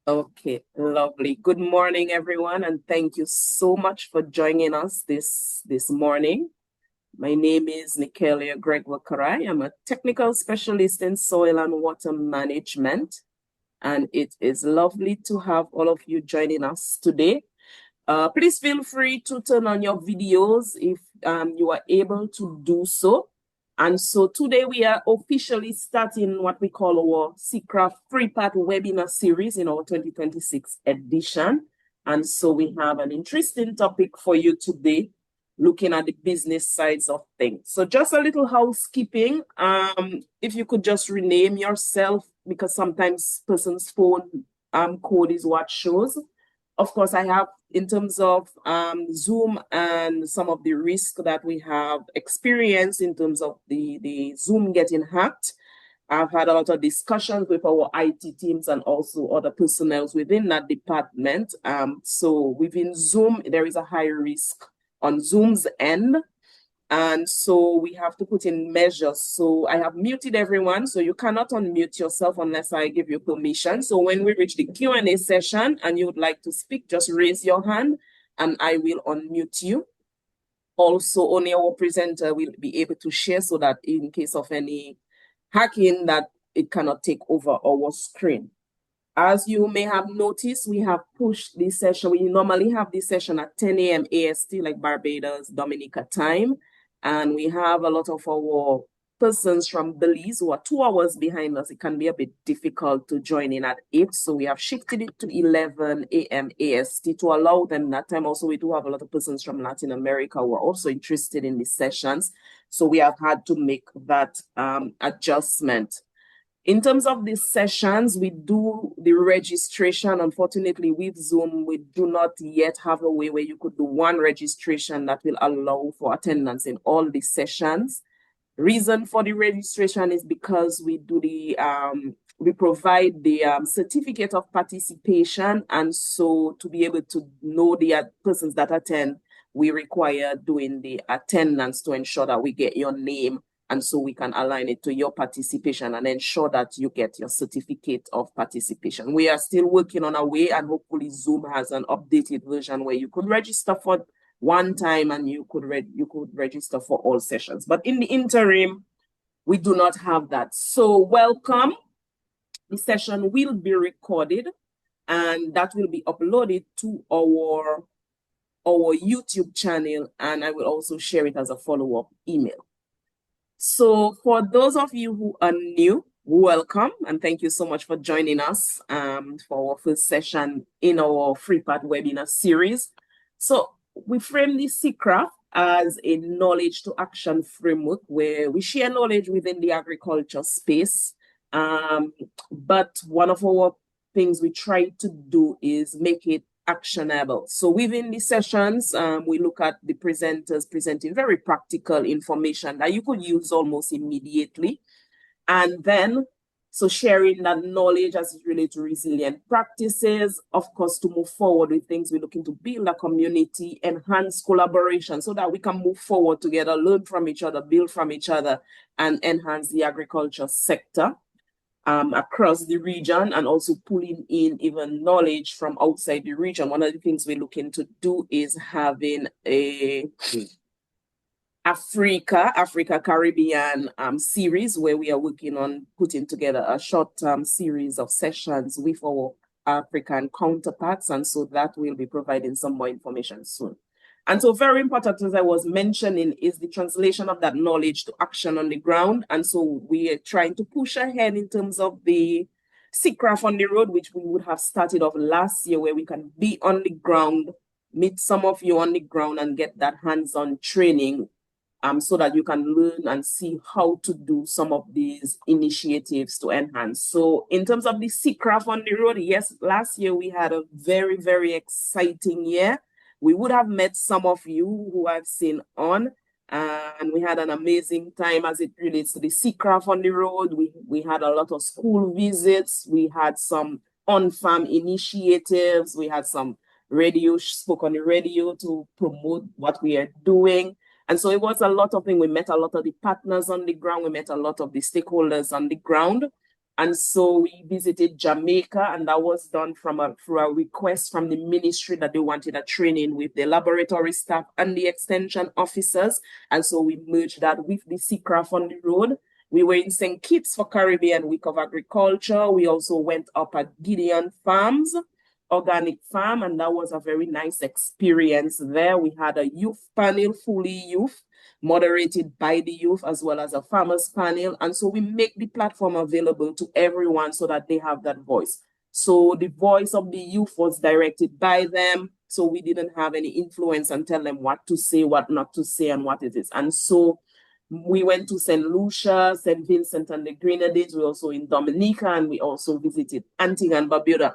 Okay, lovely. Good morning, everyone, and thank you so much for joining us this morning. My name is Nikelia Gregor-Karai. I'm a technical specialist in soil and water management, and it is lovely to have all of you joining us today. Please feel free to turn on your videos if you are able to do so. And so today we are officially starting what we call our CCRAF three-part webinar series in our 2026 edition. And so we have an interesting topic for you today, looking at the business sides of things. So just a little housekeeping. If you could just rename yourself, because sometimes person's phone code is what shows. Of course, I have, in terms of Zoom and some of the risk that we have experienced in terms of the Zoom getting hacked, I've had a lot of discussions with our IT teams and also other personnel within that department. So within Zoom, there is a high risk on Zoom's end. And so we have to put in measures. So I have muted everyone. So you cannot unmute yourself unless I give you permission. So when we reach the Q&A session and you would like to speak, just raise your hand and I will unmute you. Also, only our presenter will be able to share so that in case of any hacking, that it cannot take over our screen. As you may have noticed, we have pushed this session. We normally have this session at 10 a.m. AST, like Barbados, Dominica time. And we have a lot of our persons from Belize who are 2 hours behind us. It can be a bit difficult to join in at 8. So we have shifted it to 11 a.m. AST to allow them that time. Also, we do have a lot of persons from Latin America who are also interested in these sessions. So we have had to make that adjustment. In terms of these sessions, we do the registration. Unfortunately, with Zoom, we do not yet have a way where you could do one registration that will allow for attendance in all the sessions. Reason for the registration is because we do we provide the certificate of participation. And so to be able to know the persons that attend, we require doing the attendance to ensure that we get your name, and so we can align it to your participation and ensure that you get your certificate of participation. We are still working on a way, and hopefully Zoom has an updated version where you could register for one time and you could register for all sessions. But in the interim, we do not have that. So welcome. The session will be recorded and that will be uploaded to our YouTube channel, and I will also share it as a follow-up email. So for those of you who are new, welcome, and thank you so much for joining us for our first session in our three-part webinar series. So we frame the CCRAF as a knowledge to action framework where we share knowledge within the agriculture space. But one of our things we try to do is make it actionable. So within the sessions, we look at the presenters presenting very practical information that you could use almost immediately. And then, so sharing that knowledge as it relates to resilient practices, of course, to move forward with things, we're looking to build a community, enhance collaboration so that we can move forward together, learn from each other, build from each other, and enhance the agriculture sector across the region, and also pulling in even knowledge from outside the region. One of the things we're looking to do is having a Africa Caribbean series where we are working on putting together a short series of sessions with our African counterparts, and so that will be providing some more information soon. And so very important, as I was mentioning, is the translation of that knowledge to action on the ground. And so we are trying to push ahead in terms of the CCRAF on the road, which we would have started off last year, where we can be on the ground, meet some of you on the ground and get that hands-on training so that you can learn and see how to do some of these initiatives to enhance. So in terms of the CCRAF on the road, yes, last year we had a very, very exciting year. We would have met some of you who I've seen on, and we had an amazing time as it relates to the CCRAF on the road. We had a lot of school visits. We had some on-farm initiatives. We had some spoke on the radio to promote what we are doing. And so it was a lot of things. We met a lot of the partners on the ground. We met a lot of the stakeholders on the ground. And so we visited Jamaica, and that was done through a request from the ministry that they wanted a training with the laboratory staff and the extension officers. And so we merged that with the CCRAF on the road. We were in St. Kitts for Caribbean Week of Agriculture. We also went up at Gideon Farms, organic farm, and that was a very nice experience there. We had a youth panel, fully youth, moderated by the youth, as well as a farmers panel. And so we make the platform available to everyone so that they have that voice. So the voice of the youth was directed by them. So we didn't have any influence and tell them what to say, what not to say, and what it is. And so we went to St. Lucia, St. Vincent and the Grenadines. We also in Dominica, and we also visited Antigua and Barbuda.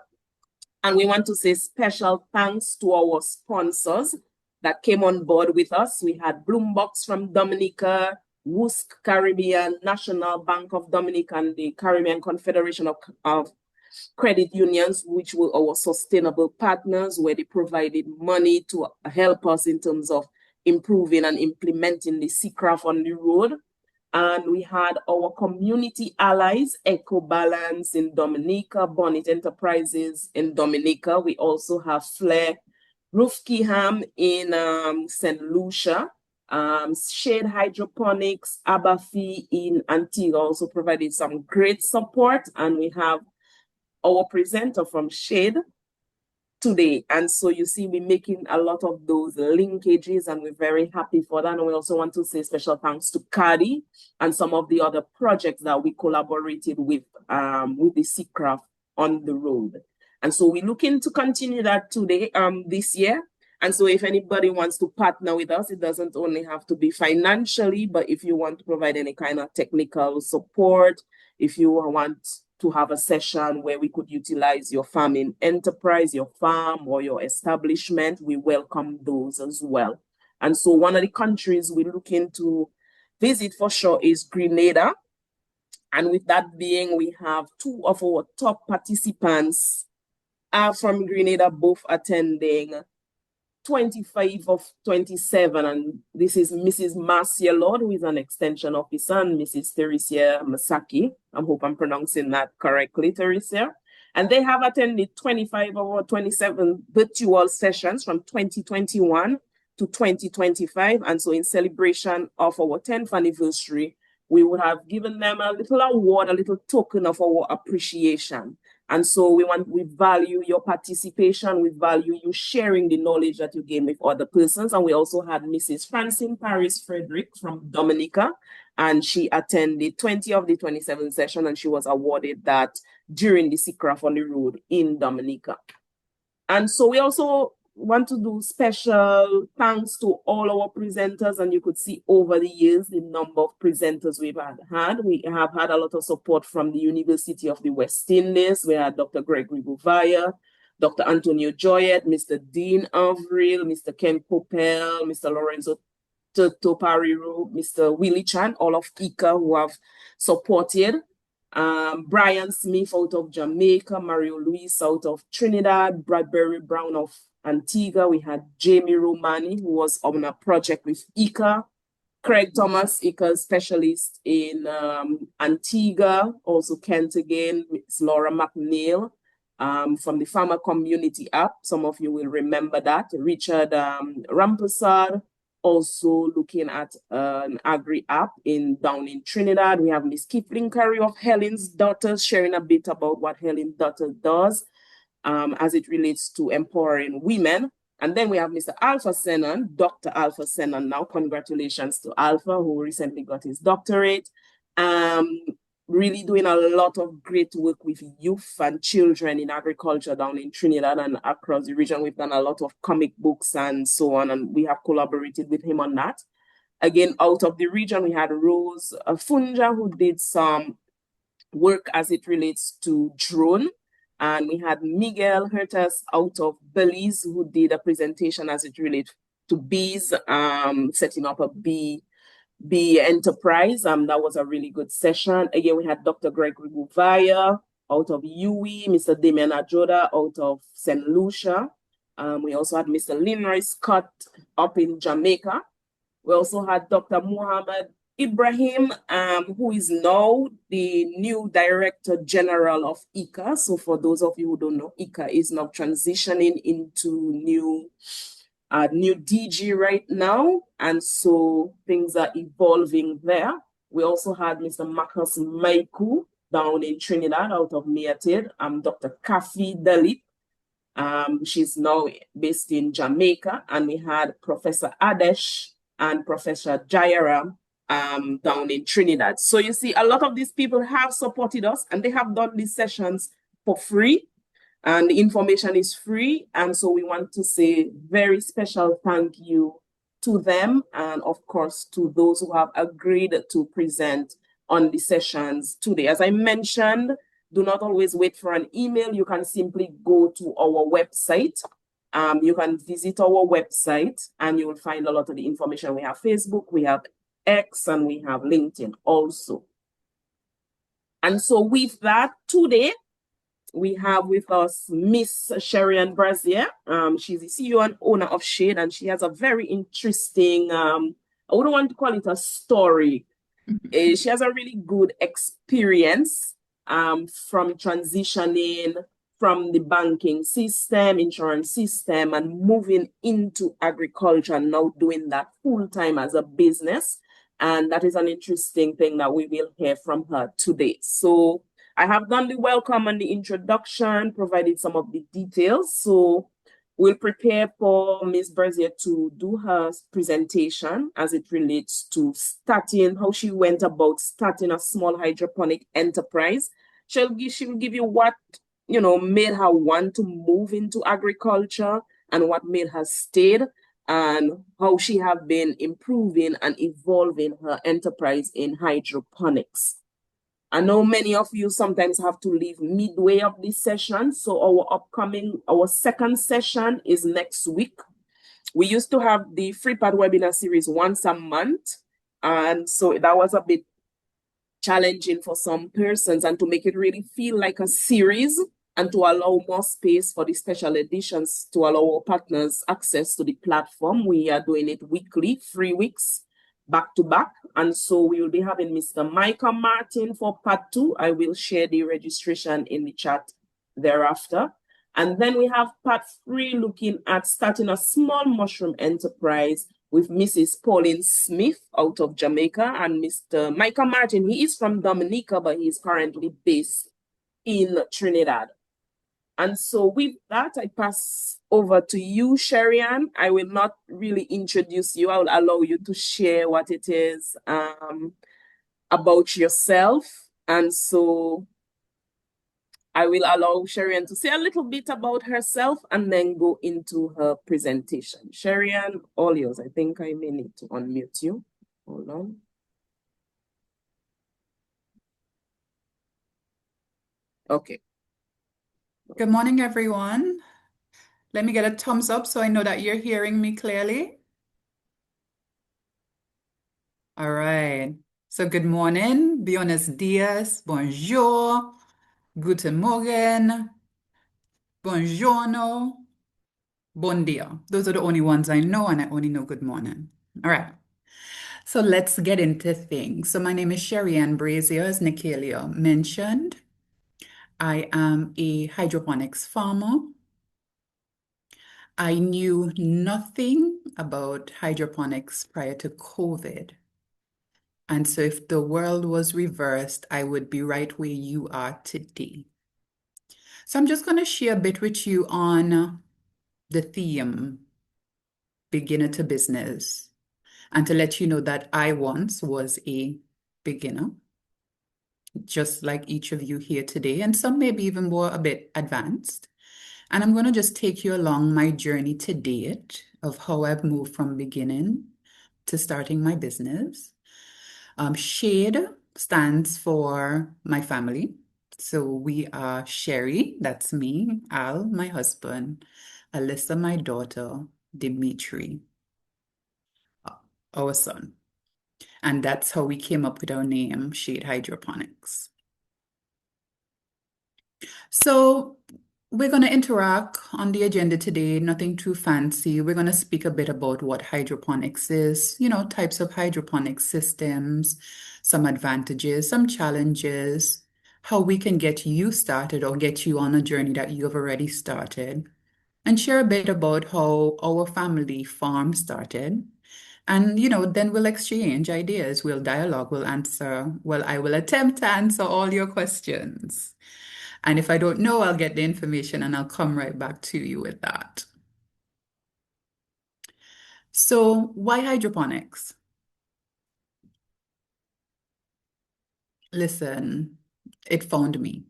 And we want to say special thanks to our sponsors that came on board with us. We had Bloombox from Dominica, WUSC Caribbean, National Bank of Dominica, and the Caribbean Confederation of Credit Unions, which were our sustainable partners, where they provided money to help us in terms of improving and implementing the CCRAF on the road. And we had our community allies, Eco Balance in Dominica, Bonnet Enterprises in Dominica. We also have Flair Roofkeham in St. Lucia, SHAADE Hydroponics, Abafi in Antigua also provided some great support. And we have our presenter from SHAADE today. And so you see, we're making a lot of those linkages, and we're very happy for that. And we also want to say special thanks to CADI and some of the other projects that we collaborated with the CCRAF on the road. And so we're looking to continue that today, this year. And so if anybody wants to partner with us, it doesn't only have to be financially, but if you want to provide any kind of technical support, if you want to have a session where we could utilize your farming enterprise, your farm, or your establishment, we welcome those as well. And so one of the countries we're looking to visit for sure is Grenada. And with that being, we have two of our top participants from Grenada, both attending 25 of 27, and this is Mrs. Marcia Lord, who is an extension officer, and Mrs. Teresia Masaki. I hope I'm pronouncing that correctly, Teresia. And they have attended 25 of 27 virtual sessions from 2021 to 2025. And so in celebration of our 10th anniversary, we would have given them a little award, a little token of our appreciation. And so we value your participation, we value you sharing the knowledge that you gain with other persons. And we also had Mrs. Francine Paris Frederick from Dominica, and she attended 20 of the 27 session, and she was awarded that during the CCRAF on the road in Dominica. And so we also want to do special thanks to all our presenters, and you could see over the years the number of presenters we've had. We have had a lot of support from the University of the West Indies. We had Dr. Gregory Bouvaille, Dr. Antonio Joyet, Mr. Dean Avril, Mr. Ken Popel, Mr. Lorenzo Topariro, Mr. Willie Chan, all of ICA who have supported. Brian Smith out of Jamaica, Mario Luis out of Trinidad, Bradbury Brown of Antigua. We had Jamie Romani, who was on a project with ICA. Craig Thomas, ICA specialist in Antigua. Also Kent again, it's Laura McNeil from the Farmer Community app. Some of you will remember that. Richard Rampasad, also looking at an agri app down in Trinidad. We have Miss Kipling Curry of Helen's Daughters sharing a bit about what Helen's Daughters does as it relates to empowering women. And then we have Mr. Alpha Senan, Dr. Alpha Senan now. Congratulations to Alpha, who recently got his doctorate. Really doing a lot of great work with youth and children in agriculture down in Trinidad and across the region. We've done a lot of comic books and so on, and we have collaborated with him on that. Again, out of the region, we had Rose Funja, who did some work as it relates to drone. And we had Miguel Hertas out of Belize, who did a presentation as it relates to bees, setting up a bee enterprise. That was a really good session. Again, we had Dr. Gregory Bouvaille out of UWI, Mr. Damian Ajoda out of St. Lucia. We also had Mr. Linroy Scott up in Jamaica. We also had Dr. Muhammad Ibrahim, who is now the new Director General of ICA. So for those of you who don't know, ICA is now transitioning into new DG right now. And so things are evolving there. We also had Mr. Marcus Maiku down in Trinidad out of Miated. Dr. Kafi Dalit. She's now based in Jamaica. And we had Professor Adesh and Professor Jayaram down in Trinidad. So you see, a lot of these people have supported us and they have done these sessions for free. And the information is free. And so we want to say very special thank you to them. And of course, to those who have agreed to present on the sessions today. As I mentioned, do not always wait for an email. You can simply go to our website. You can visit our website and you will find a lot of the information. We have Facebook, we have X, and we have LinkedIn also. And so with that, today, we have with us Miss Sherrie-Ann Brazier. She's the CEO and owner of SHAADE, and she has a very interesting, I wouldn't want to call it a story. She has a really good experience from transitioning from the banking system, insurance system, and moving into agriculture and now doing that full-time as a business. And that is an interesting thing that we will hear from her today. So I have done the welcome and the introduction, provided some of the details. So we'll prepare for Ms. Brazier to do her presentation as it relates to starting, how she went about starting a small hydroponic enterprise. She will give you what, made her want to move into agriculture and what made her stay, and how she have been improving and evolving her enterprise in hydroponics. I know many of you sometimes have to leave midway of this session. So our second session is next week. We used to have the free-part webinar series once a month. And so that was a bit challenging for some persons, and to make it really feel like a series and to allow more space for the special editions to allow our partners access to the platform. We are doing it weekly, 3 weeks, back to back. And so we will be having Mr. Micah Martin for part 2. I will share the registration in the chat thereafter. And then we have part 3 looking at starting a small mushroom enterprise with Mrs. Pauline Smith out of Jamaica, and Mr. Micah Martin. He is from Dominica, but he is currently based in Trinidad. And so with that, I pass over to you, Sherrie-Ann. I will not really introduce you. I will allow you to share what it is about yourself. And so I will allow Sherrie-Ann to say a little bit about herself and then go into her presentation. Sherrie-Ann, all yours. I think I may need to unmute you. Hold on. Okay. Good morning, everyone. Let me get a thumbs up so I know that you're hearing me clearly. All right. So good morning, buenos dias, bonjour, guten Morgen, buongiorno, bon dia. Those are the only ones I know, and I only know good morning. All right. So let's get into things. So my name is Sherrie-Ann Brazier, as Nicalia mentioned. I am a hydroponics farmer. I knew nothing about hydroponics prior to COVID. And so if the world was reversed, I would be right where you are today. So I'm just going to share a bit with you on the theme, beginner to business, and to let you know that I once was a beginner, just like each of you here today, and some maybe even more a bit advanced. And I'm going to just take you along my journey to date of how I've moved from beginning to starting my business. SHAADE stands for my family. So we are Sherrie, that's me, Al, my husband, Alyssa, my daughter, Dimitri, our son. And that's how we came up with our name, SHAADE Hydroponics. So We're going to interact on the agenda today, nothing too fancy. We're going to speak a bit about what hydroponics is, types of hydroponic systems, some advantages, some challenges, how we can get you started or get you on a journey that you have already started, and share a bit about how our family farm started. And, then we'll exchange ideas, we'll dialogue, I will attempt to answer all your questions. And if I don't know, I'll get the information and I'll come right back to you with that. So, why hydroponics? Listen, it found me.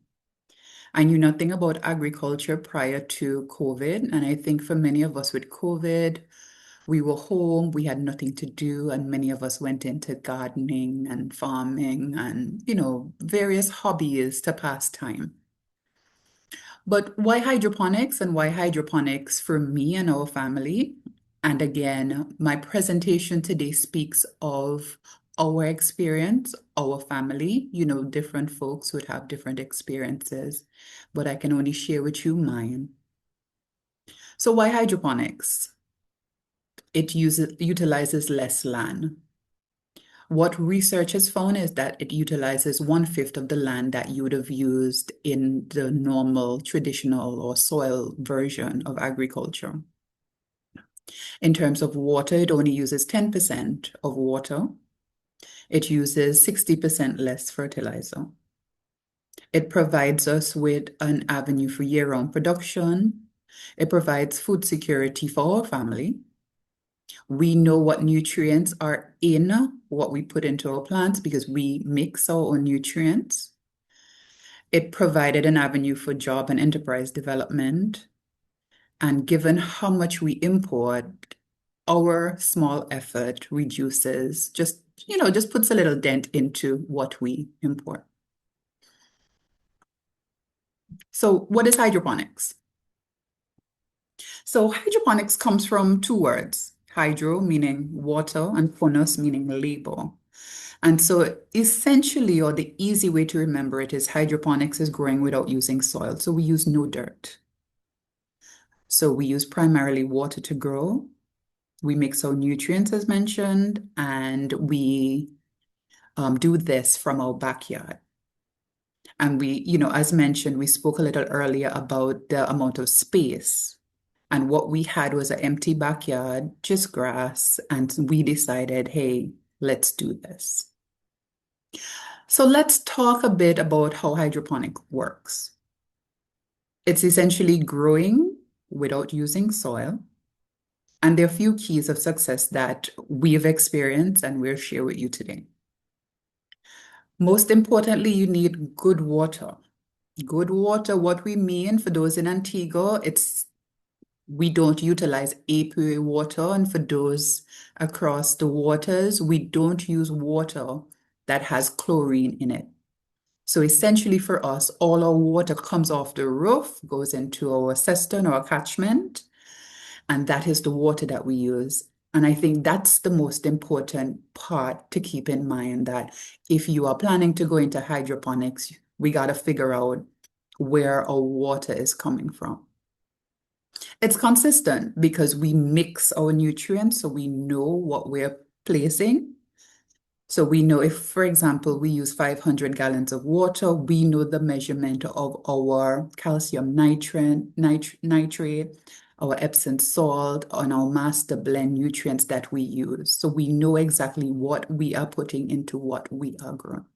I knew nothing about agriculture prior to COVID. And I think for many of us with COVID, we were home, we had nothing to do, and many of us went into gardening and farming and, various hobbies to pass time. But why hydroponics and why hydroponics for me and our family? And again, my presentation today speaks of our experience, our family. Different folks would have different experiences, but I can only share with you mine. So why hydroponics? It utilizes less land. What research has found is that it utilizes 1/5 of the land that you would have used in the normal, traditional, or soil version of agriculture. In terms of water, it only uses 10% of water. It uses 60% less fertilizer. It provides us with an avenue for year-round production. It provides food security for our family. We know what nutrients are in what we put into our plants because we mix our own nutrients. It provided an avenue for job and enterprise development. And given how much we import, our small effort reduces, just puts a little dent into what we import. So what is hydroponics? So hydroponics comes from two words, hydro meaning water and ponos meaning labor. And so essentially, or the easy way to remember it is hydroponics is growing without using soil. So we use no dirt. So we use primarily water to grow. We mix our nutrients as mentioned, and we do this from our backyard. And as mentioned, we spoke a little earlier about the amount of space. And what we had was an empty backyard, just grass. And we decided, hey, let's do this. So let's talk a bit about how hydroponic works. It's essentially growing without using soil. And there are a few keys of success that we've experienced and we'll share with you today. Most importantly, you need good water. Good water, what we mean for those in Antigua, we don't utilize APA water. And for those across the waters, we don't use water that has chlorine in it. So essentially for us, all our water comes off the roof, goes into our cistern or catchment, and that is the water that we use. And I think that's the most important part to keep in mind, that if you are planning to go into hydroponics, we got to figure out where our water is coming from. It's consistent because we mix our nutrients, so we know what we're placing. So we know if, for example, we use 500 gallons of water, we know the measurement of our calcium nitrate, our Epsom salt, and our master blend nutrients that we use. So we know exactly what we are putting into what we are growing.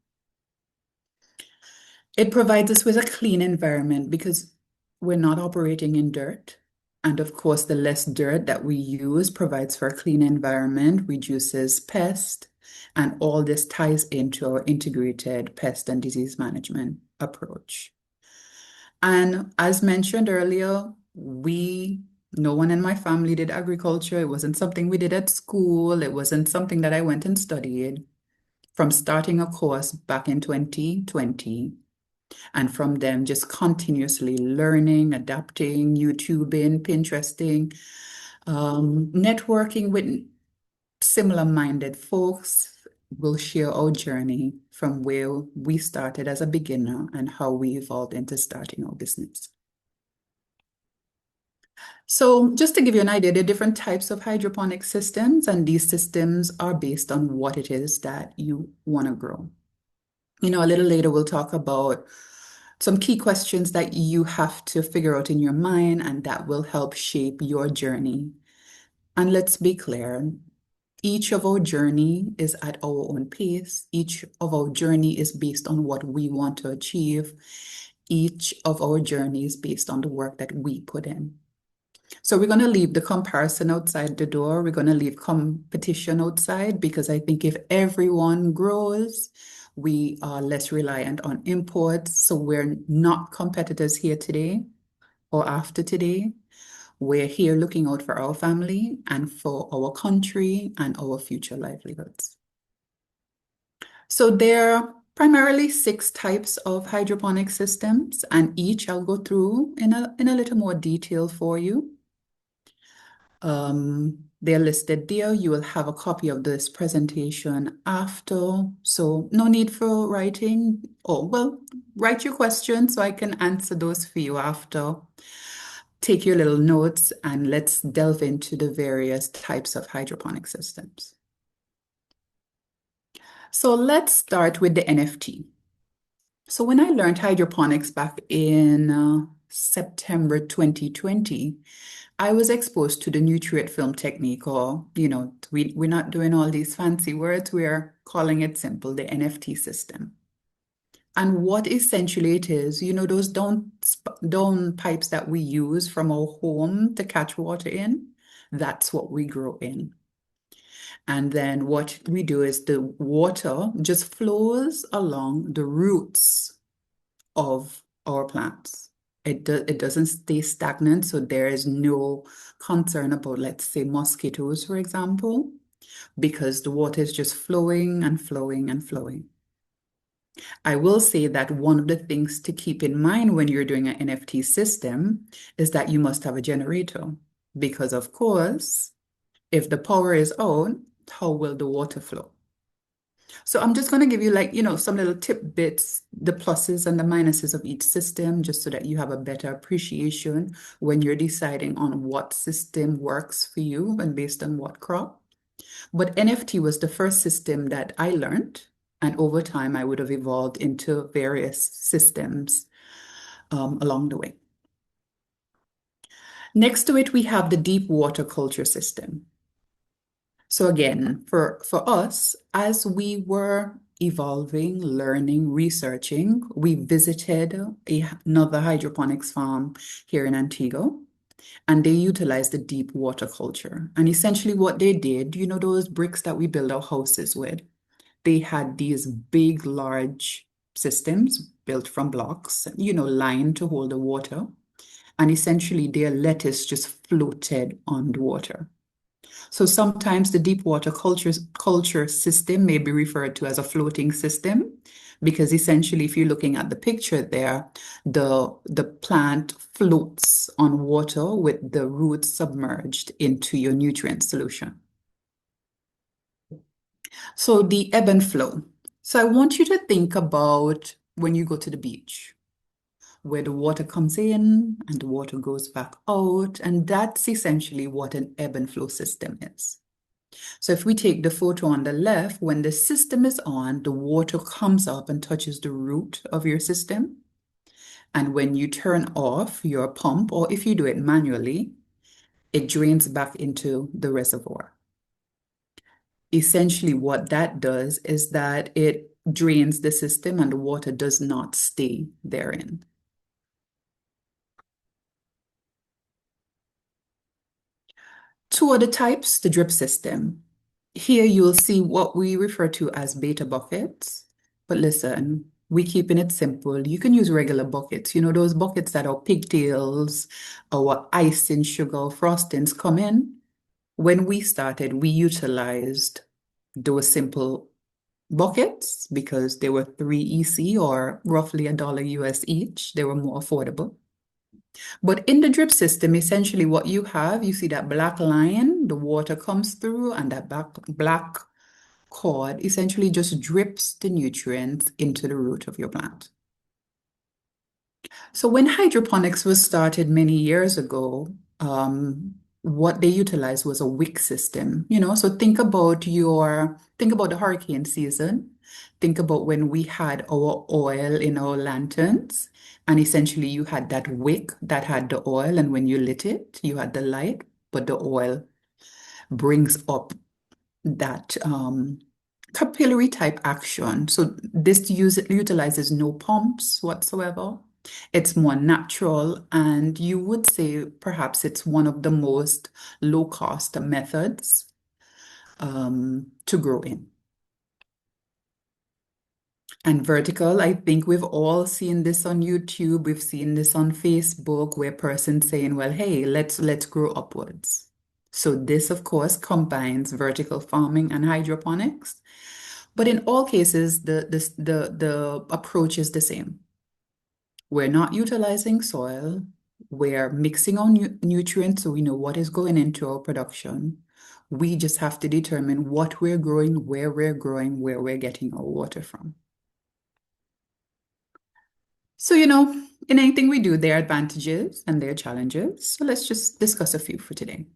It provides us with a clean environment because we're not operating in dirt. And of course, the less dirt that we use provides for a clean environment, reduces pests, and all this ties into our integrated pest and disease management approach. And as mentioned earlier, no one in my family did agriculture. It wasn't something we did at school. It wasn't something that I went and studied. From starting a course back in 2020, and from them just continuously learning, adapting, YouTubing, Pinteresting, networking with similar-minded folks. Will share our journey from where we started as a beginner and how we evolved into starting our business. So just to give you an idea, there are different types of hydroponic systems, and these systems are based on what it is that you want to grow. A little later, we'll talk about some key questions that you have to figure out in your mind, and that will help shape your journey. And let's be clear, each of our journey is at our own pace. Each of our journey is based on what we want to achieve. Each of our journey is based on the work that we put in. So we're going to leave the comparison outside the door. We're going to leave competition outside because I think if everyone grows, we are less reliant on imports. So we're not competitors here today or after today. We're here looking out for our family and for our country and our future livelihoods. So there are primarily 6 types of hydroponic systems, and each I'll go through in a little more detail for you. They're listed there. You will have a copy of this presentation after, so no need for writing. Oh, well, write your questions so I can answer those for you after. Take your little notes and let's delve into the various types of hydroponic systems. So let's start with the NFT. So when I learned hydroponics back in September 2020, I was exposed to the nutrient film technique, or, we're not doing all these fancy words, we're calling it simple, the NFT system. And what essentially it is, those down pipes that we use from our home to catch water in, that's what we grow in. And then what we do is the water just flows along the roots of our plants. It doesn't stay stagnant, so there is no concern about, let's say, mosquitoes, for example, because the water is just flowing and flowing and flowing. I will say that one of the things to keep in mind when you're doing an NFT system is that you must have a generator, because of course, if the power is out, how will the water flow? So I'm just going to give you some little tidbits, the pluses and the minuses of each system, just so that you have a better appreciation when you're deciding on what system works for you and based on what crop. But NFT was the first system that I learned, and over time I would have evolved into various systems along the way. Next to it, we have the deep water culture system. So again, for us, as we were evolving, learning, researching, we visited another hydroponics farm here in Antigua, and they utilized the deep water culture. And essentially what they did, those bricks that we build our houses with, they had these big, large systems built from blocks, lined to hold the water. And essentially their lettuce just floated on the water. So sometimes the deep water culture system may be referred to as a floating system, because essentially if you're looking at the picture there, the plant floats on water with the roots submerged into your nutrient solution. So the ebb and flow. So I want you to think about when you go to the beach, where the water comes in and the water goes back out, and that's essentially what an ebb and flow system is. So if we take the photo on the left, when the system is on, the water comes up and touches the root of your system. And when you turn off your pump, or if you do it manually, it drains back into the reservoir. Essentially, what that does is that it drains the system and the water does not stay therein. Two other types, the drip system. Here you'll see what we refer to as beta buckets. But listen, we're keeping it simple. You can use regular buckets. Those buckets that are pigtails or icing, sugar, frostings come in. When we started, we utilized those simple buckets because they were 3 EC or roughly $1 US each. They were more affordable. But in the drip system, essentially what you have, you see that black line, the water comes through, and that black cord essentially just drips the nutrients into the root of your plant. So when hydroponics was started many years ago, what they utilized was a wick system, so think about the hurricane season. Think about when we had our oil in our lanterns, and essentially you had that wick that had the oil, and when you lit it, you had the light, but the oil brings up that capillary type action. So this utilizes no pumps whatsoever. It's more natural, and you would say perhaps it's one of the most low cost methods to grow in. And vertical, I think we've all seen this on YouTube. We've seen this on Facebook, where persons saying, well, hey, let's grow upwards. So this, of course, combines vertical farming and hydroponics. But in all cases, the approach is the same. We're not utilizing soil. We're mixing our nutrients so we know what is going into our production. We just have to determine what we're growing, where we're getting our water from. So, in anything we do, there are advantages and there are challenges. So let's just discuss a few for today.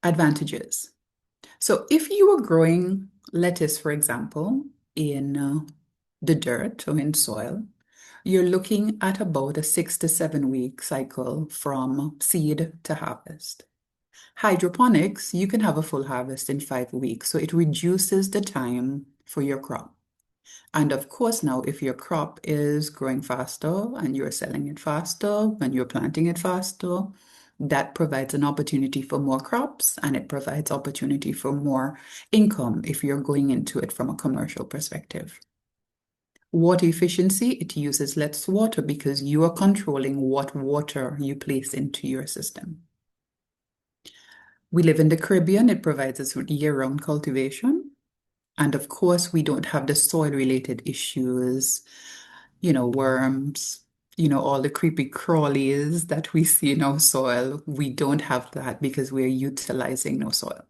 Advantages. So if you were growing lettuce, for example, in the dirt or in soil, you're looking at about a 6 to 7 week cycle from seed to harvest. Hydroponics, you can have a full harvest in 5 weeks, so it reduces the time for your crop. And of course, now if your crop is growing faster and you're selling it faster and you're planting it faster, that provides an opportunity for more crops, and it provides opportunity for more income if you're going into it from a commercial perspective. Water efficiency, it uses less water because you are controlling what water you place into your system. We live in the Caribbean, it provides us with year-round cultivation. And of course, we don't have the soil-related issues, worms, all the creepy crawlies that we see in our soil. We don't have that because we're utilizing no soil.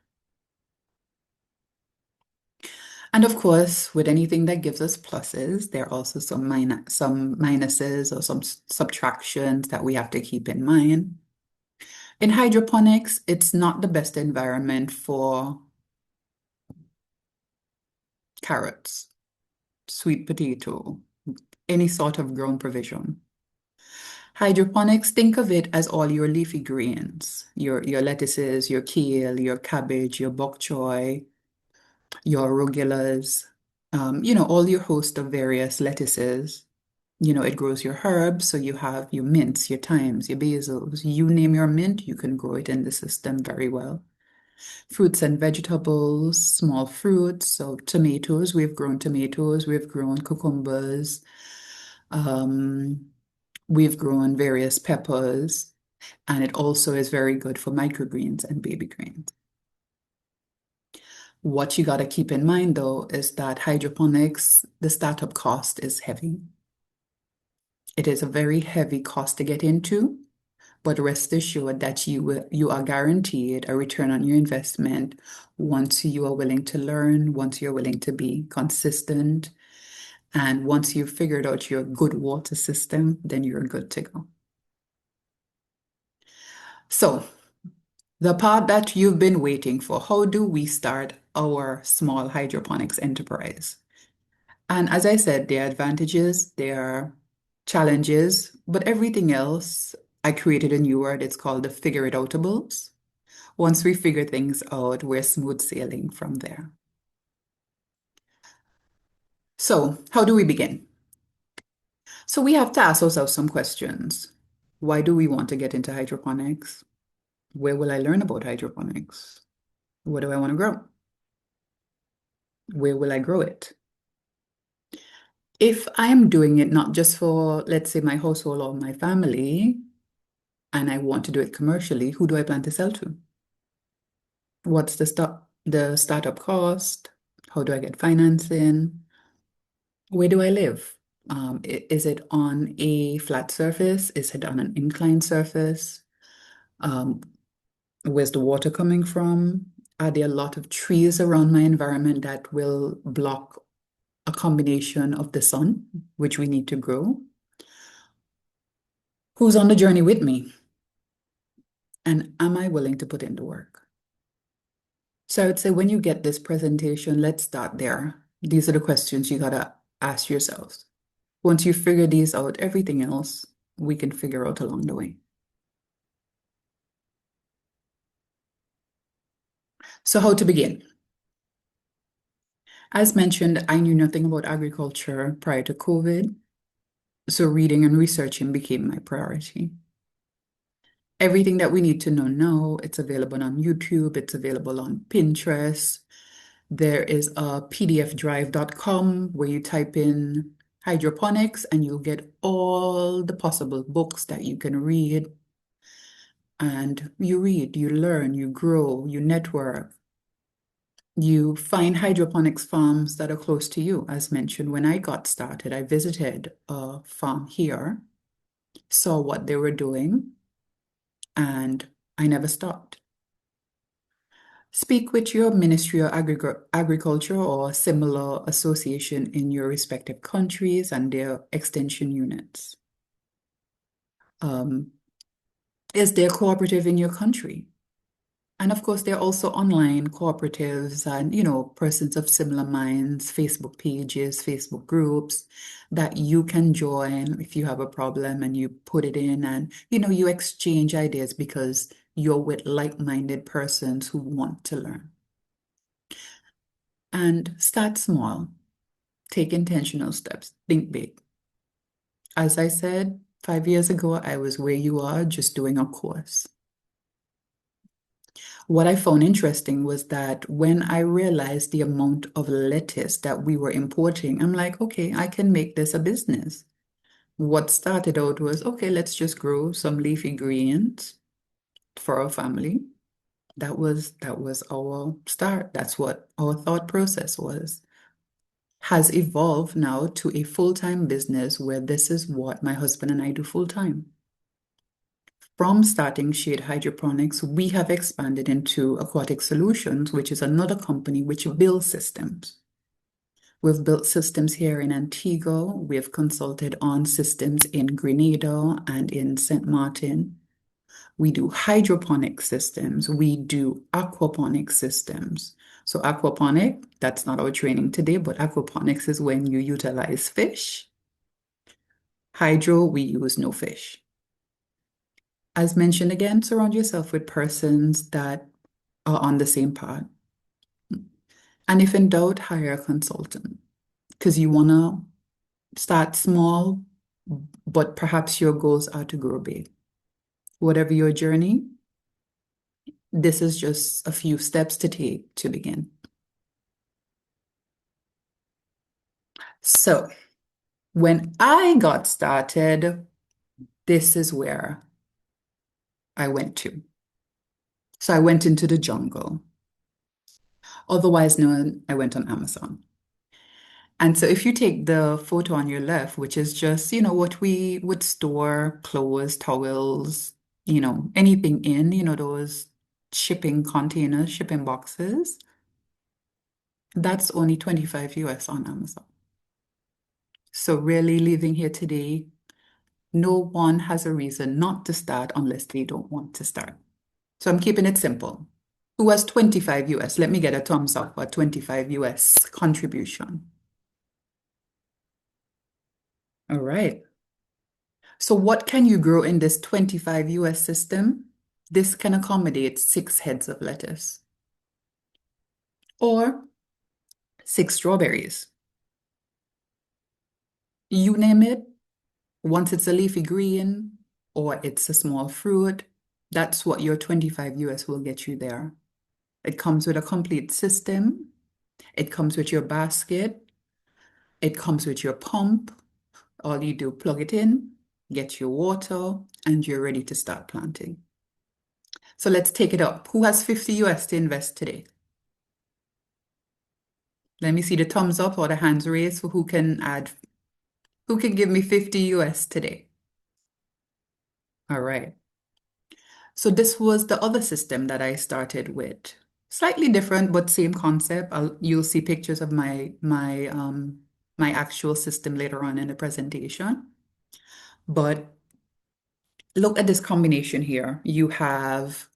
And of course, with anything that gives us pluses, there are also some minuses or some subtractions that we have to keep in mind. In hydroponics, it's not the best environment for carrots, sweet potato, any sort of grown provision. Hydroponics, think of it as all your leafy greens, your lettuces, your kale, your cabbage, your bok choy, your arugulas, all your host of various lettuces. It grows your herbs, so you have your mints, your thymes, your basils. You name your mint, you can grow it in the system very well. Fruits and vegetables, small fruits, so tomatoes, we've grown cucumbers, we've grown various peppers, and it also is very good for microgreens and baby greens. What you got to keep in mind, though, is that hydroponics, the startup cost is heavy. It is a very heavy cost to get into, but rest assured that you are guaranteed a return on your investment once you are willing to learn, once you're willing to be consistent, and once you've figured out your good water system, then you're good to go. So, the part that you've been waiting for, how do we start our small hydroponics enterprise? And as I said, there are advantages, there are challenges, but everything else, I created a new word. It's called the figure it outables. Once we figure things out, we're smooth sailing from there. So, how do we begin? So, we have to ask ourselves some questions. Why do we want to get into hydroponics? Where will I learn about hydroponics? What do I want to grow? Where will I grow it? If I'm doing it not just for, let's say, my household or my family, and I want to do it commercially, who do I plan to sell to? What's the startup cost? How do I get financing? Where do I live? Is it on a flat surface? Is it on an inclined surface? Where's the water coming from? Are there a lot of trees around my environment that will block a combination of the sun, which we need to grow? Who's on the journey with me? And am I willing to put in the work? So I would say when you get this presentation, let's start there. These are the questions you gotta ask yourselves. Once you figure these out, everything else we can figure out along the way. So how to begin? As mentioned, I knew nothing about agriculture prior to COVID, so reading and researching became my priority. Everything that we need to know now, it's available on YouTube, it's available on Pinterest. There is a pdfdrive.com where you type in hydroponics and you'll get all the possible books that you can read. And you read, you learn, you grow, you network. You find hydroponics farms that are close to you. As mentioned, when I got started, I visited a farm here, saw what they were doing, and I never stopped. Speak with your Ministry of Agriculture or similar association in your respective countries and their extension units. Is there cooperative in your country? And of course, there are also online cooperatives and, persons of similar minds, Facebook pages, Facebook groups that you can join if you have a problem and you put it in and, you exchange ideas because you're with like-minded persons who want to learn. And start small, take intentional steps, think big. As I said, 5 years ago, I was where you are, just doing a course. What I found interesting was that when I realized the amount of lettuce that we were importing, I'm like, okay, I can make this a business. What started out was, okay, let's just grow some leafy greens for our family. That was our start. That's what our thought process was. Has evolved now to a full-time business where this is what my husband and I do full-time. From starting SHAADE Hydroponics, we have expanded into Aquatic Solutions, which is another company which builds systems. We've built systems here in Antigua. We have consulted on systems in Grenada and in St. Martin. We do hydroponic systems. We do aquaponic systems. So aquaponic, that's not our training today, but aquaponics is when you utilize fish. Hydro, we use no fish. As mentioned again, surround yourself with persons that are on the same path. And if in doubt, hire a consultant because you want to start small, but perhaps your goals are to grow big. Whatever your journey, this is just a few steps to take to begin. So when I got started, this is where I went to. So I went into the jungle. Otherwise known, I went on Amazon. And so if you take the photo on your left, which is just, what we would store, clothes, towels, anything in, those shipping containers, shipping boxes, that's only 25 US on Amazon. So really living here today, no one has a reason not to start unless they don't want to start. So I'm keeping it simple. Who has 25 US? Let me get a thumbs up for 25 US contribution. All right. So what can you grow in this 25 US system? This can accommodate 6 heads of lettuce or 6 strawberries. You name it, once it's a leafy green or it's a small fruit, that's what your 25 US will get you there. It comes with a complete system. It comes with your basket. It comes with your pump. All you do, plug it in, get your water, and you're ready to start planting. So let's take it up. Who has 50 US to invest today? Let me see the thumbs up or the hands raised for who can give me 50 US today? All right. So this was the other system that I started with. Slightly different, but same concept. You'll see pictures of my actual system later on in the presentation. But look at this combination here. You have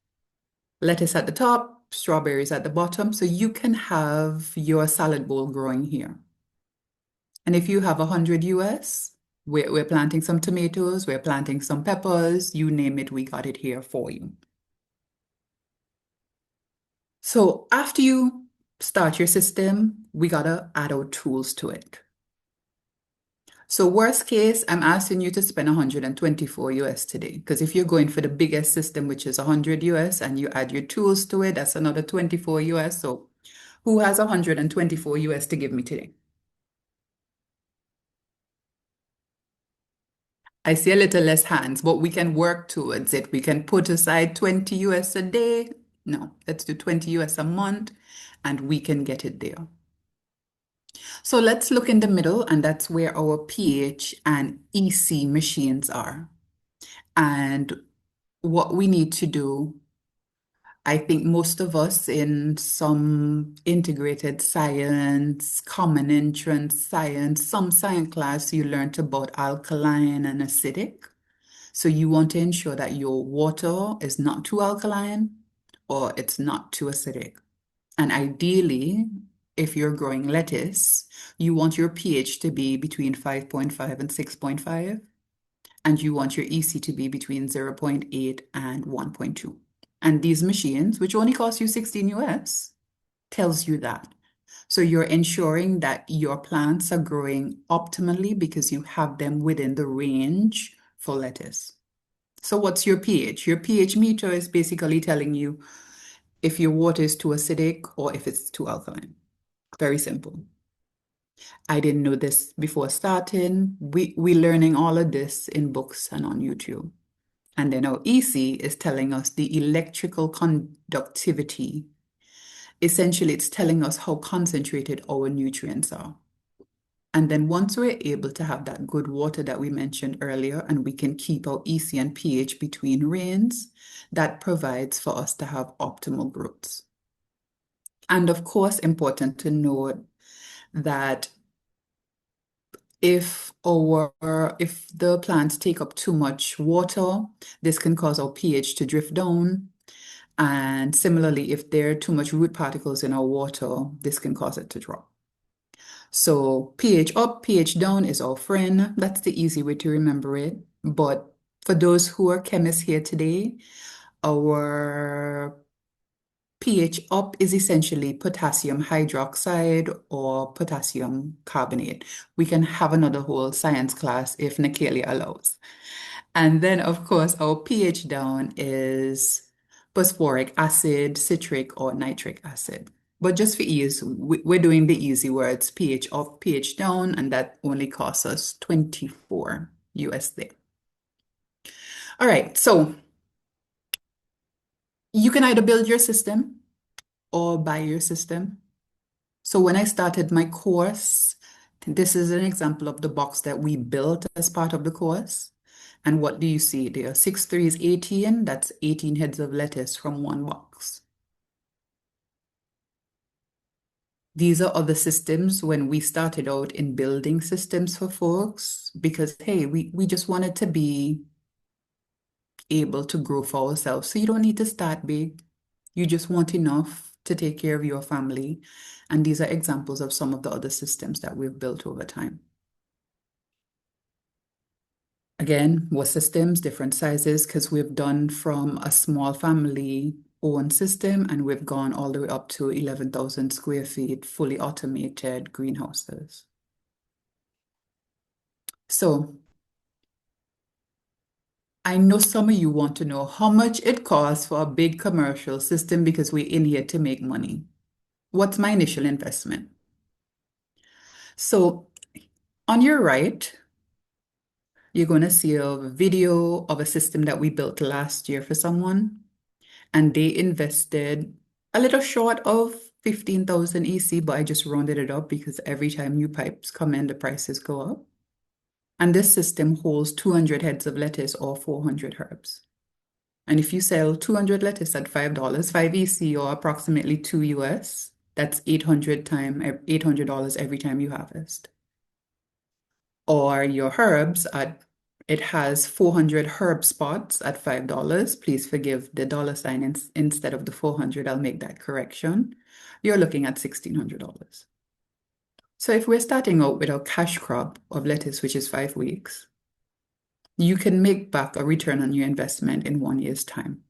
lettuce at the top, strawberries at the bottom. So you can have your salad bowl growing here. And if you have 100 US, we're planting some tomatoes, we're planting some peppers, you name it, we got it here for you. So after you start your system, we gotta add our tools to it. So worst case, I'm asking you to spend 124 US today. Because if you're going for the biggest system, which is 100 US, and you add your tools to it, that's another 24 US. So who has 124 US to give me today? I see a little less hands, but we can work towards it. We can put aside 20 US a day. No, let's do 20 US a month, and we can get it there. So let's look in the middle, and that's where our pH and EC machines are. And what we need to do, I think most of us in some integrated science, common entrance science, some science class, you learned about alkaline and acidic. So you want to ensure that your water is not too alkaline or it's not too acidic. And ideally, if you're growing lettuce, you want your pH to be between 5.5 and 6.5, and you want your EC to be between 0.8 and 1.2. And these machines, which only cost you 16 US, tells you that. So you're ensuring that your plants are growing optimally because you have them within the range for lettuce. So what's your pH? Your pH meter is basically telling you if your water is too acidic or if it's too alkaline. Very simple. I didn't know this before starting. We're learning all of this in books and on YouTube. And then our EC is telling us the electrical conductivity. Essentially, it's telling us how concentrated our nutrients are. And then once we're able to have that good water that we mentioned earlier, and we can keep our EC and pH between rains, that provides for us to have optimal growths. And of course, important to note that if the plants take up too much water, this can cause our pH to drift down. And similarly, if there are too much root particles in our water, this can cause it to drop. So pH up, pH down is our friend. That's the easy way to remember it. But for those who are chemists here today, our pH up is essentially potassium hydroxide or potassium carbonate. We can have another whole science class if Nakalia allows. And then, of course, our pH down is phosphoric acid, citric, or nitric acid. But just for ease, we're doing the easy words, pH up, pH down, and that only costs us 24 USD. All right, so you can either build your system or buy your system. So when I started my course, this is an example of the box that we built as part of the course. And what do you see there? 6 3 is 18. That's 18 heads of lettuce from one box. These are other systems when we started out in building systems for folks because, hey, we just wanted to be able to grow for ourselves. So you don't need to start big. You just want enough to take care of your family. And these are examples of some of the other systems that we've built over time. Again, more systems, different sizes, because we've done from a small family owned system and we've gone all the way up to 11,000 square feet, fully automated greenhouses. So I know some of you want to know how much it costs for a big commercial system because we're in here to make money. What's my initial investment? So on your right, you're going to see a video of a system that we built last year for someone, and they invested a little short of 15,000 EC, but I just rounded it up because every time new pipes come in, the prices go up. And this system holds 200 heads of lettuce or 400 herbs. And if you sell 200 lettuce at $5, 5 EC or approximately 2 US, that's $800 every time you harvest. Or your herbs at It has 400 herb spots at $5. Please forgive the dollar sign instead of the 400. I'll make that correction. You're looking at $1,600. So if we're starting out with a cash crop of lettuce, which is 5 weeks, you can make back a return on your investment in 1 year's time.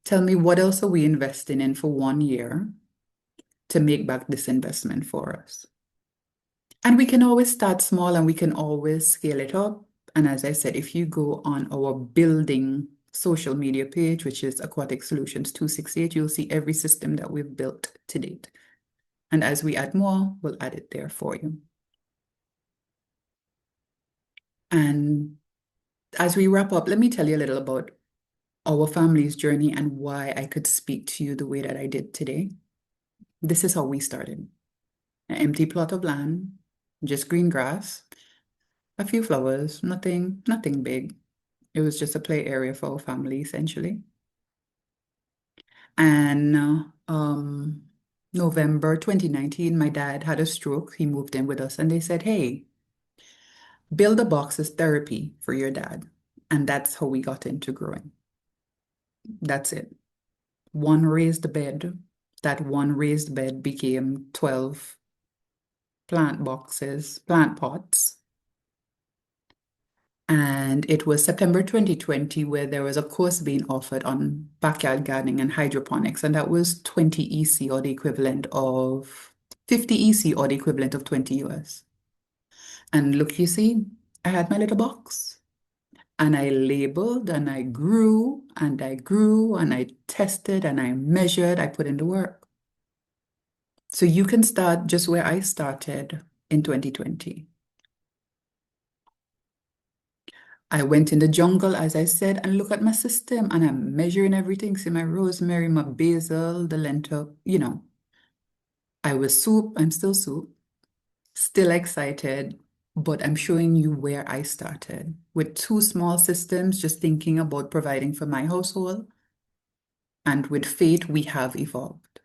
Tell me, what else are we investing in for 1 year to make back this investment for us? And we can always start small and we can always scale it up. And as I said, if you go on our building social media page, which is Aquatic Solutions 268, you'll see every system that we've built to date. And as we add more, we'll add it there for you. And as we wrap up, let me tell you a little about our family's journey and why I could speak to you the way that I did today. This is how we started. An empty plot of land, just green grass, a few flowers, nothing big. It was just a play area for our family, essentially. And November 2019, my dad had a stroke. He moved in with us and they said, hey, build a box as therapy for your dad. And that's how we got into growing. That's it. One raised bed. That one raised bed became 12 plant boxes, plant pots. And it was September 2020 where there was a course being offered on backyard gardening and hydroponics. And that was 20 EC or the equivalent of 50 EC or the equivalent of 20 US. And look, you see, I had my little box and I labeled and I grew and I grew and I tested and I measured, I put in the work. So you can start just where I started in 2020. I went in the jungle, as I said, and look at my system and I'm measuring everything. See my rosemary, my basil, the lentil, I was soup, I'm still soup, still excited, but I'm showing you where I started with 2 small systems, just thinking about providing for my household. And with faith, we have evolved.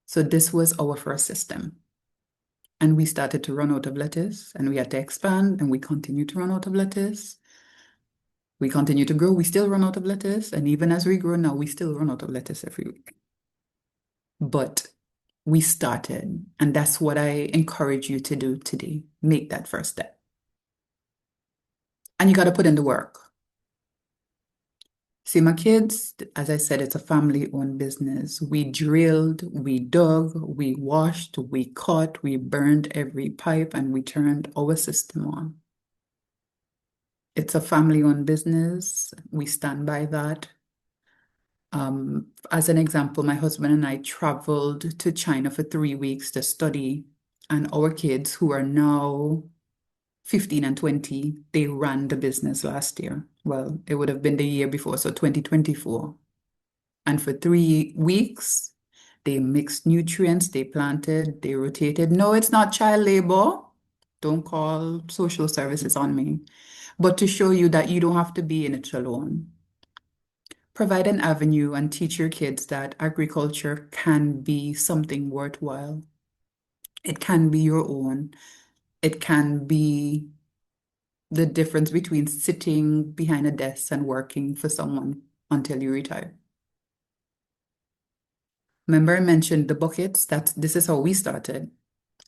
So this was our first system. And we started to run out of lettuce and we had to expand and we continue to run out of lettuce. We continue to grow, we still run out of lettuce. And even as we grow now, we still run out of lettuce every week. But we started, and that's what I encourage you to do today. Make that first step. And you got to put in the work. See, my kids, as I said, it's a family-owned business. We drilled, we dug, we washed, we cut, we burned every pipe, and we turned our system on. It's a family-owned business. We stand by that. As an example, my husband and I traveled to China for 3 weeks to study, and our kids, who are now 15 and 20, they ran the business last year. Well, it would have been the year before, so 2024. And for 3 weeks, they mixed nutrients, they planted, they rotated. No, it's not child labor. Don't call social services on me. But to show you that you don't have to be in it alone. Provide an avenue and teach your kids that agriculture can be something worthwhile. It can be your own. It can be the difference between sitting behind a desk and working for someone until you retire. Remember I mentioned the buckets? This is how we started.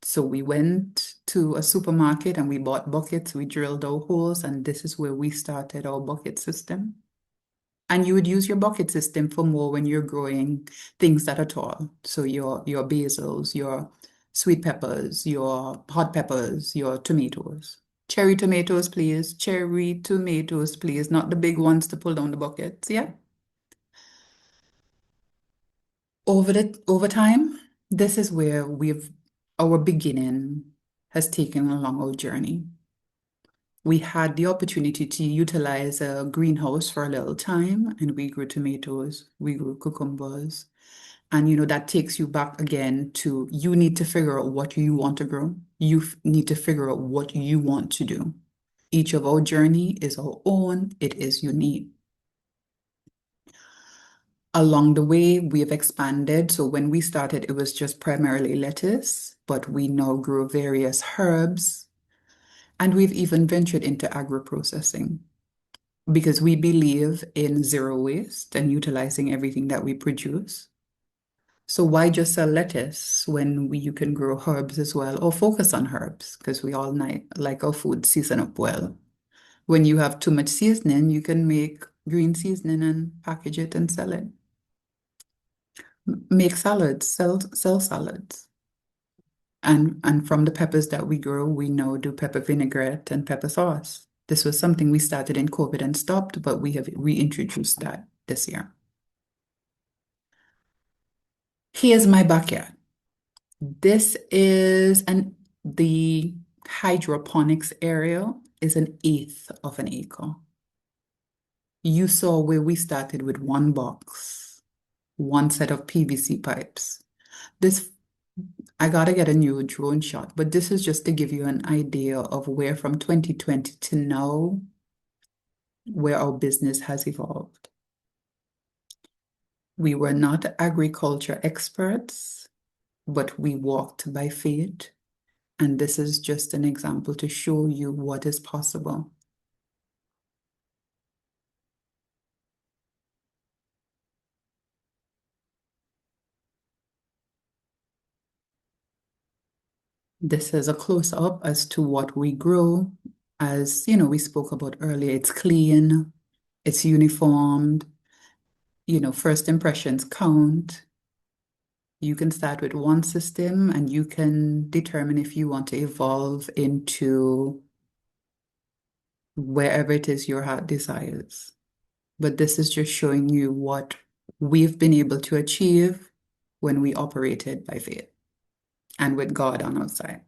So we went to a supermarket and we bought buckets, we drilled our holes, and this is where we started our bucket system. And you would use your bucket system for more when you're growing things that are tall. So your basils, your sweet peppers, your hot peppers, your tomatoes. Cherry tomatoes, please. Cherry tomatoes, please. Not the big ones to pull down the buckets. Yeah. Over time, this is where our beginning has taken along our journey. We had the opportunity to utilize a greenhouse for a little time, and we grew tomatoes, we grew cucumbers. And that takes you back again to you need to figure out what you want to grow. You need to figure out what you want to do. Each of our journey is our own, it is unique. Along the way, we have expanded. So when we started, it was just primarily lettuce, but we now grow various herbs. And we've even ventured into agro-processing because we believe in zero waste and utilizing everything that we produce. So why just sell lettuce when you can grow herbs as well, or focus on herbs because we all like our food season up well. When you have too much seasoning, you can make green seasoning and package it and sell it. Make salads, sell salads. And from the peppers that we grow, we now do pepper vinaigrette and pepper sauce. This was something we started in COVID and stopped, but we have reintroduced that this year. Here's my backyard. This is the hydroponics area is an eighth of an acre. You saw where we started with one box, one set of PVC pipes. This, I gotta get a new drone shot, but this is just to give you an idea of where from 2020 to now, where our business has evolved. We were not agriculture experts, but we walked by faith. And this is just an example to show you what is possible. This is a close-up as to what we grow. As you know, we spoke about earlier, it's clean, it's uniformed, first impressions count. You can start with one system and you can determine if you want to evolve into wherever it is your heart desires. But this is just showing you what we've been able to achieve when we operated by faith and with God on our side.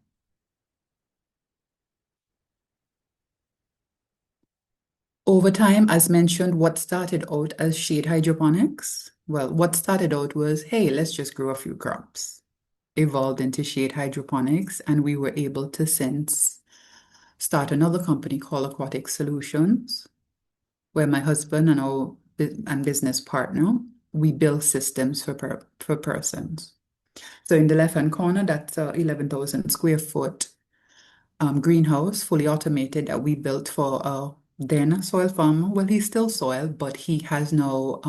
Over time, as mentioned, what started out as SHAADE Hydroponics? Well, what started out was, hey, let's just grow a few crops. Evolved into SHAADE Hydroponics, and we were able to since start another company called Aquatic Solutions, where my husband and our business partner, we build systems for persons. So in the left-hand corner, that's a 11,000 square foot greenhouse, fully automated, that we built for a then soil farmer. Well, he's still soil, but he has now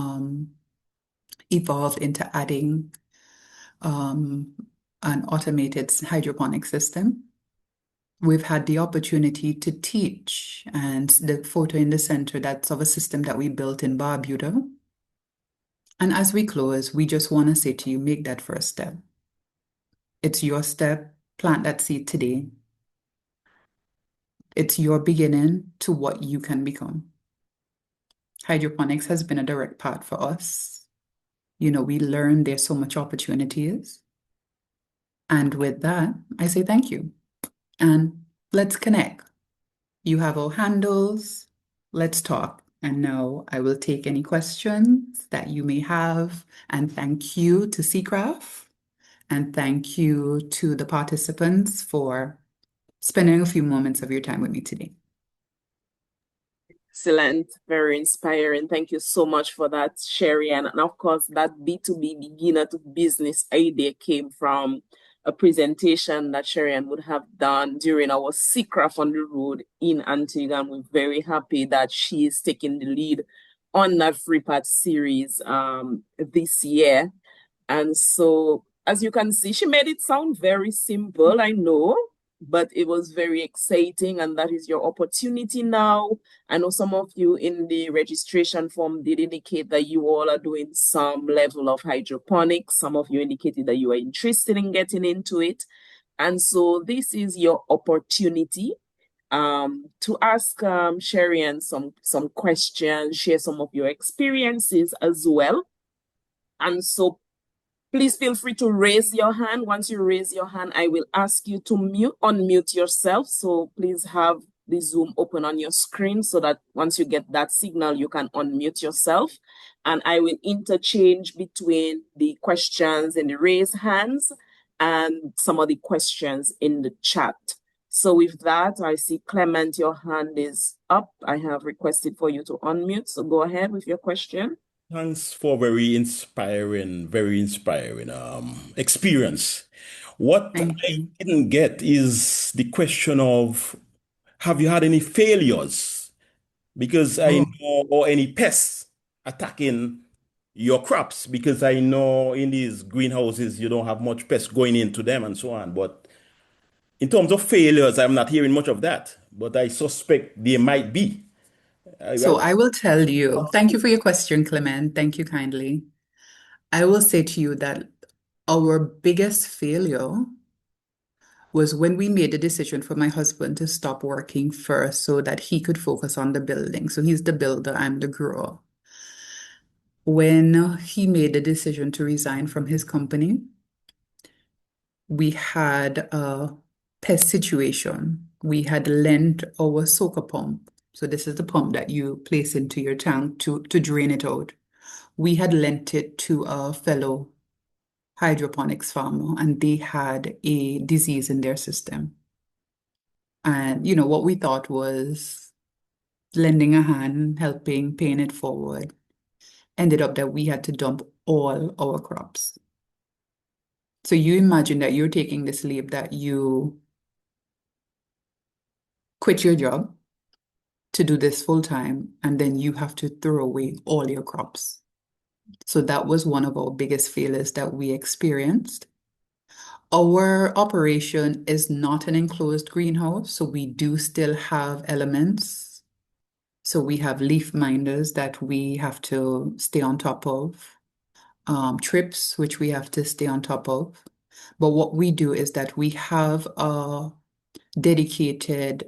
evolved into adding an automated hydroponic system. We've had the opportunity to teach, and the photo in the center, that's of a system that we built in Barbuda. And as we close, we just want to say to you, make that first step. It's your step, plant that seed today. It's your beginning to what you can become. Hydroponics has been a direct path for us. We learned there's so much opportunities. And with that, I say thank you. And let's connect. You have our handles. Let's talk. And now I will take any questions that you may have. And thank you to CCRAF. And thank you to the participants for spending a few moments of your time with me today. Excellent, very inspiring. Thank you so much for that, Sherrie-Ann. And of course, that B2B beginner to business idea came from a presentation that Sherrie-Ann would have done during our CCRAF on the road in Antigua. And we're very happy that she is taking the lead on that free-part series this year. And so, as you can see, she made it sound very simple, I know, but it was very exciting, and that is your opportunity now. I know some of you in the registration form did indicate that you all are doing some level of hydroponics. Some of you indicated that you are interested in getting into it. And so this is your opportunity to ask Sherrie-Ann some questions, share some of your experiences as well. And so please feel free to raise your hand. Once you raise your hand, I will ask you to unmute yourself. So please have the Zoom open on your screen so that once you get that signal, you can unmute yourself. And I will interchange between the questions in the raised hands and some of the questions in the chat. So with that, I see Clement, your hand is up. I have requested for you to unmute. So go ahead with your question. Thanks for very inspiring experience. What I didn't get is the question of have you had any failures? Because I Oh, know, or any pests attacking your crops, because I know in these greenhouses you don't have much pests going into them and so on. But in terms of failures, I'm not hearing much of that, but I suspect there might be. so I will tell you, thank you for your question, Clement. Thank you kindly. I will say to you that our biggest failure was when we made the decision for my husband to stop working first so that he could focus on the building. So he's the builder, I'm the grower. When he made the decision to resign from his company, we had a pest situation. We had lent our soaker pump. So this is the pump that you place into your tank to drain it out. We had lent it to a fellow hydroponics farmer, and they had a disease in their system. And what we thought was lending a hand, helping, paying it forward, ended up that we had to dump all our crops. So you imagine that you're taking this leap that you quit your job to do this full time, and then you have to throw away all your crops. So that was one of our biggest failures that we experienced. Our operation is not an enclosed greenhouse, so we do still have elements. So we have leaf minders that we have to stay on top of, trips, which we have to stay on top of. But what we do is that we have a dedicated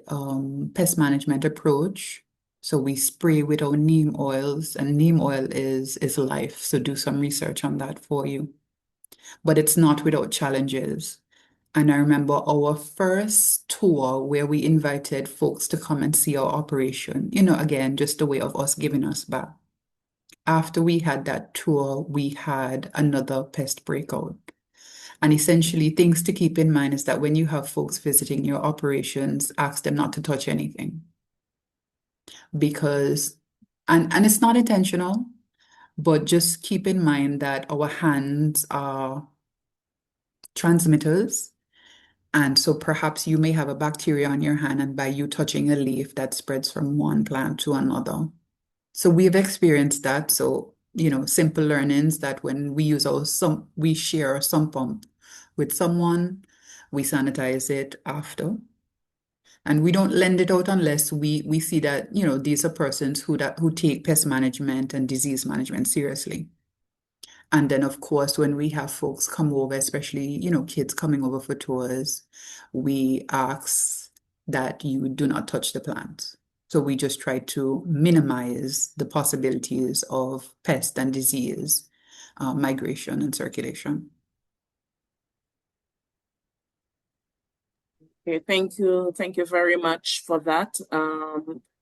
pest management approach. So we spray with our neem oils, and neem oil is life. So do some research on that for you. But it's not without challenges. And I remember our first tour where we invited folks to come and see our operation, again, just a way of us giving us back. After we had that tour, we had another pest breakout. And essentially, things to keep in mind is that when you have folks visiting your operations, ask them not to touch anything. Because, and it's not intentional, but just keep in mind that our hands are transmitters. And so perhaps you may have a bacteria on your hand, and by you touching a leaf, that spreads from one plant to another. So we've experienced that. So, simple learnings that when we use we share a sump pump with someone, we sanitize it after. And we don't lend it out unless we see that, these are persons who take pest management and disease management seriously. And then, of course, when we have folks come over, especially, kids coming over for tours, we ask that you do not touch the plants. So we just try to minimize the possibilities of pest and disease, migration and circulation. Okay, thank you. Thank you very much for that.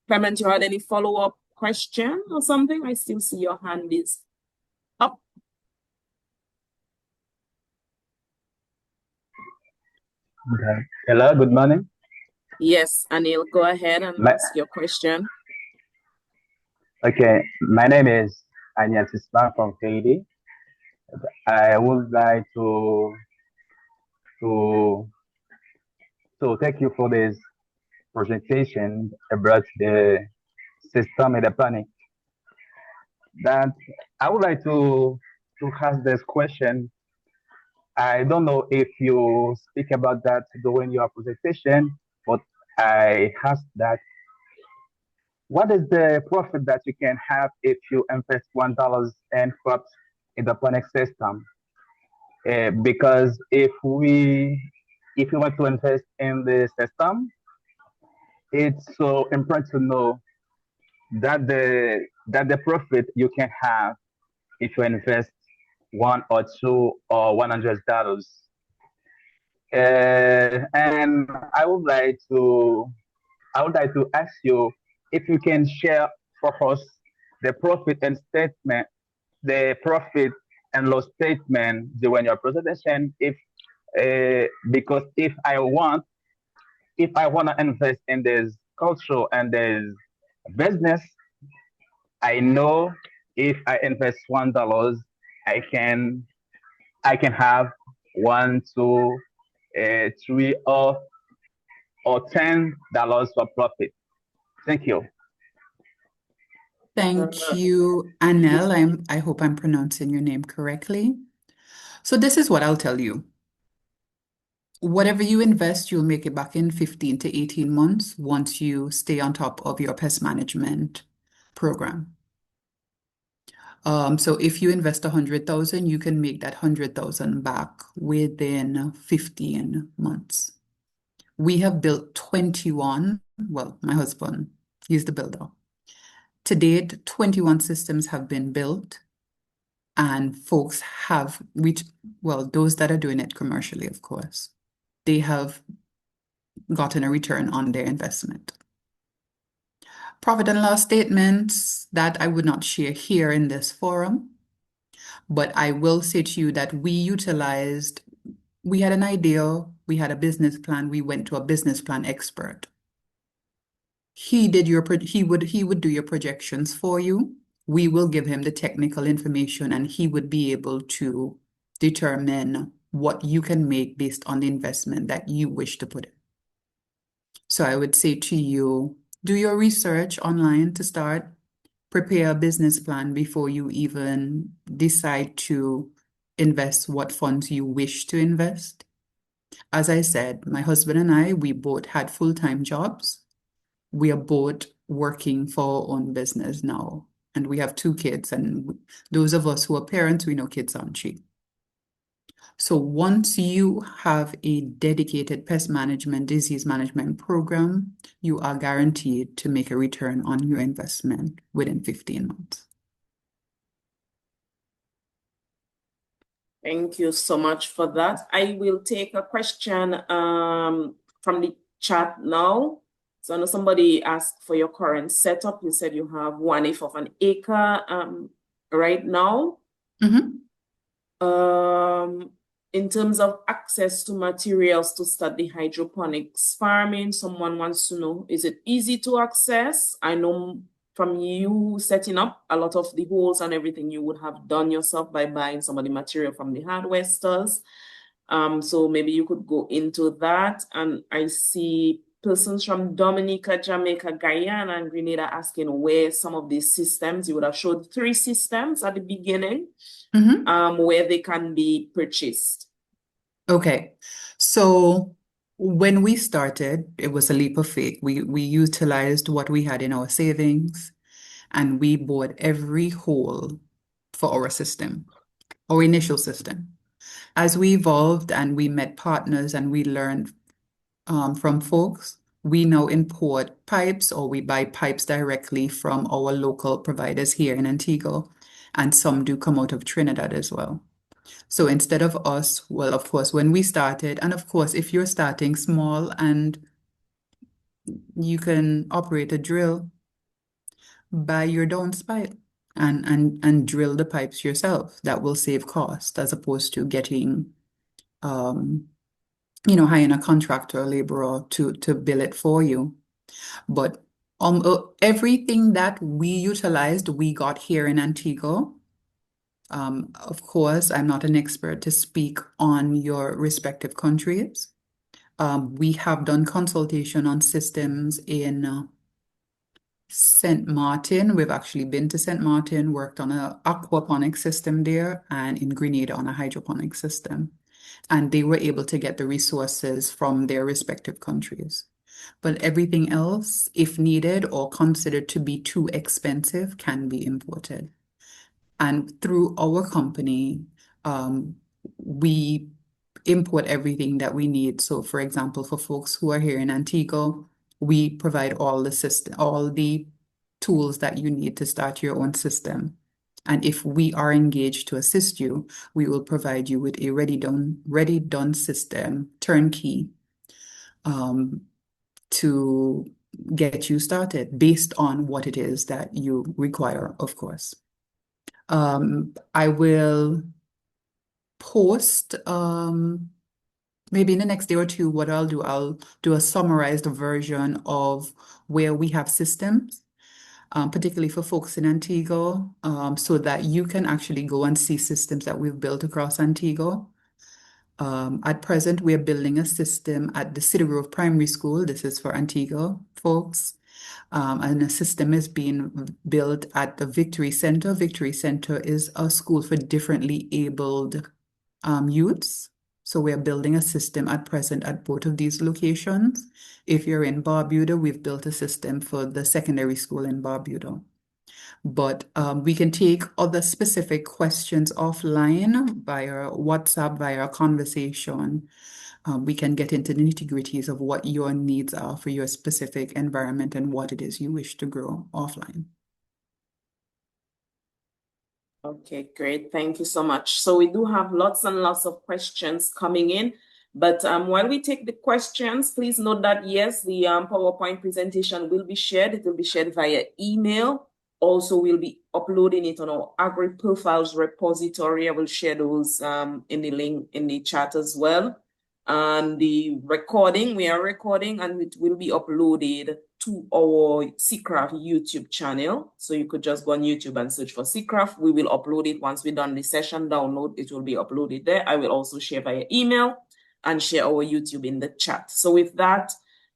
Clement, you had any follow-up question or something? I still see your hand is up. Okay. Hello, good morning. Yes, Anil, go ahead and My, ask your question. okay, my name is Anya Sisma from Haiti. I would like to to thank you for this presentation about the system hydroponic. That I would like to ask this question. I don't know if you speak about that during your presentation, but I asked that what is the profit that you can have if you invest $1 in crops in the hydroponic system? Because if you want to invest in the system, it's so important to know that the profit you can have if you invest one or two or $100. And I would like to ask you if you can share for us the profit and statement, the profit and loss statement during your presentation. Because if I want to invest in this culture and this business, I know if I invest $1, I can I can have one, two, three, or or $10 for profit? Thank you. Thank you, Anel. I hope I'm pronouncing your name correctly. So this is what I'll tell you. Whatever you invest, you'll make it back in 15 to 18 months once you stay on top of your pest management program. So if you invest 100,000, you can make that 100,000 back within 15 months. We have built 21, well, my husband, he's the builder. To date, 21 systems have been built, and folks have reached, well, those that are doing it commercially, of course, they have gotten a return on their investment. Profit and loss statements that I would not share here in this forum, but I will say to you that we had an idea, we had a business plan, we went to a business plan expert. He would do your projections for you. We will give him the technical information, and he would be able to determine what you can make based on the investment that you wish to put in. So I would say to you, do your research online to start. Prepare a business plan before you even decide to invest what funds you wish to invest. As I said, my husband and I, we both had full-time jobs. We are both working for our own business now, and we have 2 kids. And those of us who are parents, we know kids aren't cheap. So once you have a dedicated pest management, disease management program, you are guaranteed to make a return on your investment within 15 months. Thank you so much for that. I will take a question from the chat now. So I know somebody asked for your current setup. You said you have 1/8 of an acre right now. In terms of access to materials to start the hydroponics farming, someone wants to know, is it easy to access? I know from you setting up, a lot of the holes and everything you would have done yourself by buying some of the material from the hardware stores. So maybe you could go into that. And I see persons from Dominica, Jamaica, Guyana, and Grenada asking where some of these systems, you would have showed 3 systems at the beginning, where they can be purchased. Okay, so when we started, it was a leap of faith. We utilized what we had in our savings, and we bought every hole for our system, our initial system. As we evolved and we met partners and we learned from folks, we now import pipes, or we buy pipes directly from our local providers here in Antigua, and some do come out of Trinidad as well. So instead of us, well, of course, when we started, and of course, if you're starting small and you can operate a drill, buy your downspipe and drill the pipes yourself. That will save cost as opposed to getting hiring a contractor or laborer to bill it for you. But everything that we utilized, we got here in Antigua. Of course, I'm not an expert to speak on your respective countries. We have done consultation on systems in St. Martin. We've actually been to St. Martin, worked on an aquaponic system there, and in Grenada on a hydroponic system. And they were able to get the resources from their respective countries. But everything else, if needed or considered to be too expensive, can be imported. And through our company, we import everything that we need. So, for example, for folks who are here in Antigua, we provide all the tools that you need to start your own system. And if we are engaged to assist you, we will provide you with a ready done system, turnkey, to get you started based on what it is that you require, of course. I will post maybe in the next day or two. What I'll do a summarized version of where we have systems, particularly for folks in Antigua, so that you can actually go and see systems that we've built across Antigua. At present, we're building a system at the City Grove Primary School. This is for Antigua folks. And a system is being built at the Victory Center. Victory Center is a school for differently abled youths. So we're building a system at present at both of these locations. If you're in Barbuda, we've built a system for the secondary school in Barbuda. But we can take other specific questions offline via WhatsApp, via a conversation. We can get into the nitty-gritties of what your needs are for your specific environment and what it is you wish to grow offline. Okay, great. Thank you so much. So we do have lots and lots of questions coming in. But while we take the questions, please note that, yes, the PowerPoint presentation will be shared. It will be shared via email. Also, we'll be uploading it on our AgriProfiles repository. I will share those in the link in the chat as well. And the recording, we are recording, and it will be uploaded to our CCRAF YouTube channel. So you could just go on YouTube and search for CCRAF. We will upload it once we're done the session download. It will be uploaded there. I will also share via email and share our YouTube in the chat. So with that,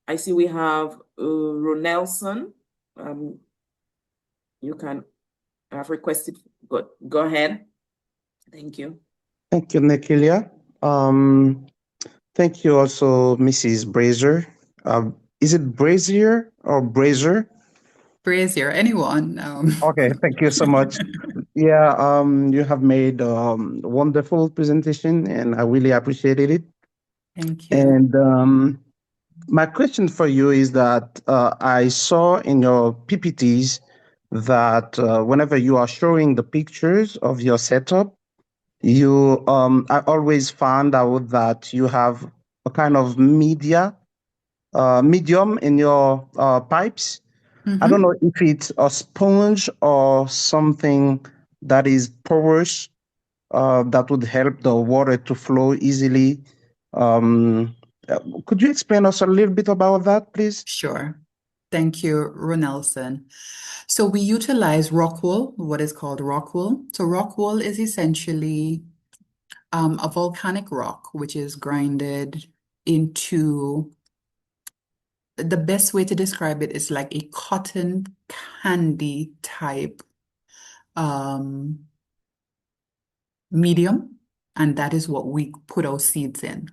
I see we have Ronelson. You can have requested. Good. Go ahead. Thank you. Thank you, Nekelia. Thank you also, Mrs. Brazier. Is it Brazier or Brazier? Brazier, anyone. Okay, thank you so much. Yeah, you have made a wonderful presentation, and I really appreciated it. Thank you. And my question for you is that I saw in your PPTs that whenever you are showing the pictures of your setup, I always found out that you have a kind of medium in your pipes. I don't know if it's a sponge or something that is porous that would help the water to flow easily. Could you explain us a little bit about that, please? Sure. Thank you, Ronelson. So we utilize rock wool, what is called rock wool. So rock wool is essentially a volcanic rock, which is grinded into, the best way to describe it is like a cotton candy type medium, and that is what we put our seeds in.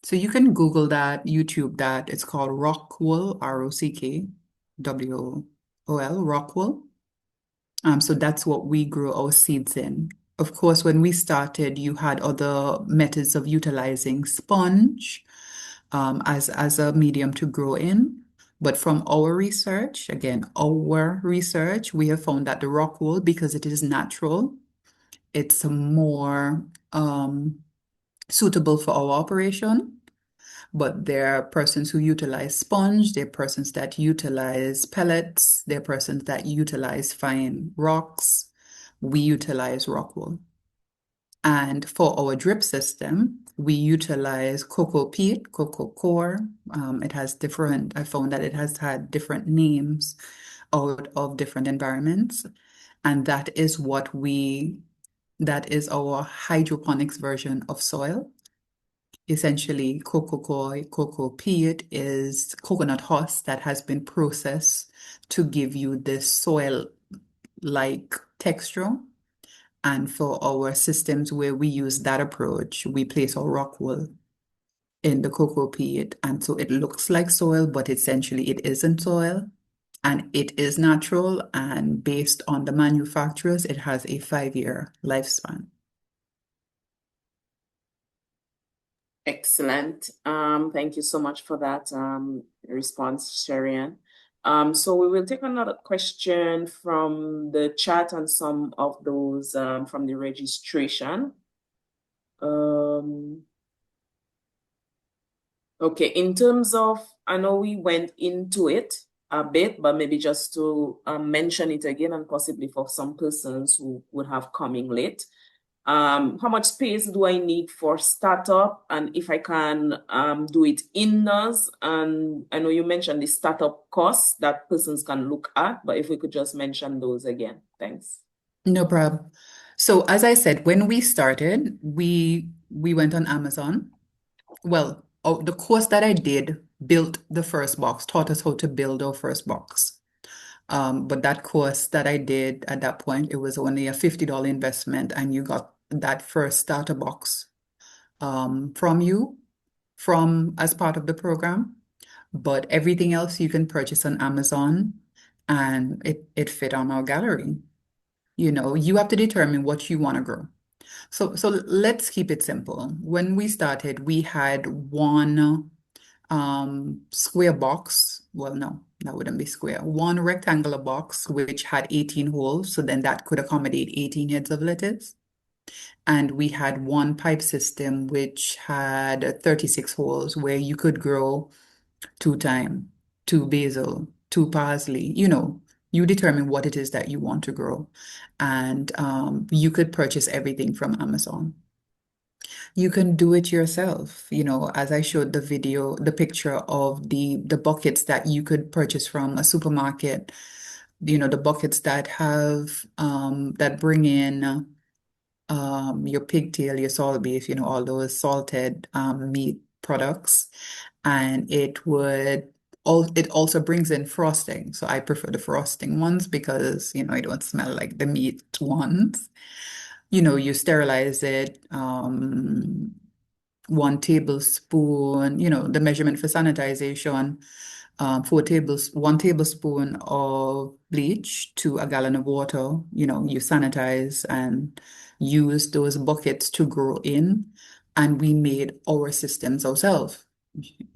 So you can Google that, YouTube that. It's called rock wool, ROCKWOOL, rock wool. So that's what we grow our seeds in. Of course, when we started, you had other methods of utilizing sponge as a medium to grow in. But from our research, again, we have found that the rock wool, because it is natural, it's more suitable for our operation. But there are persons who utilize sponge, there are persons that utilize pellets, there are persons that utilize fine rocks. We utilize rock wool. And for our drip system, we utilize cocoa peat, cocoa core. I found that it has had different names out of different environments. And that is our hydroponics version of soil. Essentially, cocoa peat is coconut husk that has been processed to give you this soil-like texture. And for our systems where we use that approach, we place our rock wool in the cocoa peat. And so it looks like soil, but essentially it isn't soil. And it is natural. And based on the manufacturers, it has a 5-year lifespan. Excellent. Thank you so much for that response, Sherrie-Ann. So we will take another question from the chat and some of those from the registration. Okay, in terms of, I know we went into it a bit, but maybe just to mention it again, and possibly for some persons who would have coming late. How much space do I need for startup, and if I can do it indoors? And I know you mentioned the startup costs that persons can look at, but if we could just mention those again. Thanks. No problem. So as I said, when we started, we we went on Amazon. Well, the course that I did built the first box, taught us how to build our first box. But that course that I did at that point, it was only a $50 investment, and you got that first starter box from as part of the program. But everything else you can purchase on Amazon, and it fit on our gallery. You have to determine what you want to grow. So let's keep it simple. When we started, we had one square box. Well, no, that wouldn't be square. One rectangular box which had 18 holes, so then that could accommodate 18 heads of lettuce. And we had one pipe system which had 36 holes where you could grow 2 thyme, 2 basil, 2 parsley. You determine what it is that you want to grow. And you could purchase everything from Amazon. You can do it yourself, as I showed the picture of the buckets that you could purchase from a supermarket, the buckets that have that bring in your pigtail, your salt beef, all those salted meat products. And it also brings in frosting. So I prefer the frosting ones because, it don't smell like the meat ones. You sterilize it, 1 tablespoon, the measurement for sanitization, 1 tablespoon of bleach to a gallon of water. You sanitize and use those buckets to grow in. And we made our systems ourselves.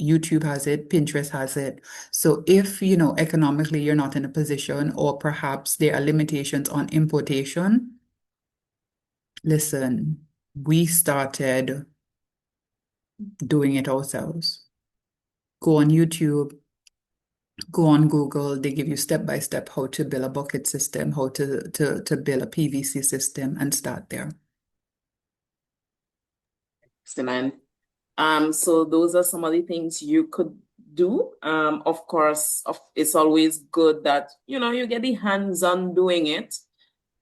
YouTube has it, Pinterest has it. So if, economically you're not in a position, or perhaps there are limitations on importation, listen, we started doing it ourselves. Go on YouTube, go on Google. They give you step by step how to build a bucket system, how to build a PVC system, and start there. Excellent. So those are some of the things you could do. Of course, it's always good that, you get the hands-on doing it.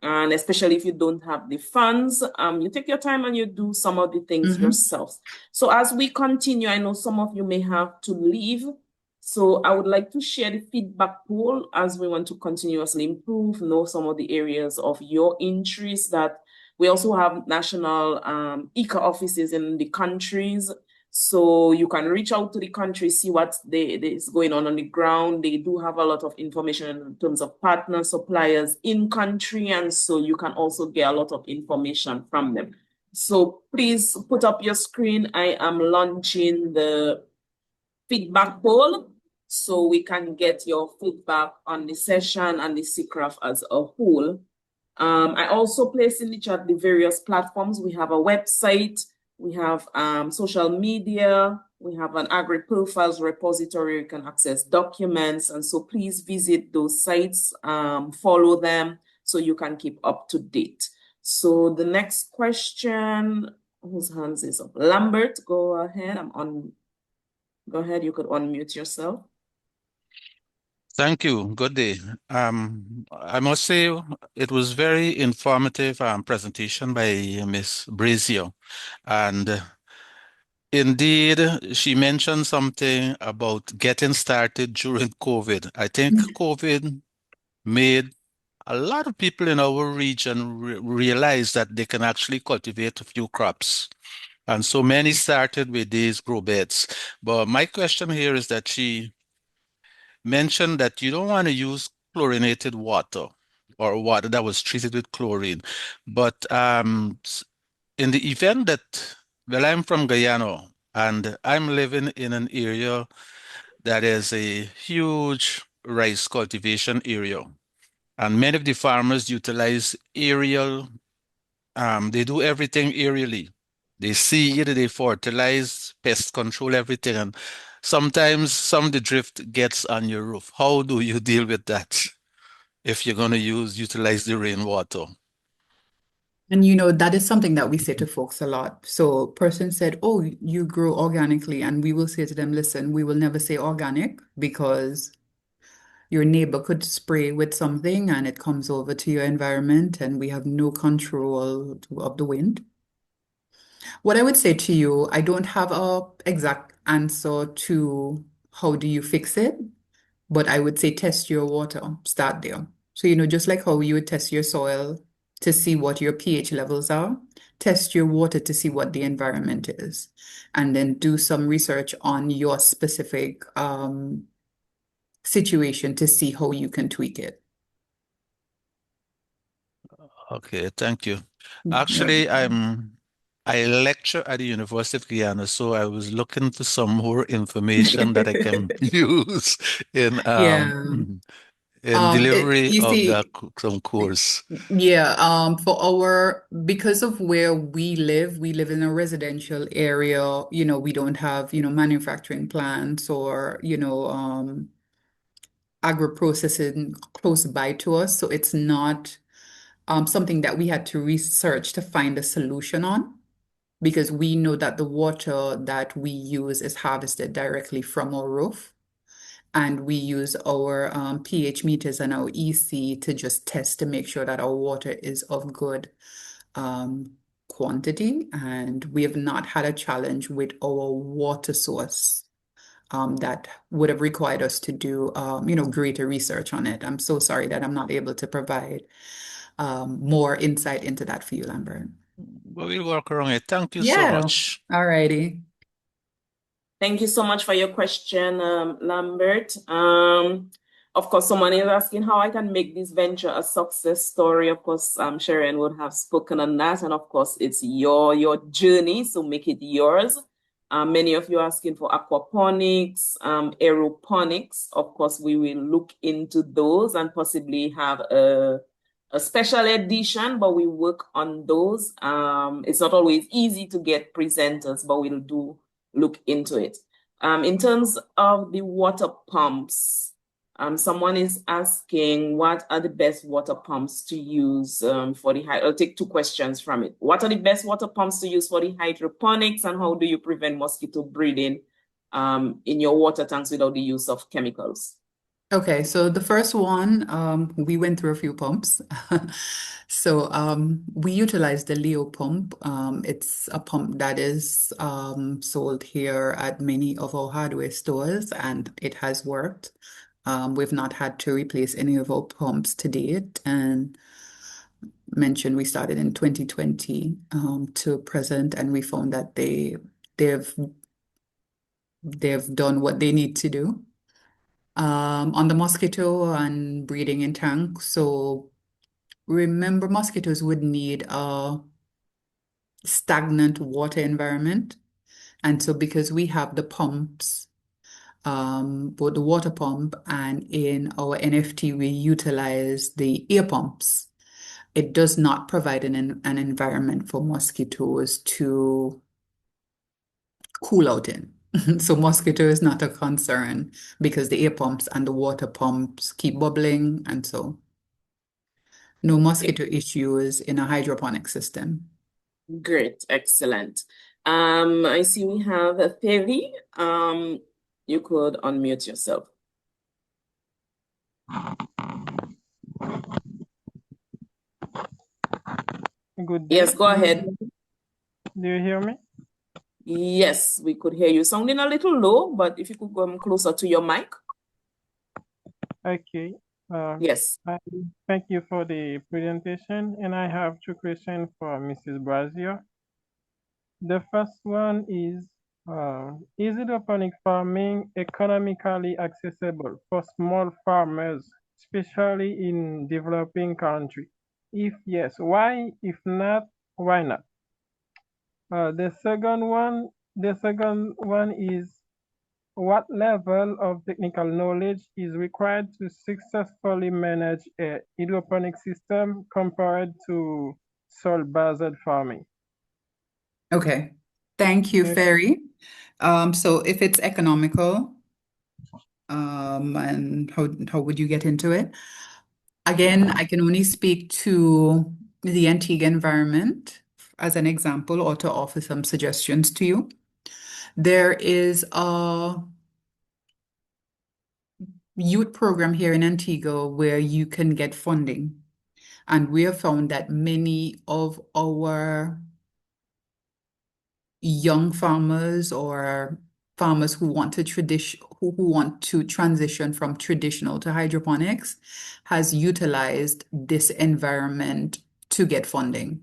And especially if you don't have the funds, you take your time and you do some of the things yourself. So as we continue, I know some of you may have to leave. So I would like to share the feedback pool as we want to continuously improve, know some of the areas of your interest. That we also have national ECA offices in the countries. So you can reach out to the country, see what is going on the ground. They do have a lot of information in terms of partner suppliers in country, and so you can also get a lot of information from them. So please put up your screen. I am launching the feedback poll so we can get your feedback on the session and the CCRAF as a whole. I also placed in the chat the various platforms. We have a website. We have social media. We have an agri-profiles repository. You can access documents. And so please visit those sites, follow them so you can keep up to date. So the next question, whose hands is up? Lambert, go ahead. Go ahead, you could unmute yourself. Thank you. Good day. I must say it was very informative presentation by Miss Brazier. And indeed, she mentioned something about getting started during COVID. I think COVID made a lot of people in our region realize that they can actually cultivate a few crops. And so many started with these grow beds. But my question here is that she mentioned that you don't want to use chlorinated water or water that was treated with chlorine. But in the event that, well, I'm from Guyana and I'm living in an area that is a huge rice cultivation area. And many of the farmers utilize aerial, they do everything aerially. They seed, they fertilize, pest control, everything. And sometimes some of the drift gets on your roof. How do you deal with that if you're going to utilize the rainwater? And that is something that we say to folks a lot. So person said, oh, you grow organically. And we will say to them, listen, we will never say organic because your neighbor could spray with something and it comes over to your environment and we have no control of the wind. What I would say to you, I don't have a exact answer to how do you fix it, but I would say test your water, start there. So, just like how you would test your soil to see what your pH levels are, test your water to see what the environment is, and then do some research on your specific situation to see how you can tweak it. Okay, thank you. Yeah. Actually, I lecture at the University of Guyana, so I was looking for some more information that I can use in Yeah. delivery You of that see, some course. yeah, because of where we live in a residential area, we don't have, manufacturing plants or, agro-processing close by to us. So it's not something that we had to research to find a solution on because we know that the water that we use is harvested directly from our roof. And we use our pH meters and our EC to just test to make sure that our water is of good um, quantity. And we have not had a challenge with our water source that would have required us to do, greater research on it. I'm so sorry that I'm not able to provide more insight into that for you, Lambert. But we'll work around it. Thank you so Yeah, much. all righty. Thank you so much for your question, Lambert. Of course, someone is asking how I can make this venture a success story. Of course, Sherrie-Ann would have spoken on that. And of course, it's your journey, so make it yours. Many of you are asking for aquaponics, aeroponics. Of course, we will look into those and possibly have a special edition, but we work on those. It's not always easy to get presenters, but we'll do look into it. In terms of the water pumps, someone is asking what are the best water pumps to use for the I'll take two questions from it. What are the best water pumps to use for the hydroponics, and how do you prevent mosquito breeding in your water tanks without the use of chemicals? Okay, so the first one, we went through a few pumps. So we utilize the Leo pump. It's a pump that is sold here at many of our hardware stores, and it has worked. We've not had to replace any of our pumps to date. And mentioned we started in 2020 to present, and we found that they've done what they need to do on the mosquito and breeding in tanks. So remember, mosquitoes would need a stagnant water environment. And so because we have the pumps, both the water pump and in our NFT, we utilize the air pumps. It does not provide an environment for mosquitoes to cool out in. So mosquito is not a concern because the air pumps and the water pumps keep bubbling, and so no mosquito issues in a hydroponic system. Great, excellent. I see we have a Perry. You could unmute yourself. Good day. Yes, go ahead. Do you hear me? Yes, we could hear you. Sounding a little low, but if you could come closer to your mic. Okay. Yes. Thank you for the presentation, and I have two questions for Mrs. Brazier. The first one is hydroponic farming economically accessible for small farmers, especially in developing countries? If yes, why? If not, why not? The second one is what level of technical knowledge is required to successfully manage a hydroponic system compared to soil-based farming? Okay. Thank you, Yeah. Ferry. So if it's economical, and how would you get into it? Again, I can only speak to the Antigua environment as an example or to offer some suggestions to you. There is a youth program here in Antigua where you can get funding. And we have found that many of our young farmers or farmers who want to transition from traditional to hydroponics has utilized this environment to get funding.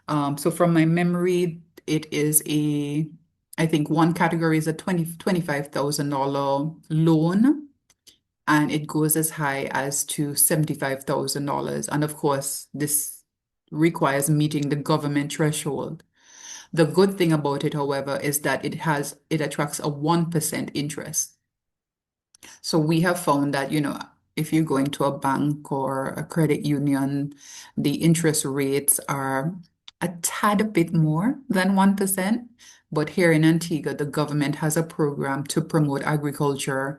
So from my memory, it is I think one category is a $25,000 loan, and it goes as high as to $75,000. And of course, this requires meeting the government threshold. The good thing about it, however, is that it attracts a 1% interest. So we have found that, if you go into a bank or a credit union, the interest rates are a tad bit more than 1%. But here in Antigua, the government has a program to promote agriculture,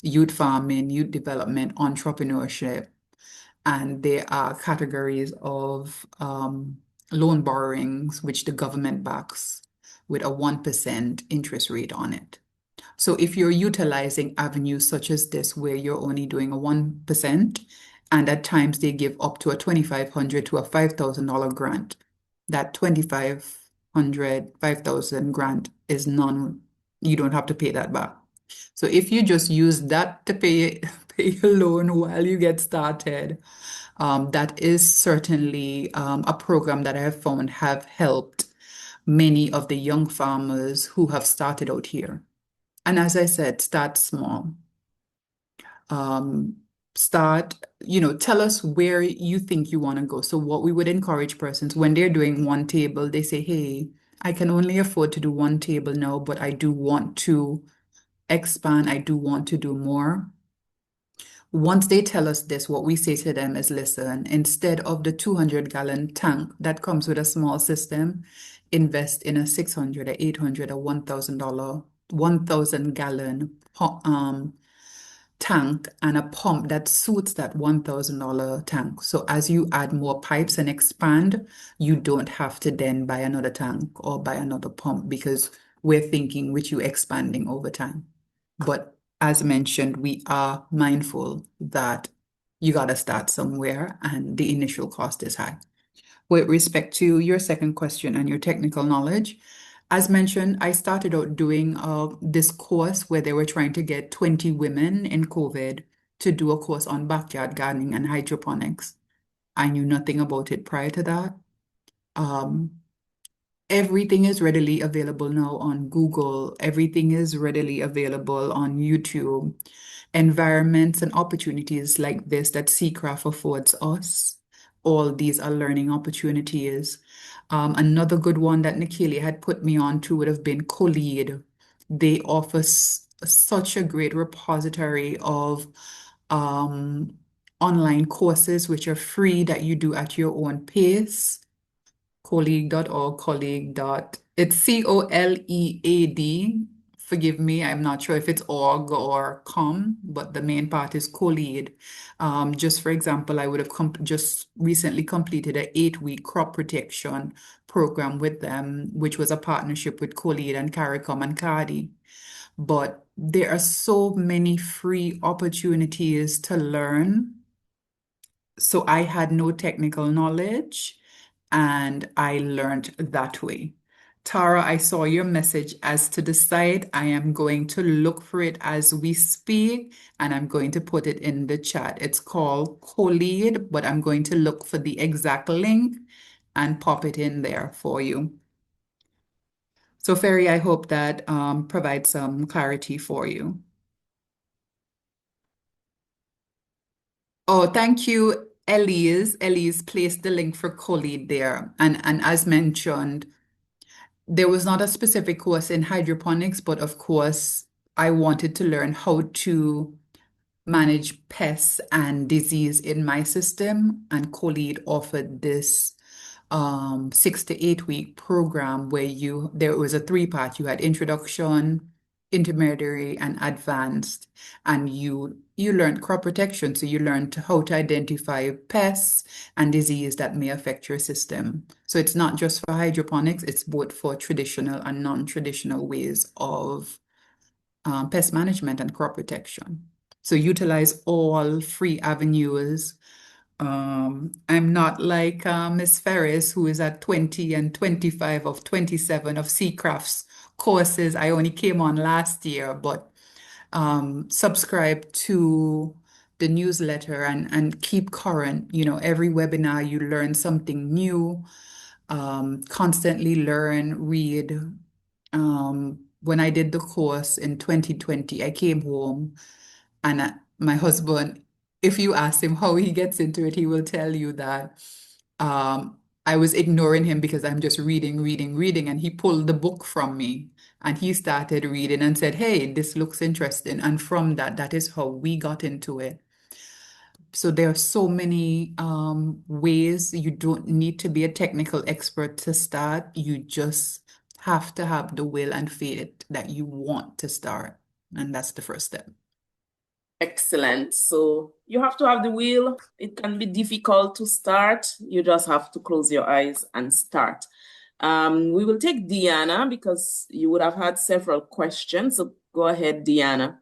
youth farming, youth development, entrepreneurship. And there are categories of loan borrowings, which the government backs with a 1% interest rate on it. So if you're utilizing avenues such as this, where you're only doing a 1%, and at times they give up to a $2,500 to a $5,000 grant, that $5,000 grant is you don't have to pay that back. So if you just use that to pay your loan while you get started, that is certainly a program that I have found have helped many of the young farmers who have started out here. And as I said, start small. Tell us where you think you want to go. So what we would encourage persons when they're doing one table, they say, hey, I can only afford to do one table now, but I do want to expand. I do want to do more. Once they tell us this, what we say to them is, listen, instead of the 200-gallon tank that comes with a small system, invest in a 600, a 800, a $1,000-gallon tank and a pump that suits that $1,000 tank. So as you add more pipes and expand, you don't have to then buy another tank or buy another pump, because we're thinking with you expanding over time. But as mentioned, we are mindful that you got to start somewhere and the initial cost is high. With respect to your second question and your technical knowledge, as mentioned, I started out doing this course where they were trying to get 20 women in COVID to do a course on backyard gardening and hydroponics. I knew nothing about it prior to that. Everything is readily available now on Google. Everything is readily available on YouTube. Environments and opportunities like this that CCRAF affords us, all these are learning opportunities. Another good one that Nikili had put me on to would have been CoLead. They offer such a great repository of online courses which are free that you do at your own pace. Colleague.org, it's COLEAD. Forgive me, I'm not sure if it's org or com, but the main part is CoLead. Just for example, I would have just recently completed an 8-week crop protection program with them, which was a partnership with CoLead and CARICOM and CARDI. But there are so many free opportunities to learn. So I had no technical knowledge, and I learned that way. Tara, I saw your message as to the site. I am going to look for it as we speak, and I'm going to put it in the chat. It's called CoLead, but I'm going to look for the exact link and pop it in there for you. So, Ferry, I hope that provides some clarity for you. Oh, thank you, Elise. Elise placed the link for CoLead there. And as mentioned, there was not a specific course in hydroponics, but of course, I wanted to learn how to manage pests and disease in my system. And CoLead offered this 6 to 8 week program where there was a 3-part. You had introduction, intermediary, and advanced, and you learned crop protection. So you learned how to identify pests and disease that may affect your system. So it's not just for hydroponics, it's both for traditional and non-traditional ways of pest management and crop protection. So utilize all free avenues I'm not like Miss Ferris, who is at 20 and 25 of 27 of CCRAF's courses. I only came on last year, but subscribe to the newsletter and keep current. You know, every webinar you learn something new, constantly learn, read. When I did the course in 2020, I came home and my husband, if you ask him how he gets into it, he will tell you that I was ignoring him because I'm just reading, reading, reading. And he pulled the book from me and he started reading and said, "Hey, this looks interesting." And from that, that is how we got into it. So there are so many ways. You don't need to be a technical expert to start. You just have to have the will and faith that you want to start. And that's the first step. Excellent. So you have to have the will. It can be difficult to start. You just have to close your eyes and start. We will take Deanna because you would have had several questions. So go ahead, Deanna.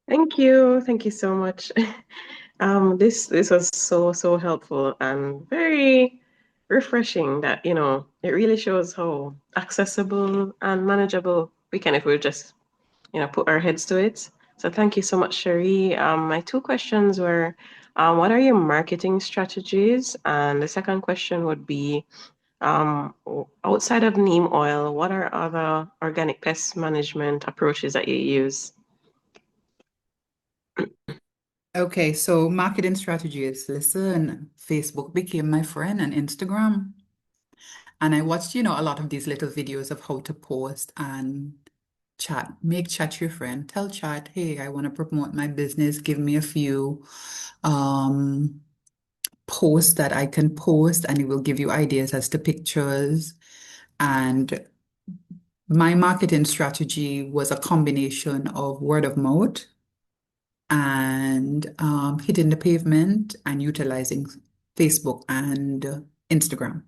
Thank you. Thank you so much. This was so helpful and very refreshing that, you know, it really shows how accessible and manageable we can if we just, you know, put our heads to it. So thank you so much, Sherrie. My two questions were, what are your marketing strategies? And the second question would be, outside of neem oil, what are other organic pest management approaches that you use? Okay, so marketing strategies. Listen, Facebook became my friend and Instagram. And I watched, you know, a lot of these little videos of how to post and chat. Make chat your friend. Tell chat, hey, I want to promote my business. Give me a few posts that I can post, and it will give you ideas as to pictures. And my marketing strategy was a combination of word of mouth and hitting the pavement and utilizing Facebook and Instagram.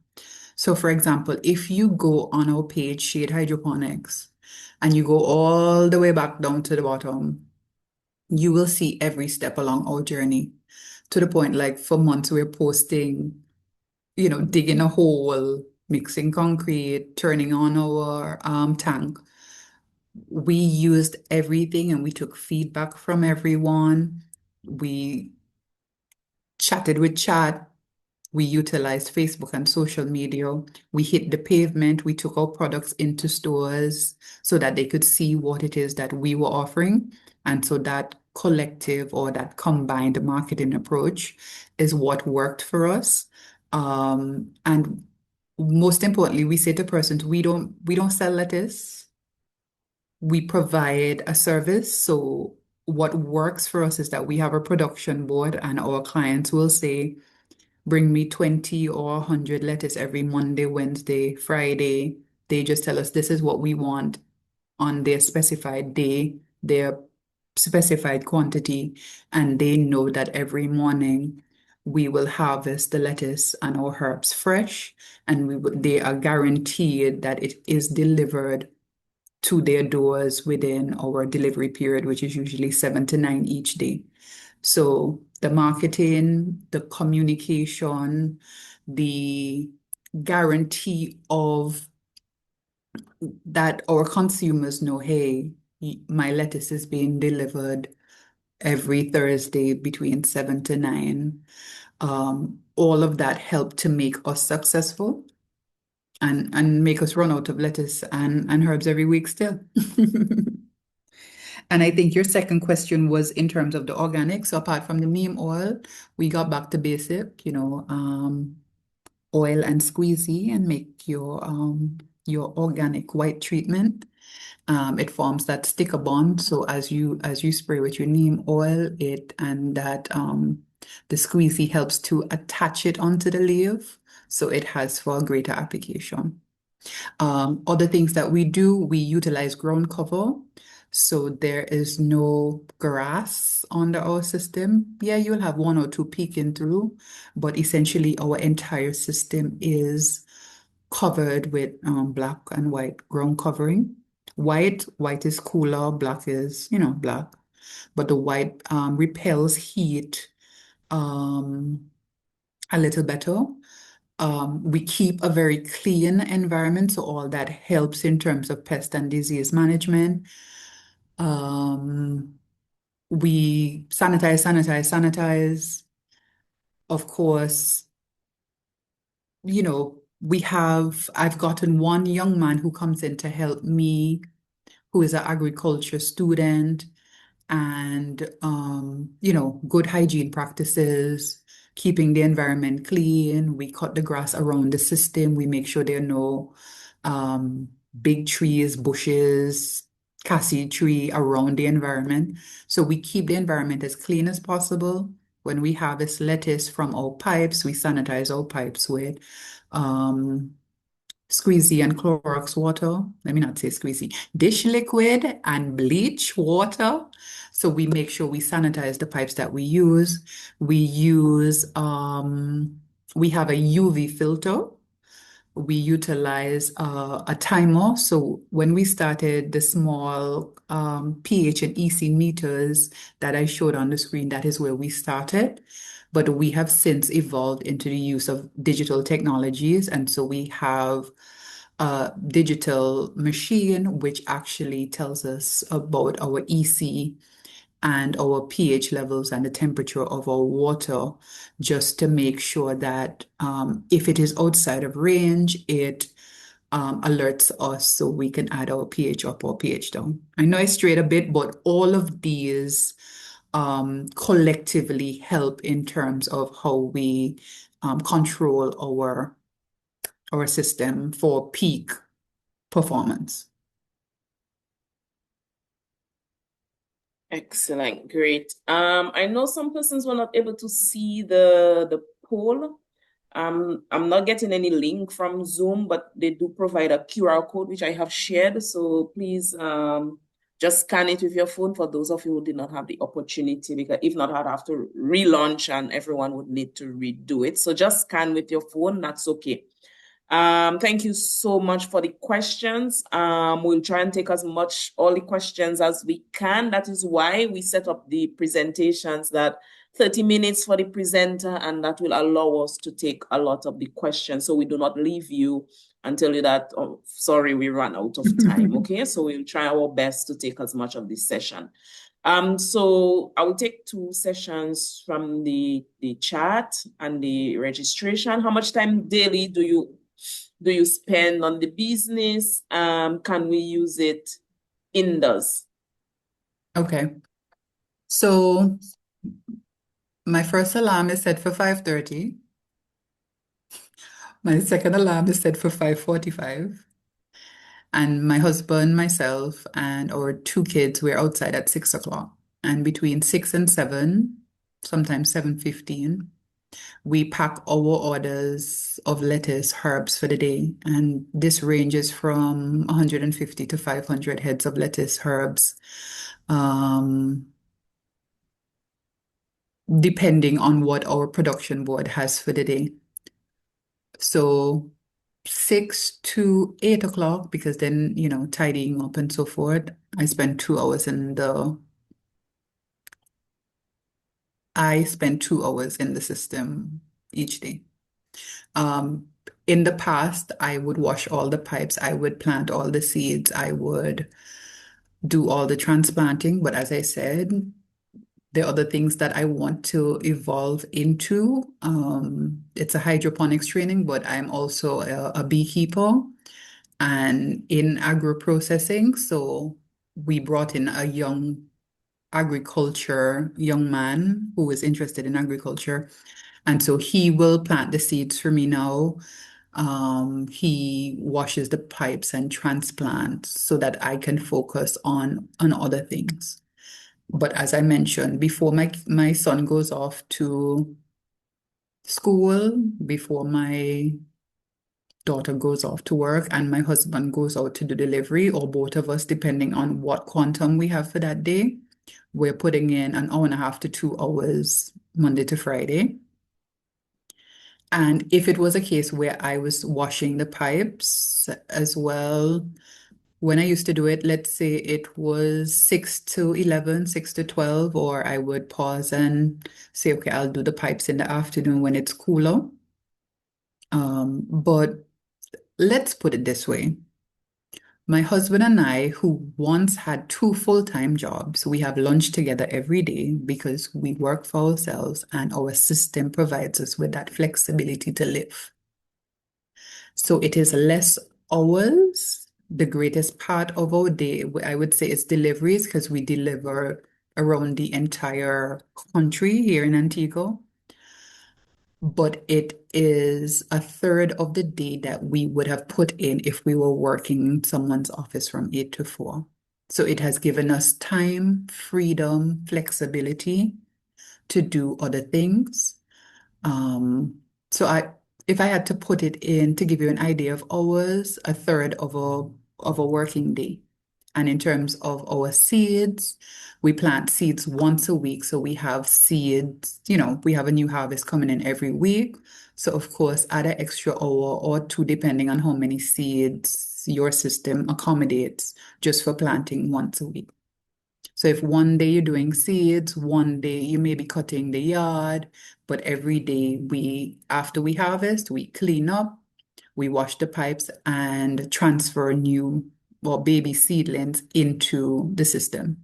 So, for example, if you go on our page, SHAADE Hydroponics, and you go all the way back down to the bottom, you will see every step along our journey to the point like for months we're posting, you know, digging a hole, mixing concrete, turning on our tank. We used everything and we took feedback from everyone. We chatted with chat. We utilized Facebook and social media. We hit the pavement. We took our products into stores so that they could see what it is that we were offering. And so that collective or that combined marketing approach is what worked for us. And most importantly, we say to persons, we don't sell lettuce. We provide a service. So what works for us is that we have a production board and our clients will say, bring me 20 or 100 lettuce every Monday, Wednesday, Friday. They just tell us this is what we want on their specified day, their specified quantity, and they know that every morning we will harvest the lettuce and our herbs fresh, and they are guaranteed that it is delivered to their doors within our delivery period, which is usually 7 to 9 each day. So the marketing, the communication, the guarantee of that our consumers know, hey, my lettuce is being delivered every Thursday between 7 to 9. All of that helped to make us successful and make us run out of lettuce and herbs every week still. And I think your second question was in terms of the organic. So apart from the neem oil, we got back to basic, you know, oil and squeezy and make your organic white treatment. It forms that sticker bond. So as you spray with your neem oil, the squeezy helps to attach it onto the leaf, so it has for a greater application. Other things that we do, we utilize ground cover. So there is no grass under our system. Yeah, you'll have one or two peeking through, but essentially our entire system is covered with black and white ground covering. White is cooler, black is, you know, black. But the white repels heat a little better. We keep a very clean environment, so all that helps in terms of pest and disease management. We sanitize. Of course, I've gotten one young man who comes in to help me, who is an agriculture student, and good hygiene practices, keeping the environment clean. We cut the grass around the system. We make sure there are no big trees, bushes, cassie tree around the environment. So we keep the environment as clean as possible. When we harvest lettuce from our pipes, we sanitize our pipes with squeezy and Clorox water. Let me not say squeezy, dish liquid and bleach water. So we make sure we sanitize the pipes that we use. We have a UV filter. We utilize a timer. So when we started the small pH and EC meters that I showed on the screen, that is where we started. But we have since evolved into the use of digital technologies. And so we have a digital machine which actually tells us about our EC and our pH levels and the temperature of our water, just to make sure that if it is outside of range, it alerts us so we can add our pH up or pH down. I know I strayed a bit, but all of these collectively help in terms of how we control our system for peak performance. Excellent, great. I know some persons were not able to see the poll. I'm not getting any link from Zoom, but they do provide a QR code which I have shared. So please just scan it with your phone for those of you who did not have the opportunity, because if not, I'd have to relaunch and everyone would need to redo it. So just scan with your phone, that's okay. Thank you so much for the questions. We'll try and take as much all the questions as we can. That is why we set up the presentations, that 30 minutes for the presenter, and that will allow us to take a lot of the questions, so we do not leave you and tell you that, oh, sorry, we ran out of time. Okay, so we'll try our best to take as much of this session. So I will take 2 sessions from the chat and the registration. How much time daily do you spend on the business? Can we use it indoors? Okay. So my first alarm is set for 5:30. My second alarm is set for 5:45. And my husband, myself, and our 2 kids, we're outside at 6 o'clock. And between 6 and 7, sometimes 7:15, we pack our orders of lettuce, herbs for the day. And this ranges from 150 to 500 heads of lettuce, herbs, depending on what our production board has for the day. So 6 to 8 o'clock, because then, tidying up and so forth, I spend 2 hours in the system each day. In the past, I would wash all the pipes, I would plant all the seeds, I would do all the transplanting. But as I said, there are other things that I want to evolve into. It's a hydroponics training, but I'm also a beekeeper and in agro-processing. So we brought in a young man who is interested in agriculture. And so he will plant the seeds for me now. He washes the pipes and transplants so that I can focus on other things. But as I mentioned, before my son goes off to school, before my daughter goes off to work, and my husband goes out to do delivery, or both of us, depending on what quantum we have for that day, we're putting in 1.5 to 2 hours Monday to Friday. And if it was a case where I was washing the pipes as well, When I used to do it, let's say it was 6 to 11, 6 to 12, or I would pause and say, okay, I'll do the pipes in the afternoon when it's cooler. But let's put it this way. My husband and I, who once had two full-time jobs, we have lunch together every day because we work for ourselves and our system provides us with that flexibility to live. So it is less hours. The greatest part of our day, I would say, is deliveries because we deliver around the entire country here in Antigua. But it is a third of the day that we would have put in if we were working in someone's office from 8 to 4. So it has given us time, freedom, flexibility to do other things. So if I had to put it in to give you an idea of hours, a third of a working day. And in terms of our seeds, we plant seeds once a week. So we have seeds, we have a new harvest coming in every week. So of course, add an extra hour or two, depending on how many seeds your system accommodates just for planting once a week. So if one day you're doing seeds, one day you may be cutting the yard, but every day after we harvest, we clean up, we wash the pipes and transfer new or baby seedlings into the system.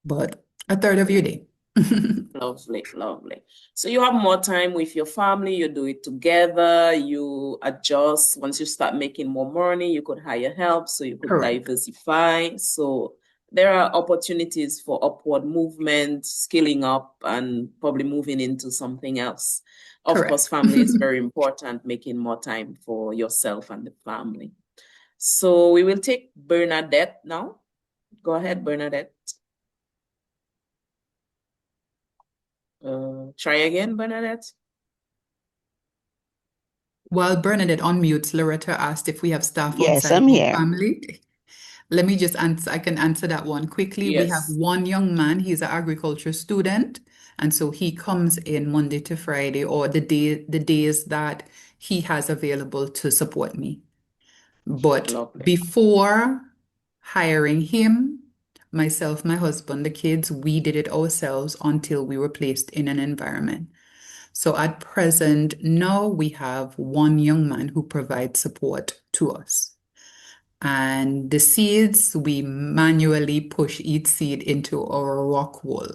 But a third of your day. Lovely, lovely. So you have more time with your family, you do it together, you adjust. Once you start making more money, you could hire help, so you could Correct. diversify. So there are opportunities for upward movement, scaling up, and probably moving into something else. Of Correct. course, family is very important, making more time for yourself and the family. So we will take Bernadette now. Go ahead, Bernadette. Try again, Bernadette. While Bernadette unmutes, Loretta asked if we have staff Yes, outside I'm our here. family. Let me just answer, I can answer that one quickly. We have Yes. one young man, he's an agriculture student. And so he comes in Monday to Friday or the days that he has available to support me. But Lovely. before hiring him, myself, my husband, the kids, we did it ourselves until we were placed in an environment. So at present, now we have one young man who provides support to us. And the seeds, we manually push each seed into our rock wall.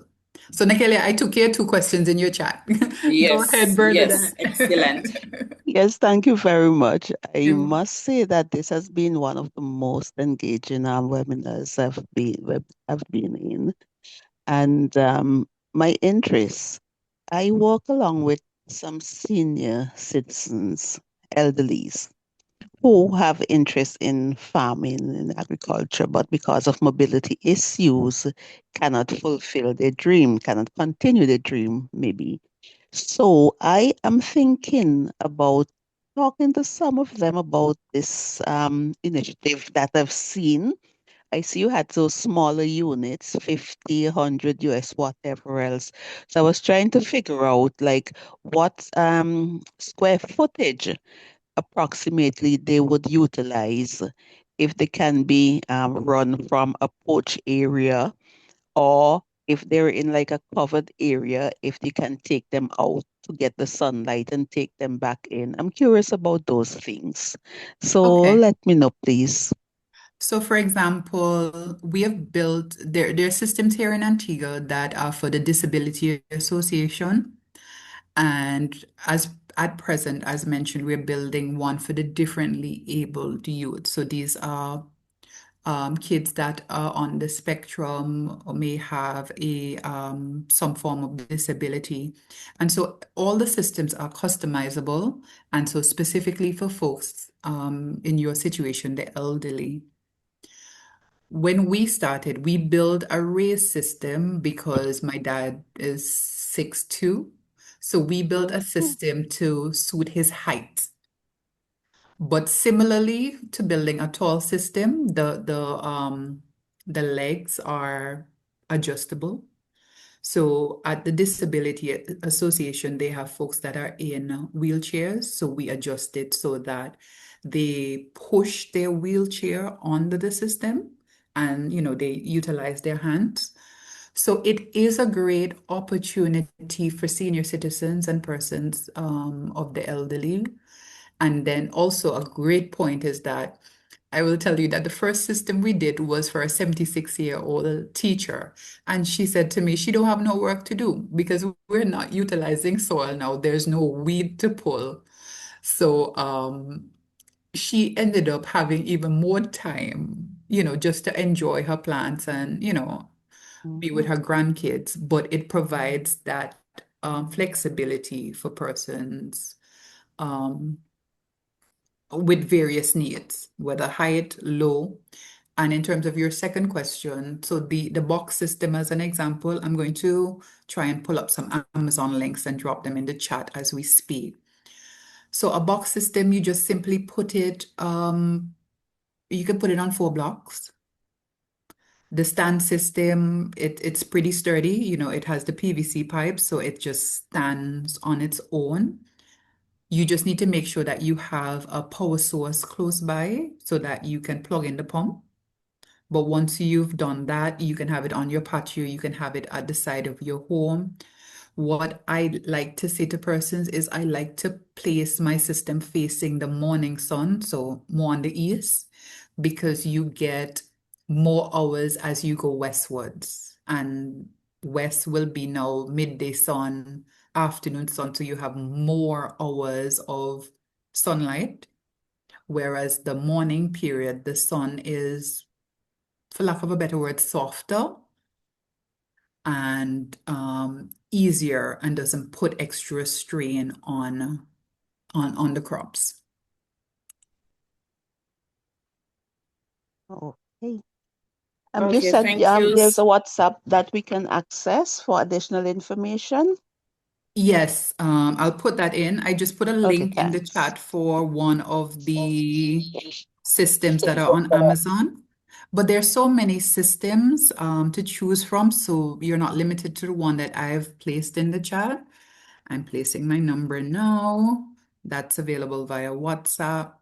So, Nikele, I took your two questions in your chat. Go ahead, Yes, Bernadette. excellent. Yes, thank you very much. I You're must say that this has been one of the most engaging webinars I've been in. And my interests, I work along with some senior citizens, elderlies, who have interest in farming and agriculture, but because of mobility issues, cannot fulfill their dream, cannot continue their dream, maybe. So I am thinking about talking to some of them about this initiative that I've seen. I see you had those smaller units, 50, 100 US, whatever else. So I was trying to figure out like what square footage approximately they would utilize if they can be run from a porch area, or if they're in like a covered area, if you can take them out to get the sunlight and take them back in. I'm curious about those things. So okay. let me know, please. So, for example, we have built there are systems here in Antigua that are for the Disability Association. And as at present, as mentioned, we're building one for the differently abled youth. So these are kids that are on the spectrum or may have some form of disability. And so all the systems are customizable. And so specifically for folks in your situation, the elderly. When we started, we built a raised system because my dad is 6'2". So we built a system to suit his height. But similarly to building a tall system, the legs are adjustable. So at the Disability Association, they have folks that are in wheelchairs. So we adjust it so that they push their wheelchair onto the system and, they utilize their hands. So it is a great opportunity for senior citizens and persons of the elderly. And then also a great point is that I will tell you that the first system we did was for a 76-year-old teacher. And she said to me, she don't have no work to do because we're not utilizing soil now. There's no weed to pull. So she ended up having even more time, just to enjoy her plants and, be with Mhm. her grandkids. But it provides that flexibility for persons um, with various needs, whether height, low. And in terms of your second question, so the box system as an example, I'm going to try and pull up some Amazon links and drop them in the chat as we speak. So a box system, you just simply put it, you can put it on 4 blocks. The stand system, it's pretty sturdy. It has the PVC pipe, so it just stands on its own. You just need to make sure that you have a power source close by so that you can plug in the pump. But once you've done that, you can have it on your patio, you can have it at the side of your home. What I like to say to persons is I like to place my system facing the morning sun, so more on the east, because you get more hours as you go westwards. And west will be now midday sun, afternoon sun, so you have more hours of sunlight. Whereas the morning period, the sun is, for lack of a better word, softer and easier and doesn't put extra strain on the crops. Okay. You Okay, said thank you. there's a WhatsApp that we can access for additional information. Yes, I'll put that in. I just put a link in the Thanks. chat for one of the systems that are on Amazon. But there's so many systems to choose from, so you're not limited to the one that I've placed in the chat. I'm placing my number now. That's available via WhatsApp.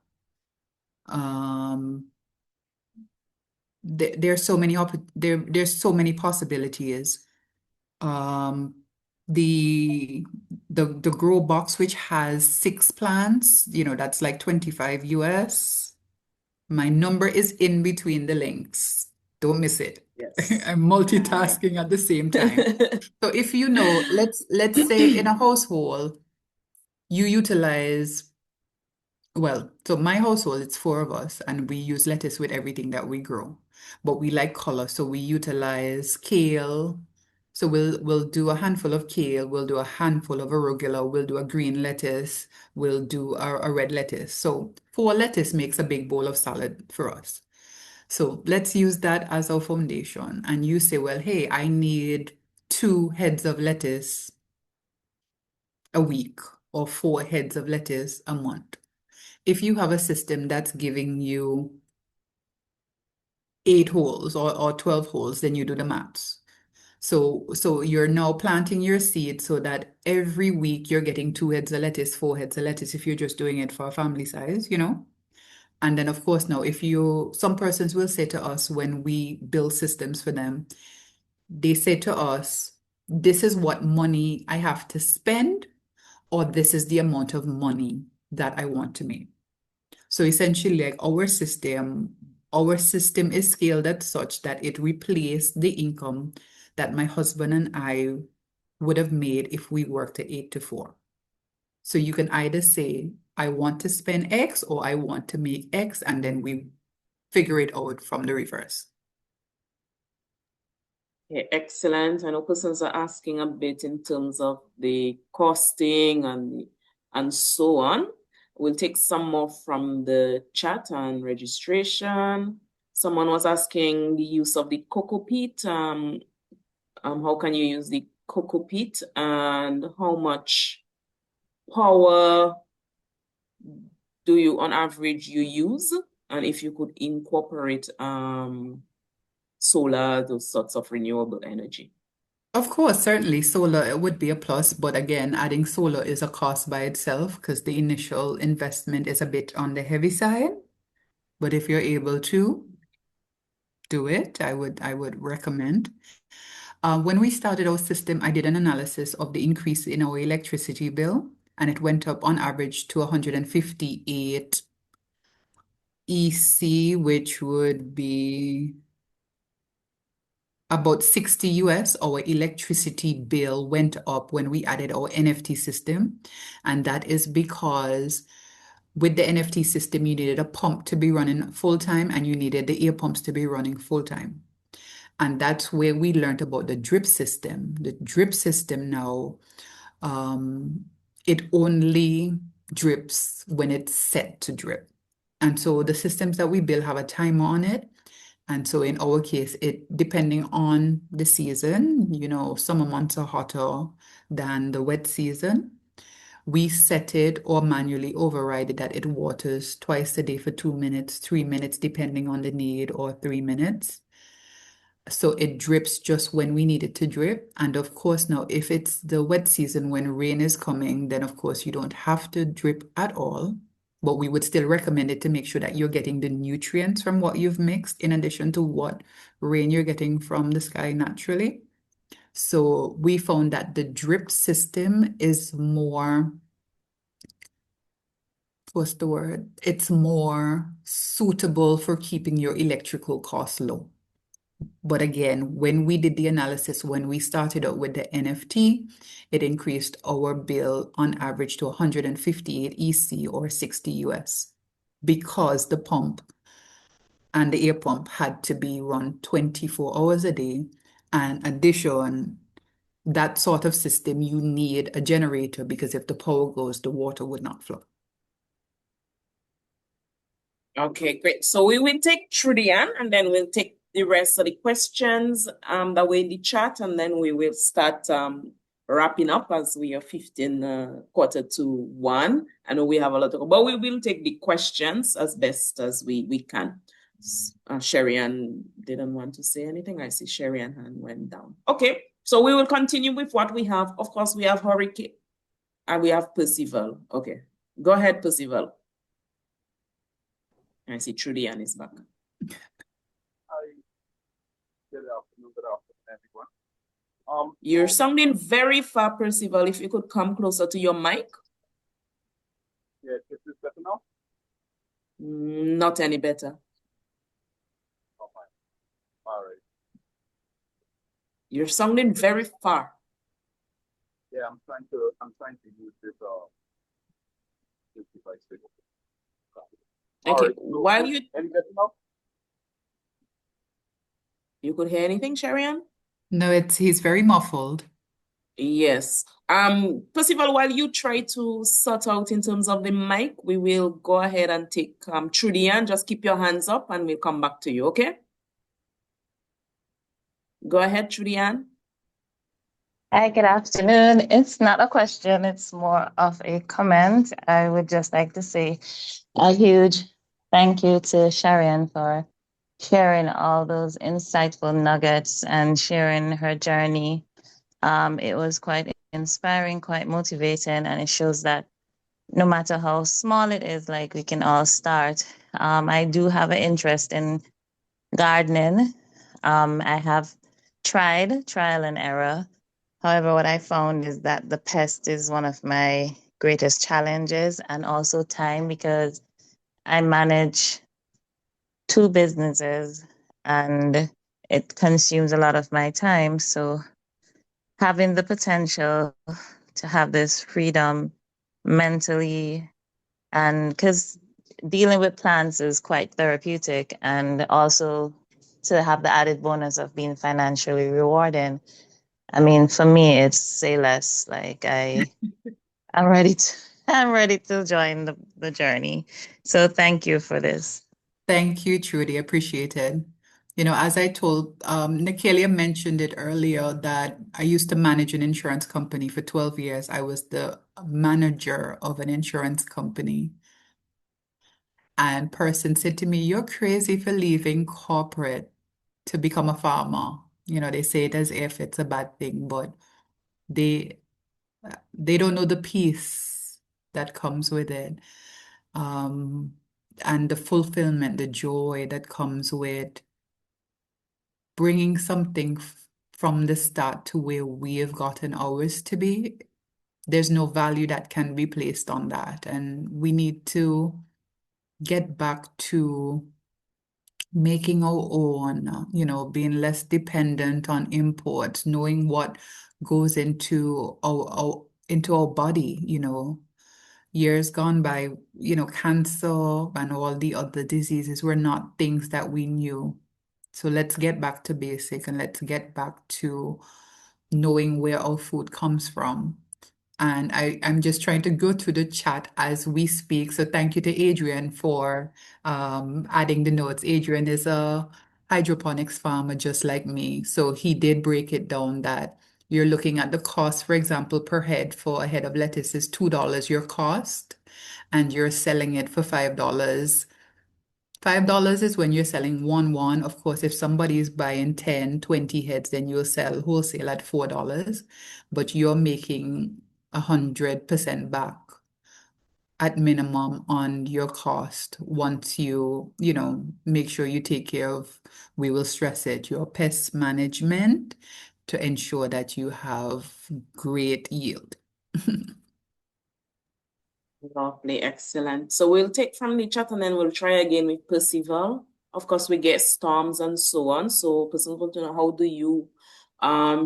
There's so many there's so many possibilities. Um, the grow box, which has 6 plants, that's like 25 US. My number is in between the links. Don't miss it. Yes. I'm multitasking at the same time. So if let's say in a household, you utilize, well, so my household, it's 4 of us, and we use lettuce with everything that we grow. But we like color, so we utilize kale. So we'll do a handful of kale, we'll do a handful of arugula, we'll do a green lettuce, we'll do a red lettuce. So 4 lettuce makes a big bowl of salad for us. So let's use that as our foundation. And you say, well, hey, I need 2 heads of lettuce a week or 4 heads of lettuce a month. If you have a system that's giving you 8 holes or 12 holes, then you do the maths. So you're now planting your seed so that every week you're getting 2 heads of lettuce, 4 heads of lettuce if you're just doing it for a family size, And then of course now some persons will say to us when we build systems for them, they say to us, this is what money I have to spend, or this is the amount of money that I want to make. So essentially, like our system is scaled at such that it replaced the income that my husband and I would have made if we worked at 8 to 4. So you can either say, I want to spend X or I want to make X, and then we figure it out from the reverse. Okay, excellent. I know persons are asking a bit in terms of the costing and so on. We'll take some more from the chat and registration. Someone was asking the use of the cocoa peat. How can you use the cocoa peat and how much power do you, on average, you use? And if you could incorporate solar, those sorts of renewable energy. Of course, certainly solar it would be a plus, but again, adding solar is a cost by itself because the initial investment is a bit on the heavy side. But if you're able to do it, I would recommend. When we started our system, I did an analysis of the increase in our electricity bill, and it went up on average to 158 EC, which would be about 60 US. Our electricity bill went up when we added our NFT system. And that is because with the NFT system, you needed a pump to be running full time and you needed the air pumps to be running full time. And that's where we learned about the drip system. The drip system now, it only drips when it's set to drip. And so the systems that we build have a timer on it. And so in our case, it depending on the season, summer months are hotter than the wet season. We set it or manually override it that it waters twice a day for 2 minutes, 3 minutes, depending on the need, or 3 minutes. So it drips just when we need it to drip. And of course, now if it's the wet season when rain is coming, then of course you don't have to drip at all. But we would still recommend it to make sure that you're getting the nutrients from what you've mixed in addition to what rain you're getting from the sky naturally. So we found that the drip system is more, what's the word? It's more suitable for keeping your electrical costs low. But again, when we did the analysis, when we started out with the NFT, it increased our bill on average to 158 EC or 60 US because the pump and the air pump had to be run 24 hours a day. And addition, that sort of system, you need a generator because if the power goes, the water would not flow. Okay, great. So we will take Trudy-Ann and then we'll take the rest of the questions that were in the chat, and then we will start wrapping up as we are quarter to 1. I know we have a lot to go, but we will take the questions as best as we can. Sherrie-Ann didn't want to say anything. I see Sherrie-Ann hand went down. Okay, so we will continue with what we have. Of course, we have Hurricane and we have Percival. Okay, go ahead, Percival. I see Trudy-Ann is back. Hi. Good afternoon, everyone. You're sounding very far, Percival. If you could come closer to your mic. Yeah, is this better now? Not any better. Oh my. All right. You're sounding very far. Yeah, I'm trying to use this device. Okay, Right, so while you any better now? You could hear anything, Sherrie-Ann? No, he's very muffled. Yes. Percival, while you try to sort out in terms of the mic, we will go ahead and take Trudy-Ann. Just keep your hands up and we'll come back to you, okay? Go ahead, Trudy-Ann. Hi, good afternoon. It's not a question, it's more of a comment. I would just like to say a huge thank you to Sherrie-Ann for sharing all those insightful nuggets and sharing her journey. It was quite inspiring, quite motivating, and it shows that no matter how small it is, like we can all start. I do have an interest in gardening. I have tried trial and error. However, what I found is that the pest is one of my greatest challenges, and also time, because I manage 2 businesses and it consumes a lot of my time. So having the potential to have this freedom mentally, and because dealing with plants is quite therapeutic, and also to have the added bonus of being financially rewarding. I mean, for me, it's say less. Like I'm ready to I'm ready to join the journey. So thank you for this. Thank you, Trudy. Appreciate it. As I told, Nikelia mentioned it earlier that I used to manage an insurance company for 12 years. I was the manager of an insurance company. And person said to me, "You're crazy for leaving corporate to become a farmer." They say it as if it's a bad thing, but they they don't know the peace that comes with it, um, and the fulfillment, the joy that comes with bringing something from the start to where we have gotten ours to be. There's no value that can be placed on that, and we need to get back to making our own, being less dependent on imports, knowing what goes into our body, years gone by, cancer and all the other diseases were not things that we knew. So let's get back to basic and let's get back to knowing where our food comes from. And I'm just trying to go through the chat as we speak. So thank you to Adrian for adding the notes. Adrian is a hydroponics farmer just like me. So he did break it down that you're looking at the cost, for example, per head for a head of lettuce is $2 your cost, and you're selling it for $5. $5 is when you're selling one. Of course, if somebody is buying 10, 20 heads, then you'll sell wholesale at $4, but you're making 100% back at minimum on your cost once make sure you take care of, we will stress it, your pest management to ensure that you have great yield. Lovely, excellent. So we'll take from the chat and then we'll try again with Percival. Of course, we get storms and so on. So Percival want to know, how do you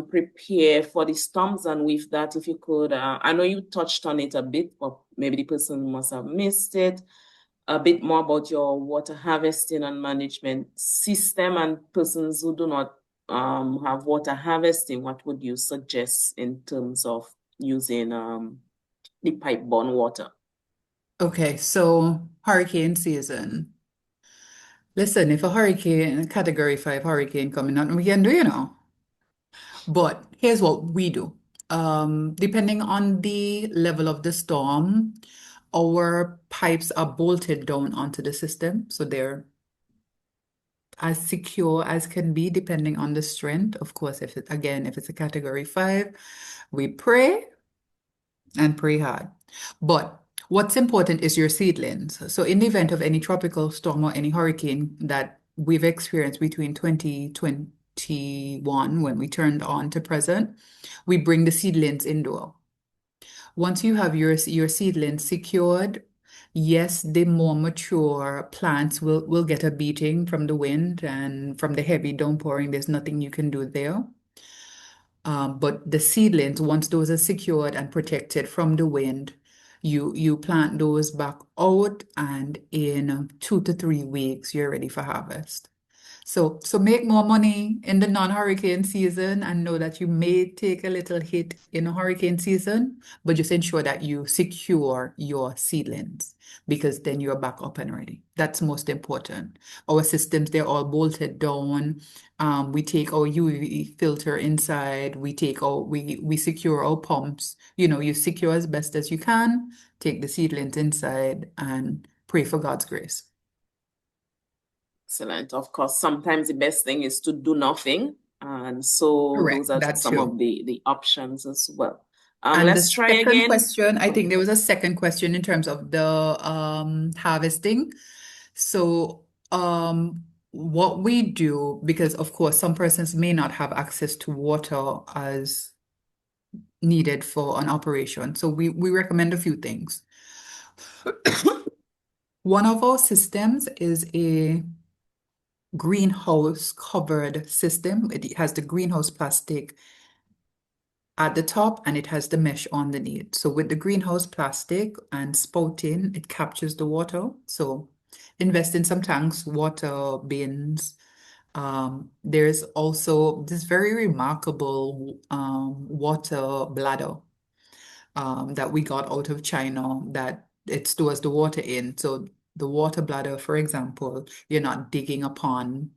prepare for the storms? And with that, if you could, I know you touched on it a bit, but maybe the person must have missed it. A bit more about your water harvesting and management system, and persons who do not have water harvesting, what would you suggest in terms of using the pipe-borne water? Okay, so hurricane season. Listen, if a hurricane, category 5 hurricane coming out, we can do. But here's what we do. Depending on the level of the storm, our pipes are bolted down onto the system. So they're as secure as can be, depending on the strength. Of course, if it's a category 5, we pray and pray hard. But what's important is your seedlings. So in the event of any tropical storm or any hurricane that we've experienced between 2021 when we turned on to present, we bring the seedlings indoor. Once you have your seedlings secured, yes, the more mature plants will get a beating from the wind and from the heavy downpouring. There's nothing you can do there. But the seedlings, once those are secured and protected from the wind, you plant those back out, and in 2 to 3 weeks, you're ready for harvest. So make more money in the non-hurricane season and know that you may take a little hit in a hurricane season, but just ensure that you secure your seedlings because then you're back up and ready. That's most important. Our systems, they're all bolted down. We take our UV filter inside. We secure our pumps. You secure as best as you can, take the seedlings inside and pray for God's grace. Excellent. Of course, sometimes the best thing is to do nothing. And so Correct, those are that some too. of the options as well. And let's the try second again. question, I think there was a second question in terms of the harvesting. So what we do, because of course some persons may not have access to water as needed for an operation. So we recommend a few things. One of our systems is a greenhouse covered system. It has the greenhouse plastic at the top and it has the mesh underneath. So with the greenhouse plastic and spouting, it captures the water. So invest in some tanks, water bins. There's also this very remarkable water bladder that we got out of China that it stores the water in. So the water bladder, for example, you're not digging a pond.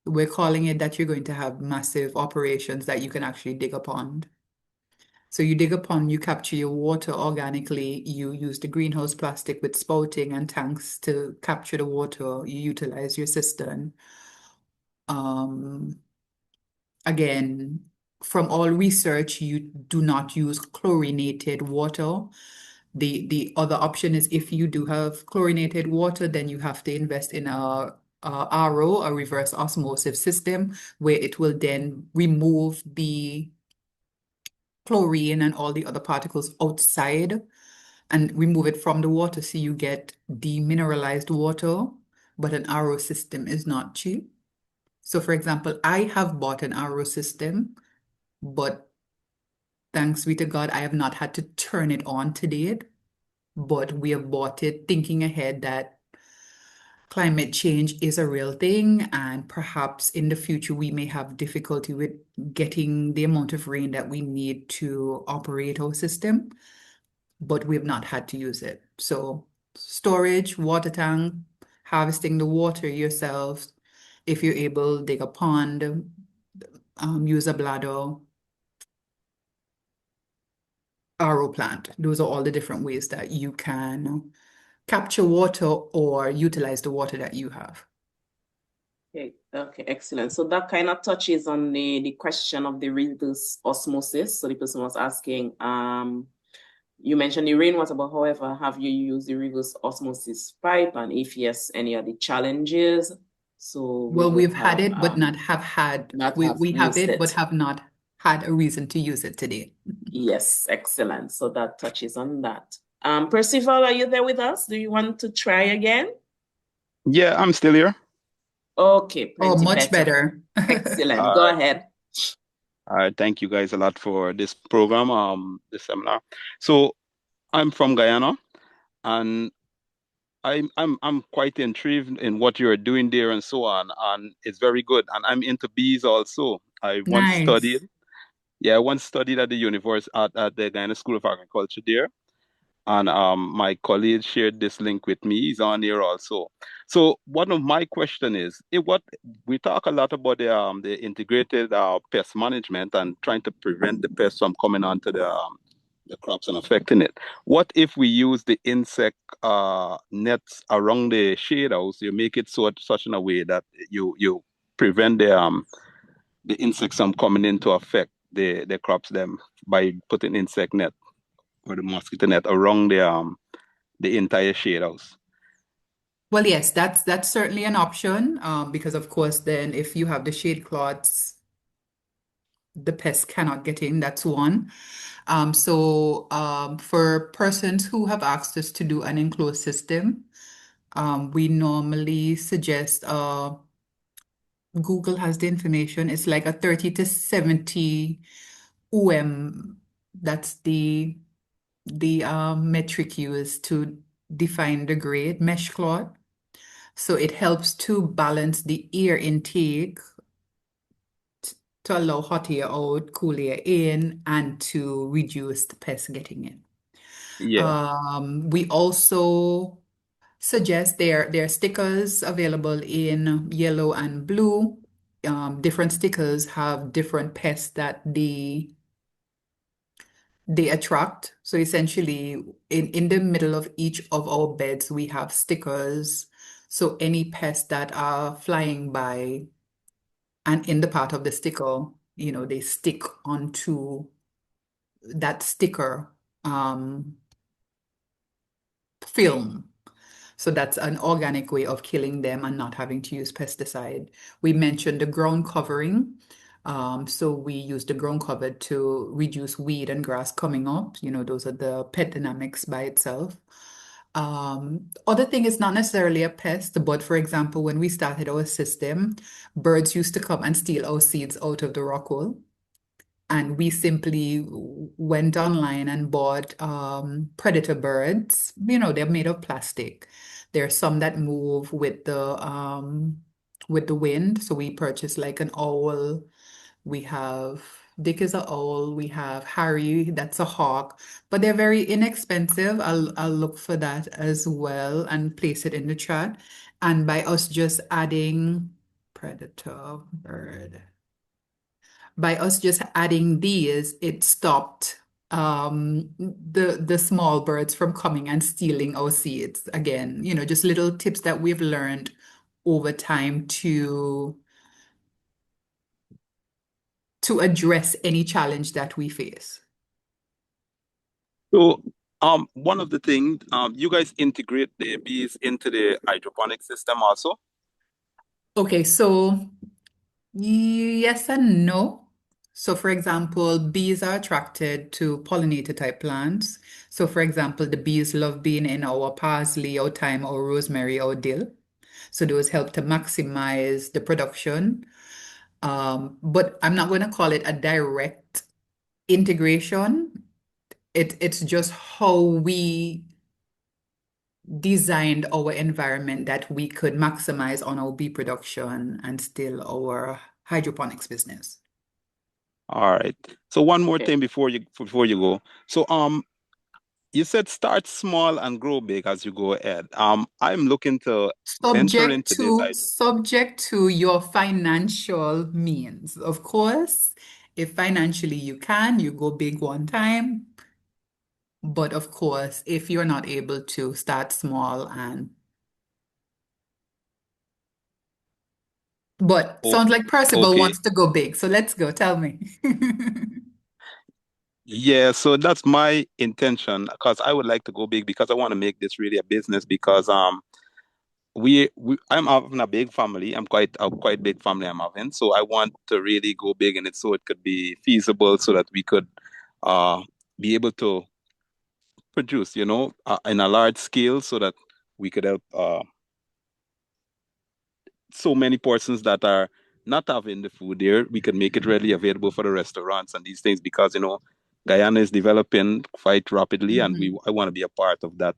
We're calling it that you're going to have massive operations that you can actually dig a pond. So you dig a pond, you capture your water organically, you use the greenhouse plastic with spouting and tanks to capture the water, you utilize your cistern. again, from all research, you do not use chlorinated water. The other option is if you do have chlorinated water, then you have to invest in a RO, a reverse osmosis system, where it will then remove the chlorine and all the other particles outside and remove it from the water, so you get demineralized water. But an RO system is not cheap. So for example, I have bought an RO system, but thanks be to God, I have not had to turn it on to date. But we have bought it thinking ahead that climate change is a real thing, and perhaps in the future we may have difficulty with getting the amount of rain that we need to operate our system, but we have not had to use it. So storage, water tank, harvesting the water yourselves. If you're able, dig a pond, use a bladder, RO plant. Those are all the different ways that you can capture water or utilize the water that you have. Okay, excellent. So that kind of touches on the question of the reverse osmosis. So the person was asking, you mentioned the rainwater, but however, have you used the reverse osmosis pipe? And if yes, any of the challenges? So we Well, would we've had have it, but not have had. not We have have used it, but it. have not had a reason to use it today. Yes, excellent. So that touches on that. Percival, are you there with us? Do you want to try again? Yeah, I'm still here. Okay, Oh, plenty much better. Excellent. All Go right. ahead. All right. Thank you guys a lot for this program, this seminar. So I'm from Guyana, and I'm quite intrigued in what you're doing there and so on, and it's very good. And I'm into bees also. Nice. I once studied at the university at the Guyana School of Agriculture there. And my colleague shared this link with me. He's on here also. So one of my question is, what we talk a lot about the integrated pest management and trying to prevent the pests from coming onto the crops and affecting it. What if we use the insect nets around the shade house? You make it such in a way that you prevent the insects from coming in to affect the crops them by putting insect net or the mosquito net around the entire shade house. Well, yes, that's certainly an option, because of course, then if you have the shade cloths, the pests cannot get in. That's one. For persons who have asked us to do an enclosed system, we normally suggest Google has the information. It's like a 30 to 70 UM. That's the metric used to define the grade mesh cloth. So it helps to balance the air intake to allow hot air out, cool air in, and to reduce the pests getting in. Yeah. We also suggest there are stickers available in yellow and blue. Different stickers have different pests that they attract. So essentially, in the middle of each of our beds, we have stickers. So any pests that are flying by and in the part of the sticker, they stick onto that sticker film. So that's an organic way of killing them and not having to use pesticide. We mentioned the ground covering. So we use the ground cover to reduce weed and grass coming up. Those are the pet dynamics by itself. Other thing is not necessarily a pest, but for example, when we started our system, birds used to come and steal our seeds out of the rock wool. And we simply went online and bought predator birds. They're made of plastic. There are some that move with the wind. So we purchased like an owl. We have Dick is an owl. We have Harry, that's a hawk. But they're very inexpensive. I'll look for that as well and place it in the chat. And by us just adding predator bird. By us just adding these, it stopped the small birds from coming and stealing our seeds. Again, just little tips that we've learned over time to to address any challenge that we face. So, one of the things, you guys integrate the bees into the hydroponic system also? Okay, so yes and no. So, for example, bees are attracted to pollinator type plants. So, for example, the bees love being in our parsley, or thyme, or rosemary, or dill. So, those help to maximize the production. But I'm not going to call it a direct integration. It's just how we designed our environment that we could maximize on our bee production and still our hydroponics business. All right. So one more Okay. thing before you go. So you said start small and grow big as you go ahead. I'm looking to venture into this item. Subject to your financial means. Of course, if financially you can, you go big one time. But of course, if you're not able to, start small but sounds like Percival Okay. wants to go big. So let's go. Tell me. Yeah, so that's my intention because I would like to go big because I want to make this really a business because I'm having a big family. I'm quite big family I'm having. So I want to really go big in it so it could be feasible so that we could uh be able to produce, in a large scale so that we could help so many persons that are not having the food there. We can make it readily available for the restaurants and these things because Guyana is developing quite rapidly, and I want to be a part of that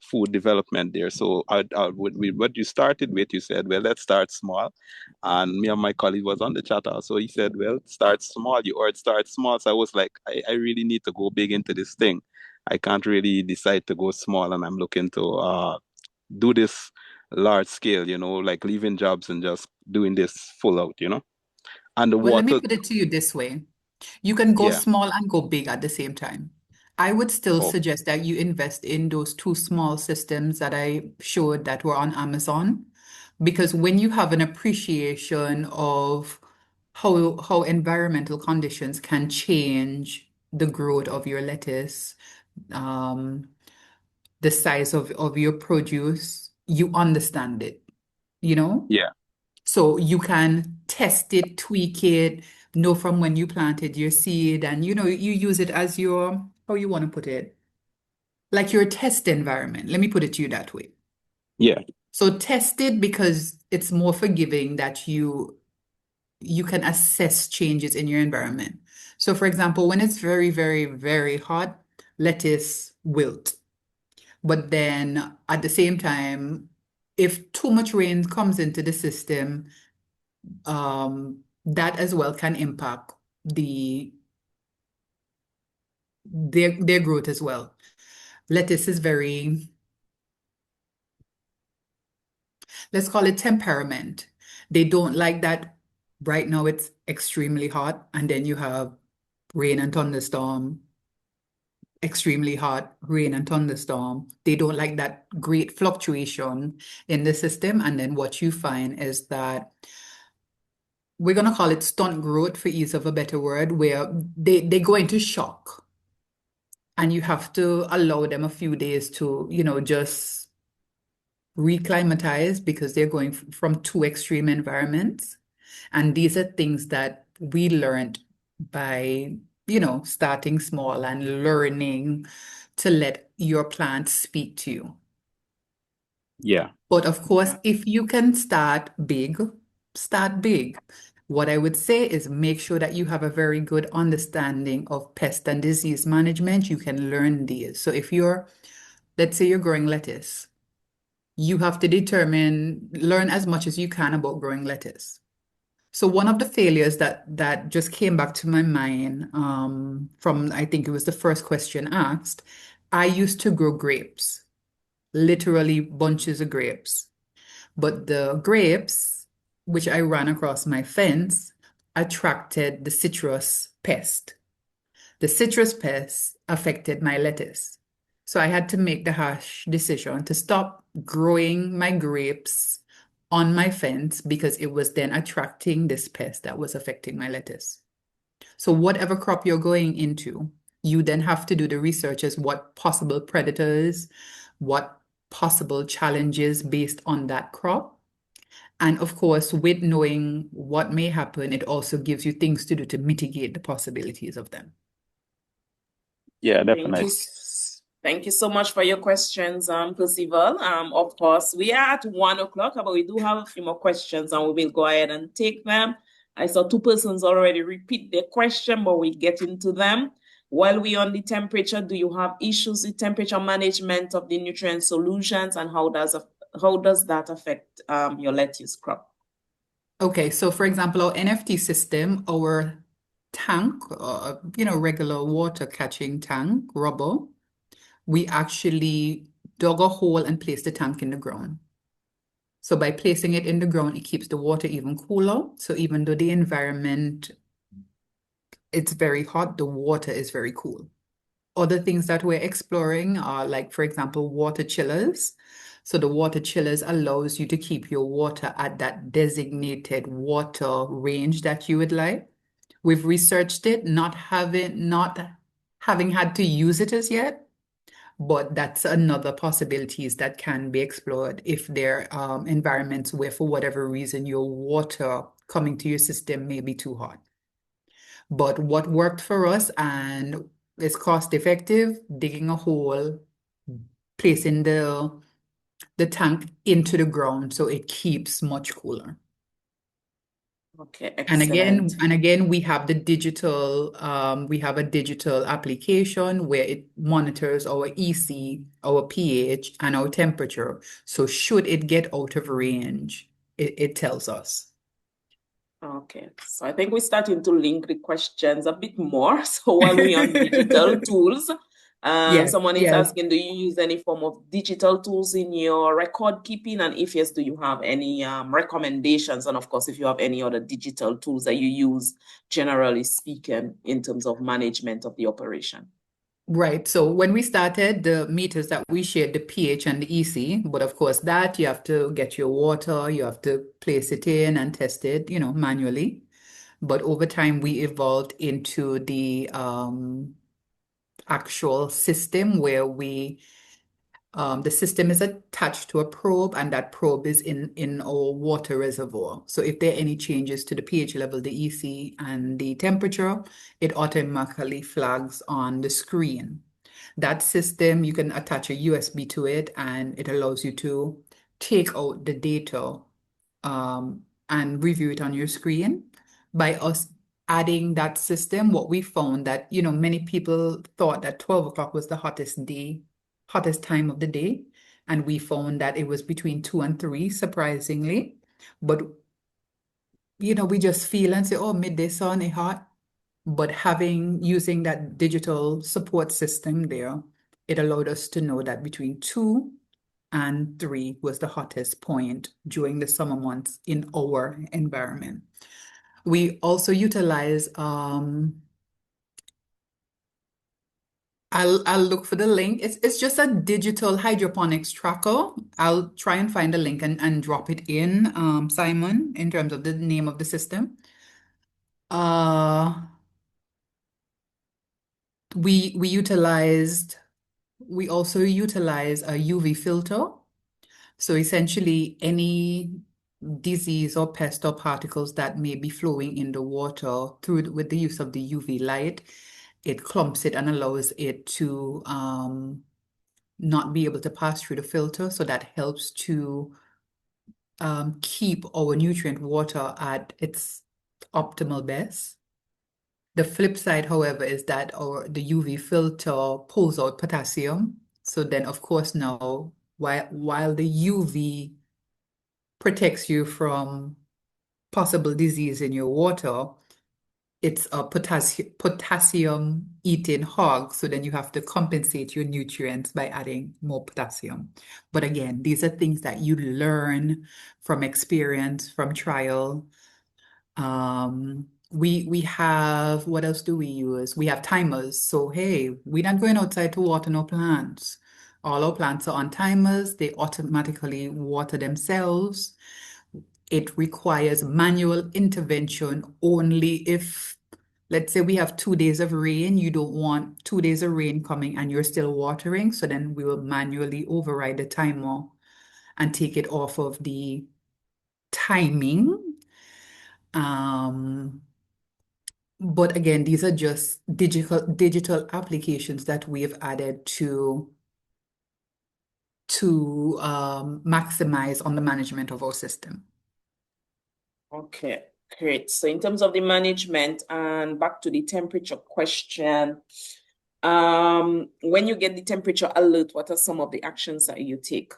food development there. So what you started with, you said, well, let's start small, and me and my colleague was on the chat also. He said, well, start small. You heard start small, so I was like, I really need to go big into this thing. I can't really decide to go small, and I'm looking to do this large scale, like leaving jobs and just doing this full out, And the Well, let me water, put it to you this way. You can go yeah. small and go big at the same time. I would still Oh, suggest that you invest in those two small systems that I showed that were on Amazon, because when you have an appreciation of how environmental conditions can change the growth of your lettuce, um, the size of your produce, you understand it, you know? yeah, So you can test it, tweak it, know from when you planted your seed, and you use it as your, how you want to put it, like your test environment. Let me put it to you that way. yeah, So test it because it's more forgiving that you can assess changes in your environment. So for example, when it's very, very, very hot, lettuce wilt. But then at the same time, if too much rain comes into the system, that as well can impact their growth as well. Lettuce is very, let's call it temperament. They don't like that. Right now it's extremely hot, and then you have rain and thunderstorm, extremely hot, rain and thunderstorm. They don't like that great fluctuation in the system. And then what you find is that we're going to call it stunt growth for ease of a better word, where they go into shock, and you have to allow them a few days to, just reclimatize because they're going from two extreme environments. And these are things that we learned by, starting small and learning to let your plants speak to you. yeah, But of course, if you can start big, start big. What I would say is make sure that you have a very good understanding of pest and disease management. You can learn these. So if let's say you're growing lettuce, you have to learn as much as you can about growing lettuce. So one of the failures that just came back to my mind, from, I think it was the first question asked, I used to grow grapes, literally bunches of grapes. But the grapes, which I ran across my fence, attracted the citrus pest. The citrus pest affected my lettuce. So I had to make the harsh decision to stop growing my grapes on my fence because it was then attracting this pest that was affecting my lettuce. So whatever crop you're going into, you then have to do the research as what possible predators, what possible challenges based on that crop. And of course, with knowing what may happen, it also gives you things to do to mitigate the possibilities of them. Yeah, Thank you. definitely. Thank you so much for your questions, Percival. Of course, we are at 1 o'clock, but we do have a few more questions and we will go ahead and take them. I saw two persons already repeat their question, but we'll get into them. While we're on the temperature, do you have issues with temperature management of the nutrient solutions, and how does that affect your lettuce crop? Okay, so for example, our NFT system, our tank, regular water catching tank, rubber, we actually dug a hole and placed the tank in the ground. So by placing it in the ground, it keeps the water even cooler. So even though the environment, it's very hot, the water is very cool. Other things that we're exploring are like, for example, water chillers. So the water chillers allows you to keep your water at that designated water range that you would like. We've researched it, not having had to use it as yet, but that's another possibilities that can be explored if there are environments where, for whatever reason, your water coming to your system may be too hot. But what worked for us and is cost effective, digging a hole, placing the tank into the ground so it keeps much cooler. Okay, And excellent. again, we have a digital application where it monitors our EC, our pH, and our temperature. So should it get out of range, it tells us. Okay, so I think we're starting to link the questions a bit more. So while we're on digital tools, Yes, someone is yes. asking, do you use any form of digital tools in your record keeping? And if yes, do you have any recommendations? And of course, if you have any other digital tools that you use, generally speaking, in terms of management of the operation. Right. So when we started, the meters that we shared, the pH and the EC, but of course that you have to get your water, you have to place it in and test it, manually. But over time, we evolved into the actual system where the system is attached to a probe, and that probe is in our water reservoir. So if there are any changes to the pH level, the EC, and the temperature, it automatically flags on the screen. That system, you can attach a USB to it, and it allows you to take out the data and review it on your screen. By us adding that system, what we found that, many people thought that 12 o'clock was the hottest time of the day. And we found that it was between 2 and 3, surprisingly. But, we just feel and say, oh, midday sun is hot. But using that digital support system there, it allowed us to know that between 2 and 3 was the hottest point during the summer months in our environment. We also utilize, I'll look for the link. It's just a digital hydroponics tracker. I'll try and find the link and drop it in, Simon, in terms of the name of the system. We also utilize a UV filter. So essentially any disease or pest or particles that may be flowing in the water with the use of the UV light, it clumps it and allows it to not be able to pass through the filter. So that helps to keep our nutrient water at its optimal best. The flip side, however, is that the UV filter pulls out potassium. So then, of course, now, while the UV protects you from possible disease in your water, it's a potassium eating hog. So then you have to compensate your nutrients by adding more potassium. But again, these are things that you learn from experience, from trial. We have, what else do we use? We have timers. So, hey, we're not going outside to water no plants. All our plants are on timers. They automatically water themselves. It requires manual intervention only if Let's say we have 2 days of rain. You don't want 2 days of rain coming and you're still watering. So then we will manually override the timer and take it off of the timing. But again, these are just digital applications that we have added to maximize on the management of our system. Okay, great. So in terms of the management and back to the temperature question, when you get the temperature alert, what are some of the actions that you take?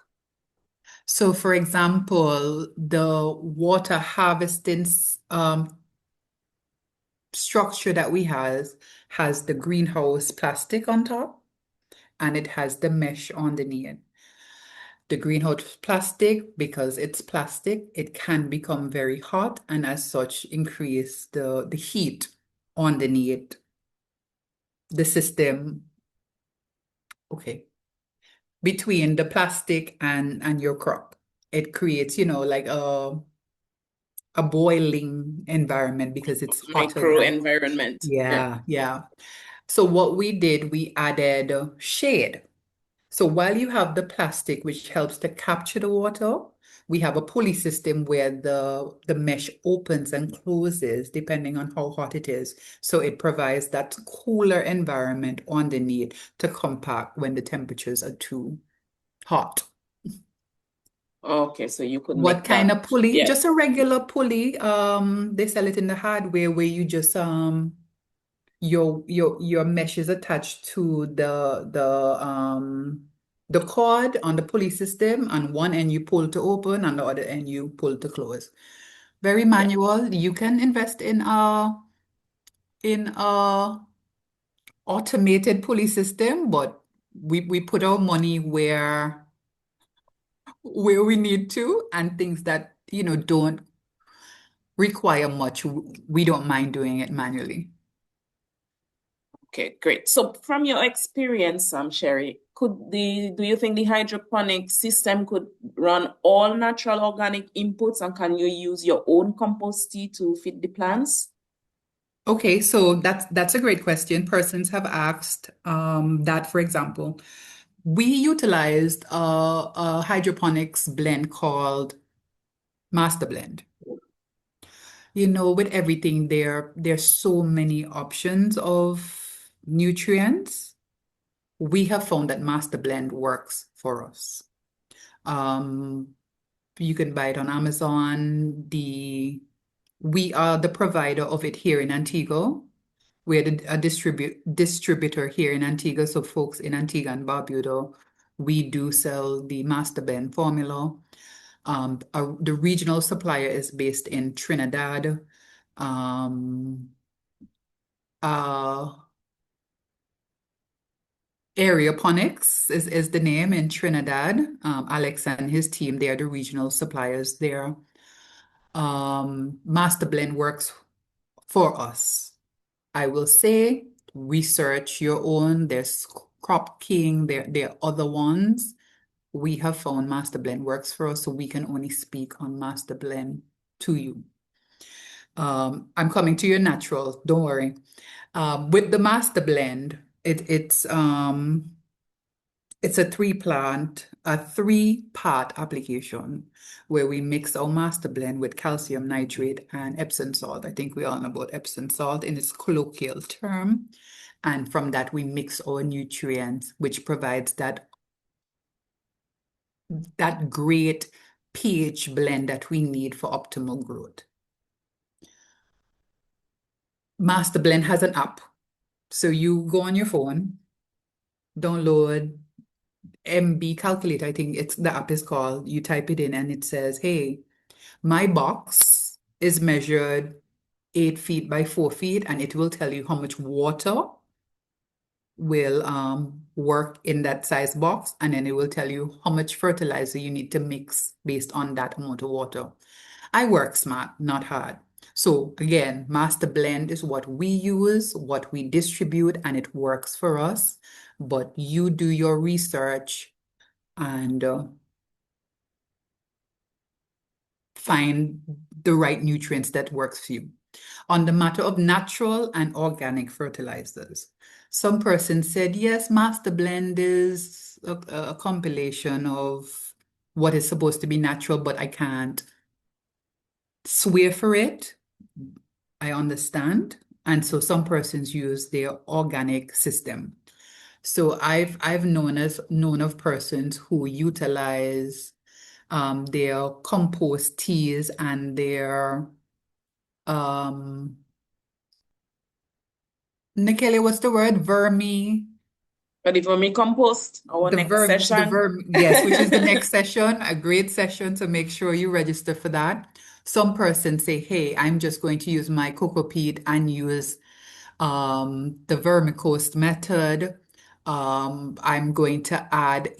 So for example, the water harvesting structure that we has the greenhouse plastic on top and it has the mesh underneath. The greenhouse plastic, because it's plastic, it can become very hot and as such increase the heat underneath the system. Okay. Between the plastic and your crop. It creates, like a boiling environment because it's hotter Micro than. environment. Yeah. So what we did, we added shade. So while you have the plastic, which helps to capture the water, we have a pulley system where the mesh opens and closes depending on how hot it is. So it provides that cooler environment underneath to compact when the temperatures are too hot. Okay, so you could What make kind that. of pulley? Yes. Just a regular pulley. They sell it in the hardware where you just your mesh is attached to the cord on the pulley system, and one end you pull to open and the other end you pull to close. Very manual. You can invest in a automated pulley system, but we put our money where we need to, and things that don't require much, we don't mind doing it manually. Okay, great. So from your experience, Sherrie, do you think the hydroponic system could run all natural organic inputs, and can you use your own compost tea to feed the plants? Okay, so that's a great question. Persons have asked that, for example, we utilized a hydroponics blend called Master Blend. With everything there's so many options of nutrients. We have found that Master Blend works for us. You can buy it on Amazon. We are the provider of it here in Antigua. We're a distributor here in Antigua. So folks in Antigua and Barbuda, we do sell the Master Blend formula. The regional supplier is based in Trinidad. Aeroponics is the name in Trinidad. Alex and his team, they are the regional suppliers there. Master Blend works for us. I will say research your own. There's Crop King, there are other ones. We have found Master Blend works for us, so we can only speak on Master Blend to you. I'm coming to your natural, don't worry. With the Master Blend, it's a three-part application where we mix our Master Blend with calcium nitrate and Epsom salt. I think we all know about Epsom salt in its colloquial term. And from that, we mix our nutrients, which provides that great pH blend that we need for optimal growth. Master Blend has an app. So you go on your phone, download MB calculator, I think the app is called. You type it in and it says, hey, my box is measured 8 feet by 4 feet, and it will tell you how much water will work in that size box, and then it will tell you how much fertilizer you need to mix based on that amount of water. I work smart, not hard. So again, Master Blend is what we use, what we distribute, and it works for us. But you do your research and find the right nutrients that works for you. on the matter of natural and organic fertilizers. Some person said, yes, Master Blend is a compilation of what is supposed to be natural, but I can't swear for it. I understand. And so some persons use their organic system. So I've known of persons who utilize their compost teas and their Nikele, what's the word? Ready for me compost, our next session? Yes, which is the next session, a great session, so make sure you register for that. Some persons say, hey, I'm just going to use my cocoa peat and use the vermicompost method. I'm going to add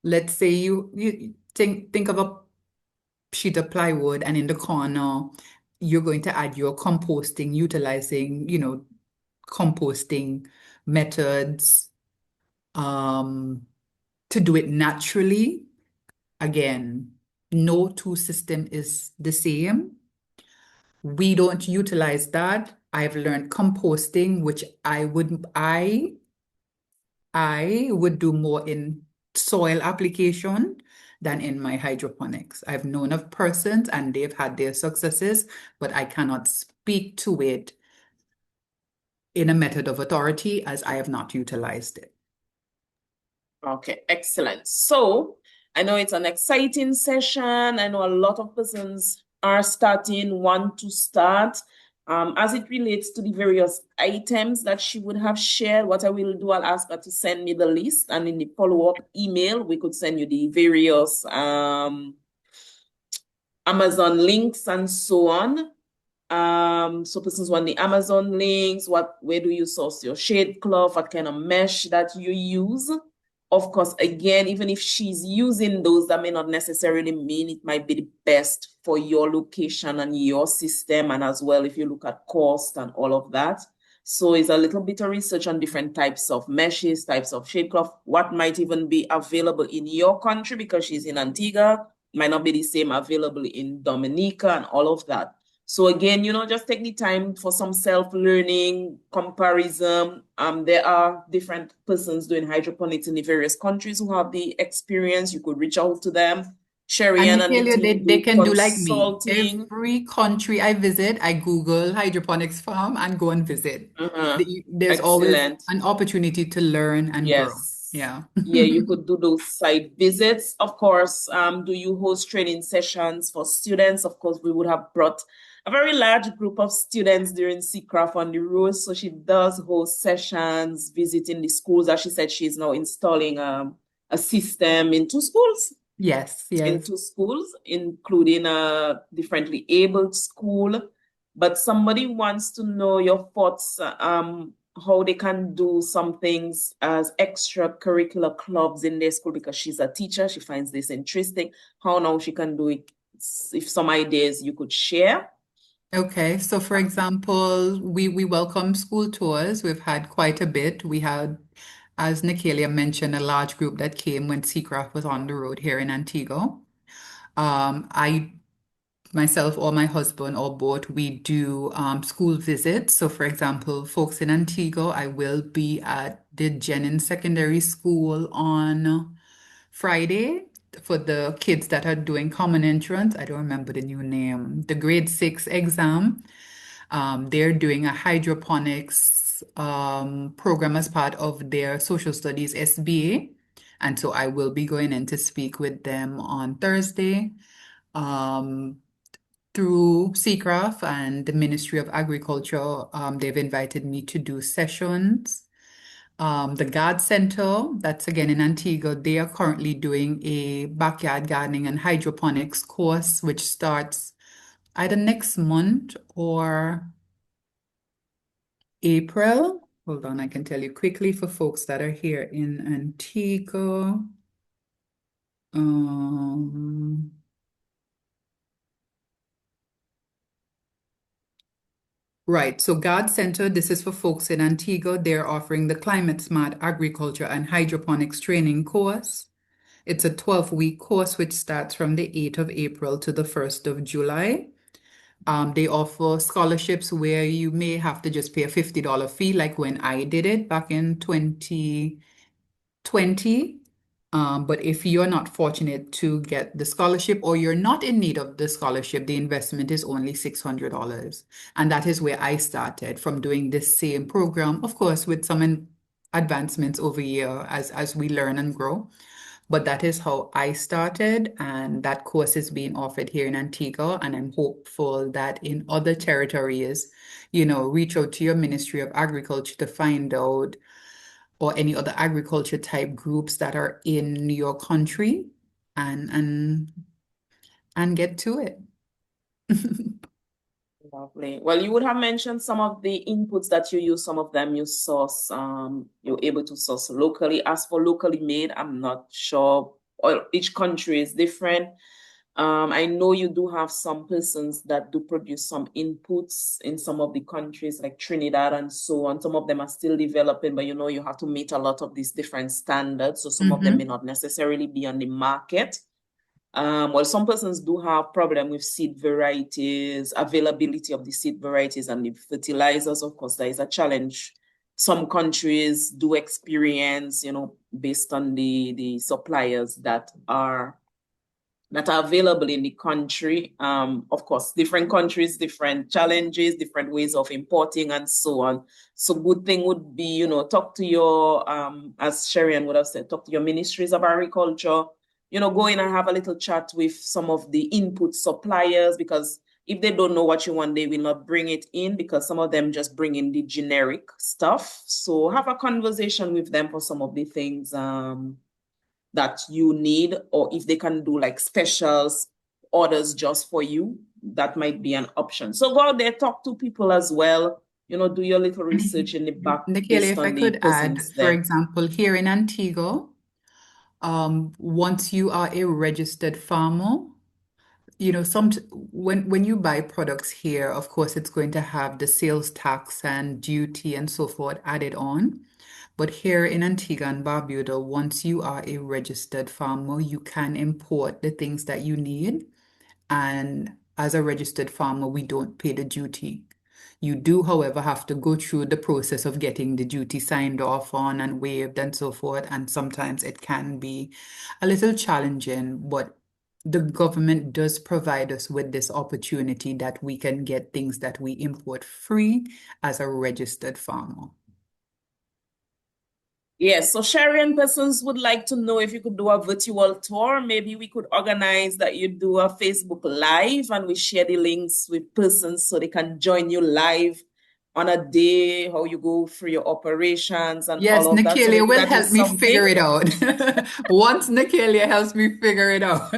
let's say you think of a sheet of plywood, and in the corner, you're going to add your composting, utilizing, composting methods to do it naturally. Again, no two system is the same. We don't utilize that. I've learned composting, which I would do more in soil application than in my hydroponics. I've known of persons and they've had their successes, but I cannot speak to it in a method of authority as I have not utilized it. Okay, excellent. So I know it's an exciting session. I know a lot of persons are want to start. As it relates to the various items that she would have shared, what I will do, I'll ask her to send me the list, and in the follow-up email, we could send you the various Amazon links and so on. So persons want the Amazon links, where do you source your shade cloth, what kind of mesh that you use. Of course, again, even if she's using those, that may not necessarily mean it might be the best for your location and your system, and as well if you look at cost and all of that. So it's a little bit of research on different types of meshes, types of shade cloth, what might even be available in your country, because she's in Antigua, might not be the same available in Dominica and all of that. So again, just take the time for some self-learning, comparison. There are different persons doing hydroponics in the various countries who have the experience. You could reach out to them. Sherrie-Ann and the team they can do like me. consulting. Every country I visit, I Google hydroponics farm and go and visit. There's always an opportunity to learn and grow. Yeah. Yeah, you could do those site visits. Of course, do you host training sessions for students? Of course, we would have brought a very large group of students during CCRAF on the road. So she does host sessions, visiting the schools. As she said, she's now installing a system in 2 schools. Yes. In 2 schools, including a differently abled school. But somebody wants to know your thoughts, how they can do some things as extracurricular clubs in their school, because she's a teacher. She finds this interesting. How now she can do it, if some ideas you could share. Okay, so for example, we welcome school tours. We've had quite a bit. We had, as Nicalia mentioned, a large group that came when CCRAF was on the road here in Antigua. I myself or my husband or both, we do school visits. So for example, folks in Antigua, I will be at the Jennings Secondary School on Friday for the kids that are doing common entrance. I don't remember the new name, the grade 6 exam. They're doing a hydroponics program as part of their social studies SBA. And so I will be going in to speak with them on Thursday. Through CCRAF and the Ministry of Agriculture, they've invited me to do sessions. The Garden Center, that's again in Antigua, they are currently doing a backyard gardening and hydroponics course, which starts either next month or April. Hold on, I can tell you quickly for folks that are here in Antigua. Right, so Garden Center, this is for folks in Antigua. They're offering the Climate Smart Agriculture and Hydroponics Training course. It's a 12-week course which starts from the 8th of April to the 1st of July. They offer scholarships where you may have to just pay a $50 fee, like when I did it back in 2020. But if you're not fortunate to get the scholarship or you're not in need of the scholarship, the investment is only $600. And that is where I started from doing this same program, of course, with some advancements over year as we learn and grow. But that is how I started, and that course is being offered here in Antigua, and I'm hopeful that in other territories, reach out to your Ministry of Agriculture to find out, or any other agriculture type groups that are in your country, and get to it. Lovely. Well, you would have mentioned some of the inputs that you use. Some of them you source, you're able to source locally. As for locally made, I'm not sure. Or each country is different. I know you do have some persons that do produce some inputs in some of the countries like Trinidad and so on. Some of them are still developing, but you have to meet a lot of these different standards. So some of them may not necessarily be on the market. Well, some persons do have problem with seed varieties, availability of the seed varieties and the fertilizers. Of course, there is a challenge. Some countries do experience, based on the suppliers that are available in the country. Of course, different countries, different challenges, different ways of importing and so on. So good thing would be, talk to your, as Sherrie-Ann would have said, talk to your ministries of agriculture, go in and have a little chat with some of the input suppliers, because if they don't know what you want, they will not bring it in, because some of them just bring in the generic stuff. So have a conversation with them for some of the things that you need, or if they can do like specials orders just for you, that might be an option. So go out there, talk to people as well, do your little research in the back Nikele, based if on I the could add, persons for there. example, here in Antigua, once you are a registered farmer, when you buy products here, of course, it's going to have the sales tax and duty and so forth added on. But here in Antigua and Barbuda, once you are a registered farmer, you can import the things that you need. And as a registered farmer, we don't pay the duty. You do, however, have to go through the process of getting the duty signed off on and waived and so forth. And sometimes it can be a little challenging, but the government does provide us with this opportunity that we can get things that we import free as a registered farmer. Yes, so Sherrie-Ann, persons would like to know if you could do a virtual tour. Maybe we could organize that you do a Facebook Live and we share the links with persons so they can join you live on a day, how you go through your operations and Yes, all of that. So Nikelia maybe will that is help me figure something. it out. Once Nikelia helps me figure it out.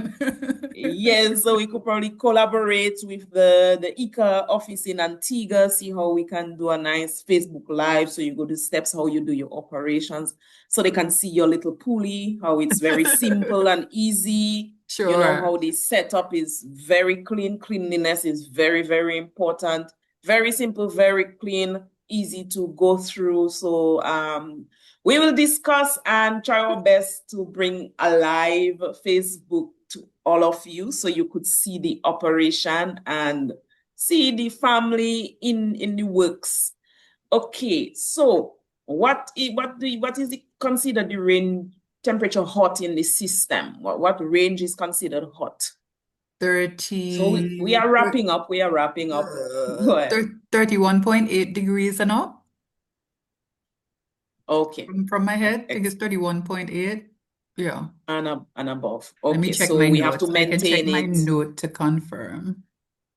Yes, so we could probably collaborate with the ICA office in Antigua, see how we can do a nice Facebook Live. So you go to steps, how you do your operations, so they can see your little pulley, how it's very simple and easy. Sure. How the setup is very clean. Cleanliness is very, very important. Very simple, very clean, easy to go through. So we will discuss and try our best to bring a live Facebook to all of you so you could see the operation and see the family in the works. Okay, so what is considered the range temperature hot in the system? What range is considered hot? 30. So we are wrapping up. Go ahead. 31.8 degrees and up. Okay. From my head, I think it's 31.8. Yeah. And above. Let me Okay, check so my we have to notes. I can check maintain my it. note to confirm.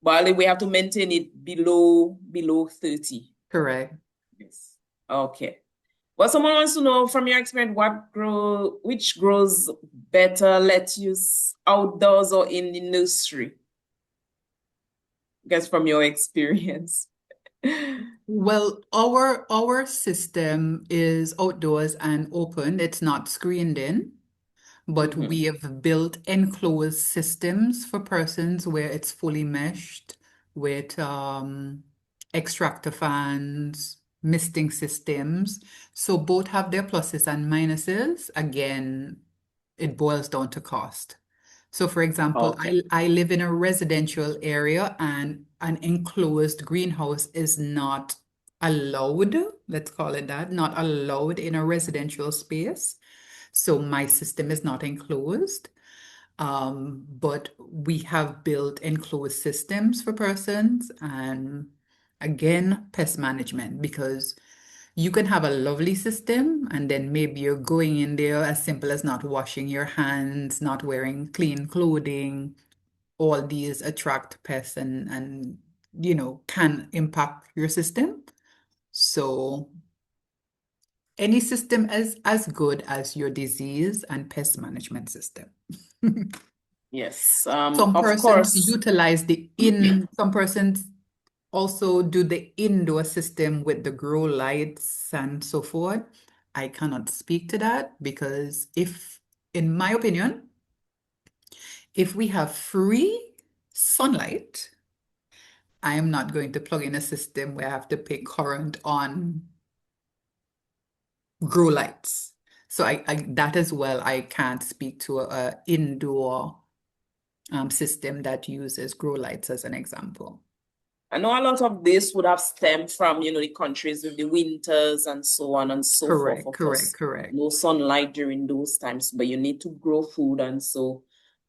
But we have to maintain it below 30. Correct. Yes. Okay. Well, someone wants to know from your experience which grows better, lettuce outdoors or in the nursery? I guess from your experience. Well, our system is outdoors and open. It's not screened in, but we have built enclosed systems for persons where it's fully meshed with extractor fans, misting systems. So both have their pluses and minuses. Again, it boils down to cost. So for example, Okay. I live in a residential area and an enclosed greenhouse is not allowed, let's call it that, not allowed in a residential space. So my system is not enclosed. But we have built enclosed systems for persons and again, pest management, because you can have a lovely system and then maybe you're going in there as simple as not washing your hands, not wearing clean clothing. All these attract pests and can impact your system. So any system is as good as your disease and pest management system. Yes. Some Of persons course. utilize some persons also do the indoor system with the grow lights and so forth. I cannot speak to that because in my opinion, if we have free sunlight, I am not going to plug in a system where I have to pay current on grow lights. So that as well, I can't speak to a indoor system that uses grow lights as an example. I know a lot of this would have stemmed from, the countries with the winters and so on and so forth. Of course, Correct. no sunlight during those times, but you need to grow food. And so,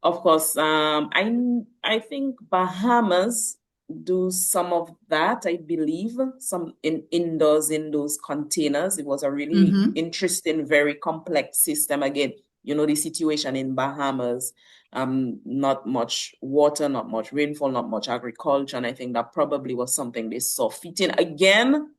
of course, I think Bahamas do some of that, I believe, some indoors in those containers. It was a really interesting, very complex system. Again, the situation in Bahamas. Not much water, not much rainfall, not much agriculture. And I think that probably was something they saw fitting. Again,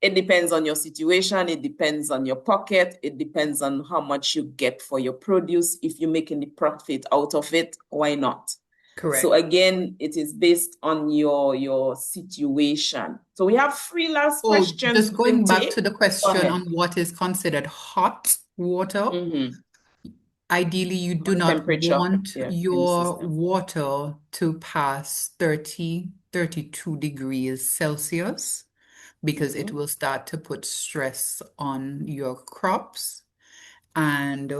it depends on your situation. It depends on your pocket. It depends on how much you get for your produce. If you're making the profit out of it, why not? Correct. So again, it is based on your situation. So we have 3 last questions. Just going back to the Go question ahead. on what is considered hot water. Ideally, you do not Temperature, want in the your system. water to pass 30, 32 degrees Celsius because it will start to put stress on your crops. And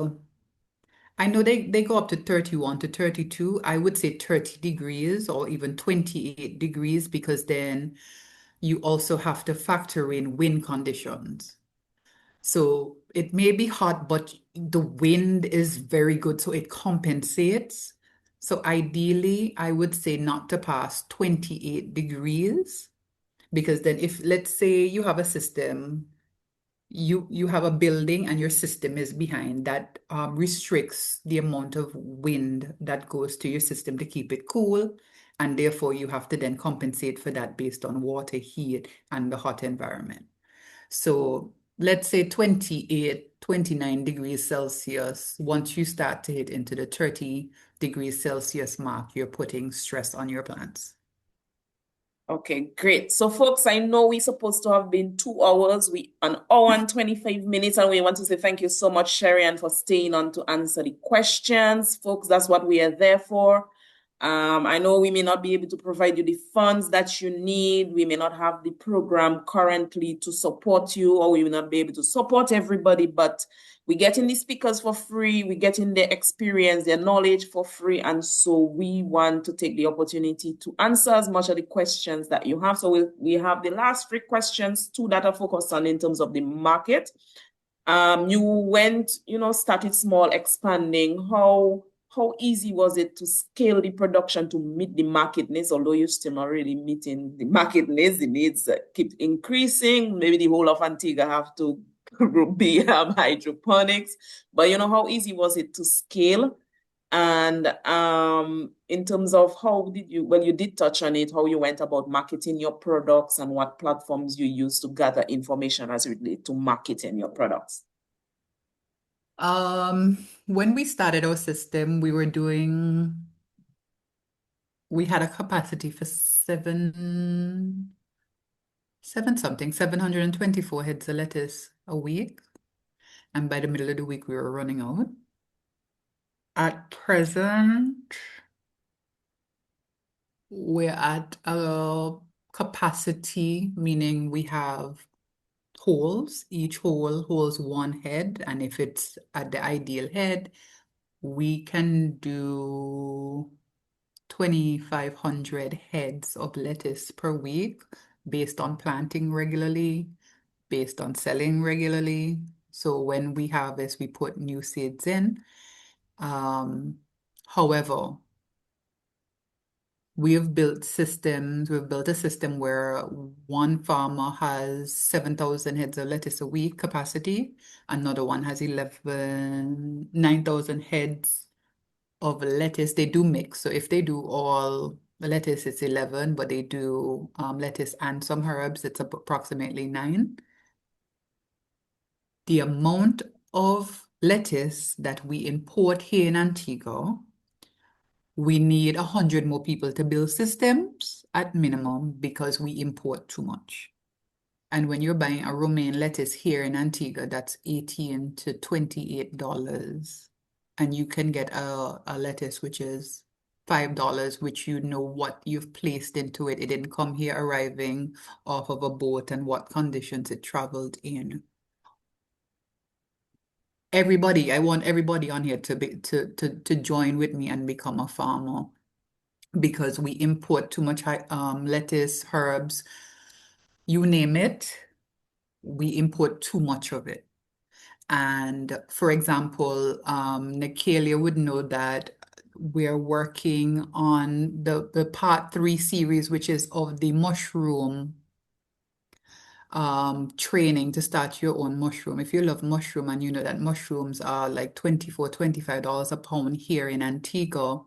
I know they go up to 31 to 32. I would say 30 degrees or even 28 degrees because then you also have to factor in wind conditions. So it may be hot, but the wind is very good, so it compensates. So ideally, I would say not to pass 28 degrees, because then if, let's say you have a system, you have a building and your system is behind, that restricts the amount of wind that goes to your system to keep it cool. And therefore, you have to then compensate for that based on water, heat, and the hot environment. So let's say 28, 29 degrees Celsius. Once you start to hit into the 30 degrees Celsius mark, you're putting stress on your plants. Okay, great. So folks, I know we're supposed to have been 2 hours, an hour and 25 minutes, and we want to say thank you so much, Sherrie-Ann, for staying on to answer the questions. Folks, that's what we are there for. I know we may not be able to provide you the funds that you need. We may not have the program currently to support you, or we will not be able to support everybody, but we're getting the speakers for free. We're getting their experience, their knowledge for free. And so we want to take the opportunity to answer as much of the questions that you have. So we have the last 3 questions, 2 that are focused on in terms of the market. You went, started small, expanding. How easy was it to scale the production to meet the market needs, although you're still not really meeting the market needs? The needs keep increasing. Maybe the whole of Antigua have to be hydroponics. But how easy was it to scale? And in terms of how did you did touch on it, how you went about marketing your products and what platforms you use to gather information as it relates to marketing your products. When we started our system, we had a capacity for 724 heads of lettuce a week. And by the middle of the week, we were running out. At present, we're at a capacity, meaning we have holes. Each hole holds 1 head. And if it's at the ideal head, we can do 2,500 heads of lettuce per week based on planting regularly, based on selling regularly. So when we harvest, we put new seeds in. However, we've built a system where one farmer has 7,000 heads of lettuce a week capacity, another one has 9,000 heads of lettuce. They do mix. So if they do all the lettuce, it's 11, but they do lettuce and some herbs, it's approximately 9. The amount of lettuce that we import here in Antigua, we need 100 more people to build systems at minimum because we import too much. And when you're buying a romaine lettuce here in Antigua, that's $18 to $28. And you can get a lettuce which is $5, which you know what you've placed into it. It didn't come here arriving off of a boat and what conditions it traveled in. I want everybody on here to join with me and become a farmer because we import too much lettuce, herbs, you name it, we import too much of it. And for example, Nicalia would know that we're working on the part 3 series, which is of the mushroom training to start your own mushroom. If you love mushroom and you know that mushrooms are like $24, $25 a pound here in Antigua,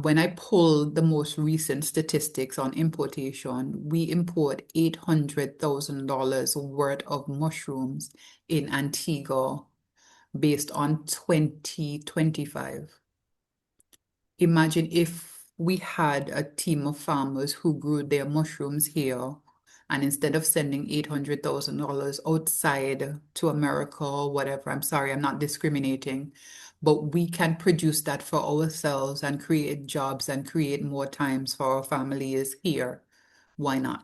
when I pull the most recent statistics on importation, we import $800,000 worth of mushrooms in Antigua based on 2025. Imagine if we had a team of farmers who grew their mushrooms here, and instead of sending $800,000 outside to America or whatever, I'm sorry, I'm not discriminating, but we can produce that for ourselves and create jobs and create more times for our families here. Why not?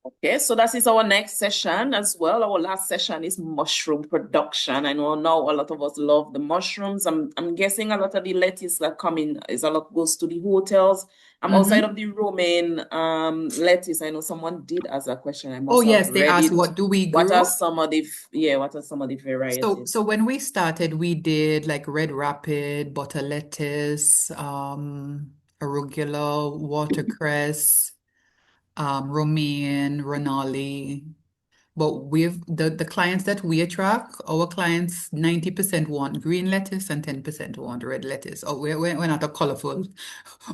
Okay, so that is our next session as well. Our last session is mushroom production. I know now a lot of us love the mushrooms. I'm guessing a lot of the lettuce that come in is a lot goes to the hotels. Outside of the romaine lettuce, I know someone did ask a question. I must have Yes, they read asked, it. what do we What are grow? some of the varieties? So when we started, we did like red rapid, butter lettuce, arugula, watercress, romaine, renali. But the clients that we attract, our clients, 90% want green lettuce and 10% want red lettuce. Oh, we're not a colorful.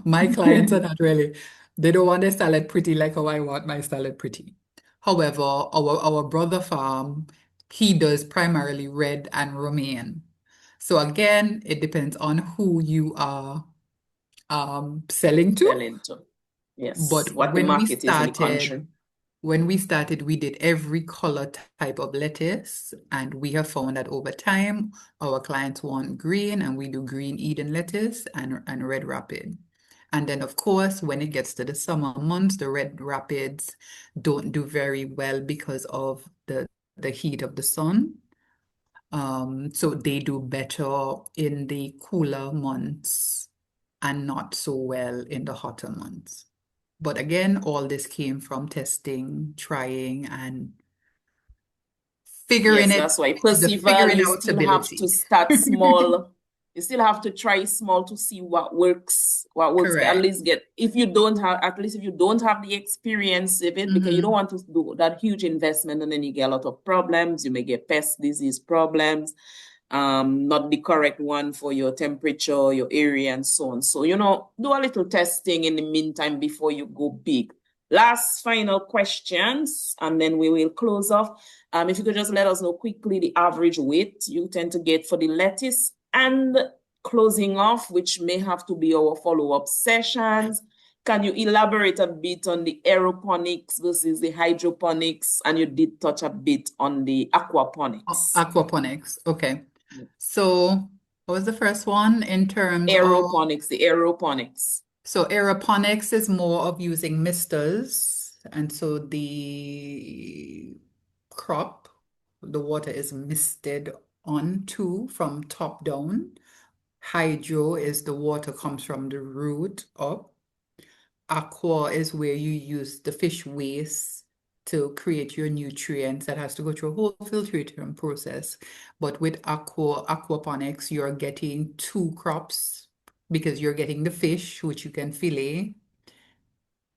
My clients are not really, they don't want their salad pretty like how I want my salad pretty. However, our brother farm, he does primarily red and romaine. So again, it depends on who you are selling to. Selling to. Yes, But what the market is in the country. when we started, we did every color type of lettuce, and we have found that over time, our clients want green, and we do green Eden lettuce and red rapid. And then, of course, when it gets to the summer months, the red rapids don't do very well because of the heat of the sun. So they do better in the cooler months and not so well in the hotter months. But again, all this came from testing, trying, and Yes, figuring that's why Percival, figuring you out still have to ability. start small. You still have to try small to see what works, at Correct. least get, if you don't have the experience of it, because you don't want to do that huge investment and then you get a lot of problems. You may get pest disease problems, not the correct one for your temperature, your area, and so on. So, do a little testing in the meantime before you go big. Last final questions, and then we will close off. If you could just let us know quickly the average weight you tend to get for the lettuce, and closing off, which may have to be our follow-up sessions. Can you elaborate a bit on the aeroponics versus the hydroponics? And you did touch a bit on the aquaponics. Aquaponics. Okay. So what was the first one in terms of the aeroponics? So aeroponics is more of using misters, and so the crop, the water is misted on to from top down. Hydro is the water comes from the root up. Aqua is where you use the fish waste to create your nutrients that has to go through a whole filtration process. But with aquaponics, you're getting two crops because you're getting the fish, which you can fillet,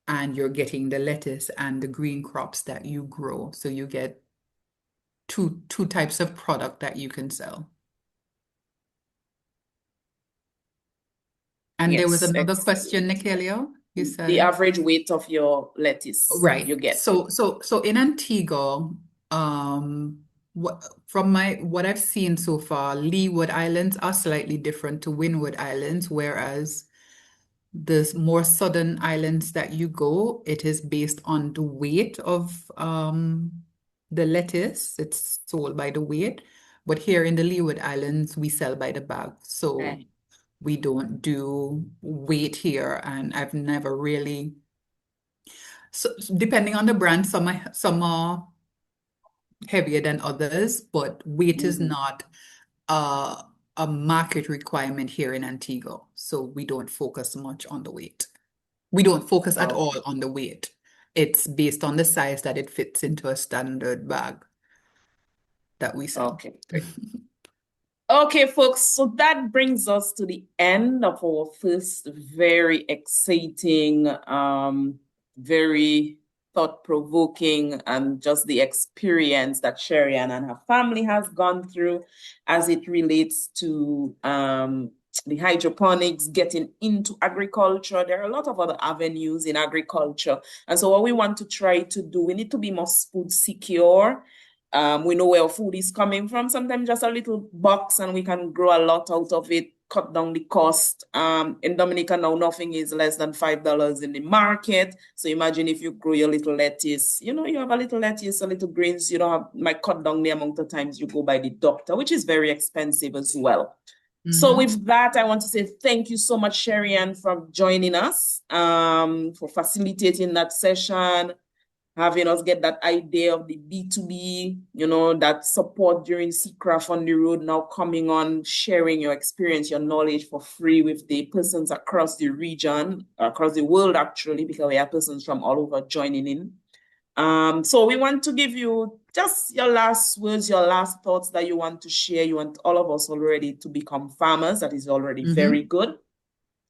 and you're getting the lettuce and the green crops that you grow. So you get two types of product that you can sell. And there was Yes, another excellent. question, Nikelio. You The said average weight of your lettuce you right. get. So in Antigua, what I've seen so far, Leeward Islands are slightly different to Windward Islands, whereas the more southern islands that you go, it is based on the weight of the lettuce. It's sold by the weight. But here in the Leeward Islands, we sell by the bag. So Right. we don't do weight here, and I've never really. So depending on the brand, some are heavier than others, but weight is not a market requirement here in Antigua. So we don't focus much on the weight. We don't focus at all Okay. on the weight. It's based on the size that it fits into a standard bag that we sell. Okay, great. Okay, folks, so that brings us to the end of our first very exciting, very thought-provoking, and just the experience that Sherrie-Ann and her family has gone through as it relates to the hydroponics, getting into agriculture. There are a lot of other avenues in agriculture. And so what we want to try to do, we need to be more food secure. We know where our food is coming from. Sometimes just a little box and we can grow a lot out of it, cut down the cost. In Dominica now, nothing is less than $5 in the market. So imagine if you grow your little lettuce, you have a little lettuce, a little greens, might cut down the amount of times you go by the doctor, which is very expensive as well. So with that, I want to say thank you so much, Sherrie-Ann, for joining us, for facilitating that session, having us get that idea of the B2B, that support during CCRAF on the road, now coming on, sharing your experience, your knowledge for free with the persons across the region, across the world, actually, because we have persons from all over joining in. So we want to give you just your last words, your last thoughts that you want to share. You want all of us already to become farmers. That is already very good.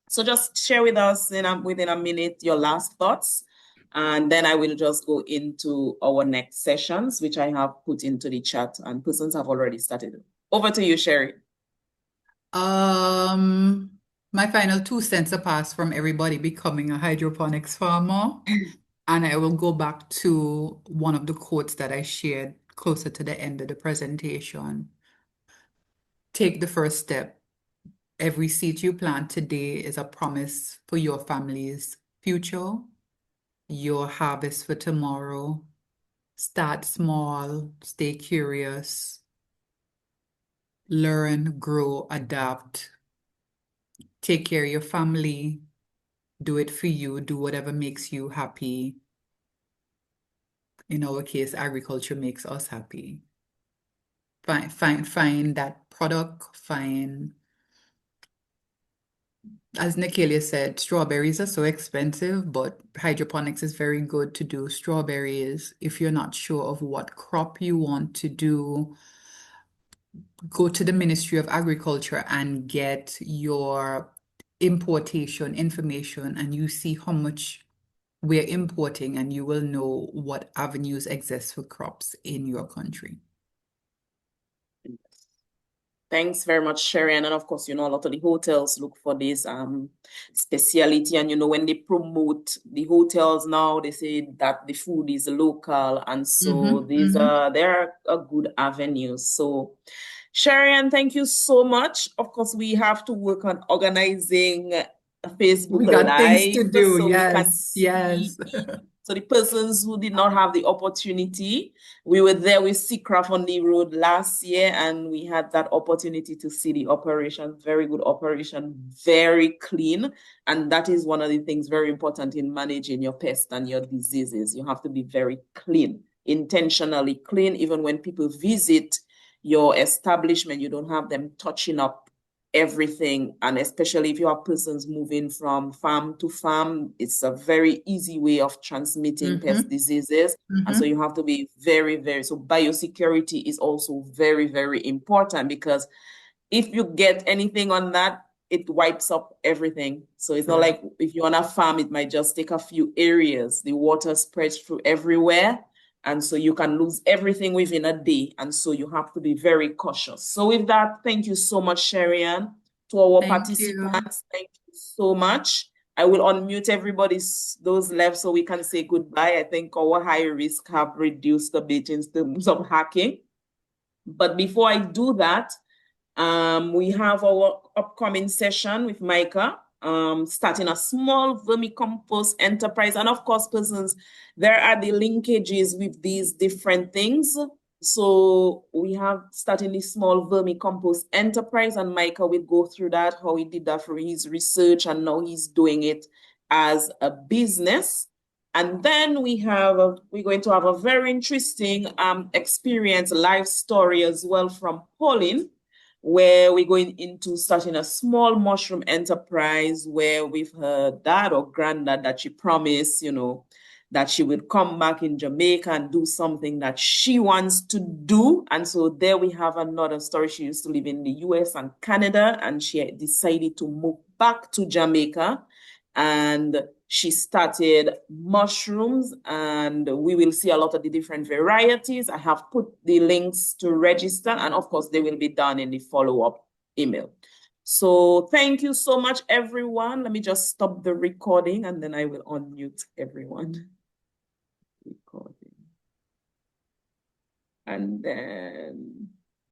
So just share with us within a minute your last thoughts. And then I will just go into our next sessions, which I have put into the chat and persons have already started. Over to you, Sherrie. My final 2 cents a pass from everybody becoming a hydroponics farmer. And I will go back to one of the quotes that I shared closer to the end of the presentation. Take the first step. Every seed you plant today is a promise for your family's future, your harvest for tomorrow. Start small, stay curious, learn, grow, adapt. Take care of your family. Do it for you. Do whatever makes you happy. In our case, agriculture makes us happy. Find that product. As Nikelia said, strawberries are so expensive, but hydroponics is very good to do strawberries. If you're not sure of what crop you want to do, go to the Ministry of Agriculture and get your importation information, and you see how much we're importing, and you will know what avenues exist for crops in your country. Thanks very much, Sherrie-Ann. And of course, a lot of the hotels look for this speciality. And, when they promote the hotels now, they say that the food is local. And so they're a good avenue. So, Sherrie-Ann, thank you so much. Of course, we have to work on organizing a Facebook We got things to Live do. so we can Yes, yes. see. So the persons who did not have the opportunity, we were there with CCRAF on the road last year, and we had that opportunity to see the operation, very good operation, very clean. And that is one of the things very important in managing your pests and your diseases. You have to be very clean, intentionally clean. Even when people visit, your establishment. You don't have them touching up everything. And especially if you have persons moving from farm to farm, it's a very easy way of transmitting pest diseases. And so you have to be very, very, so biosecurity is also very, very important, because if you get anything on that, it wipes up everything. So it's not like if you're on a farm, it might just take a few areas. The water spreads through everywhere. And so you can lose everything within a day. And so you have to be very cautious. So with that, thank you so much, Sherrie-Ann. To our participants, thank you so much. I will unmute everybody's those left so we can say goodbye. I think our high risk have reduced a bit in terms of hacking. But before I do that, we have our upcoming session with Micah, starting a small vermicompost enterprise. And of course, persons, there are the linkages with these different things. So we have starting this small vermicompost enterprise, and Micah will go through that, how he did that for his research, and now he's doing it as a business. And then we're going to have a very interesting experience, life story as well from Pauline, where we're going into starting a small mushroom enterprise, where with her dad or granddad that she promised, that she would come back in Jamaica and do something that she wants to do. And so there we have another story. She used to live in the US and Canada, and she decided to move back to Jamaica, and she started mushrooms, and we will see a lot of the different varieties. I have put the links to register, and of course they will be done in the follow-up email. So thank you so much, everyone. Let me just stop the recording and then I will unmute everyone. Recording. And then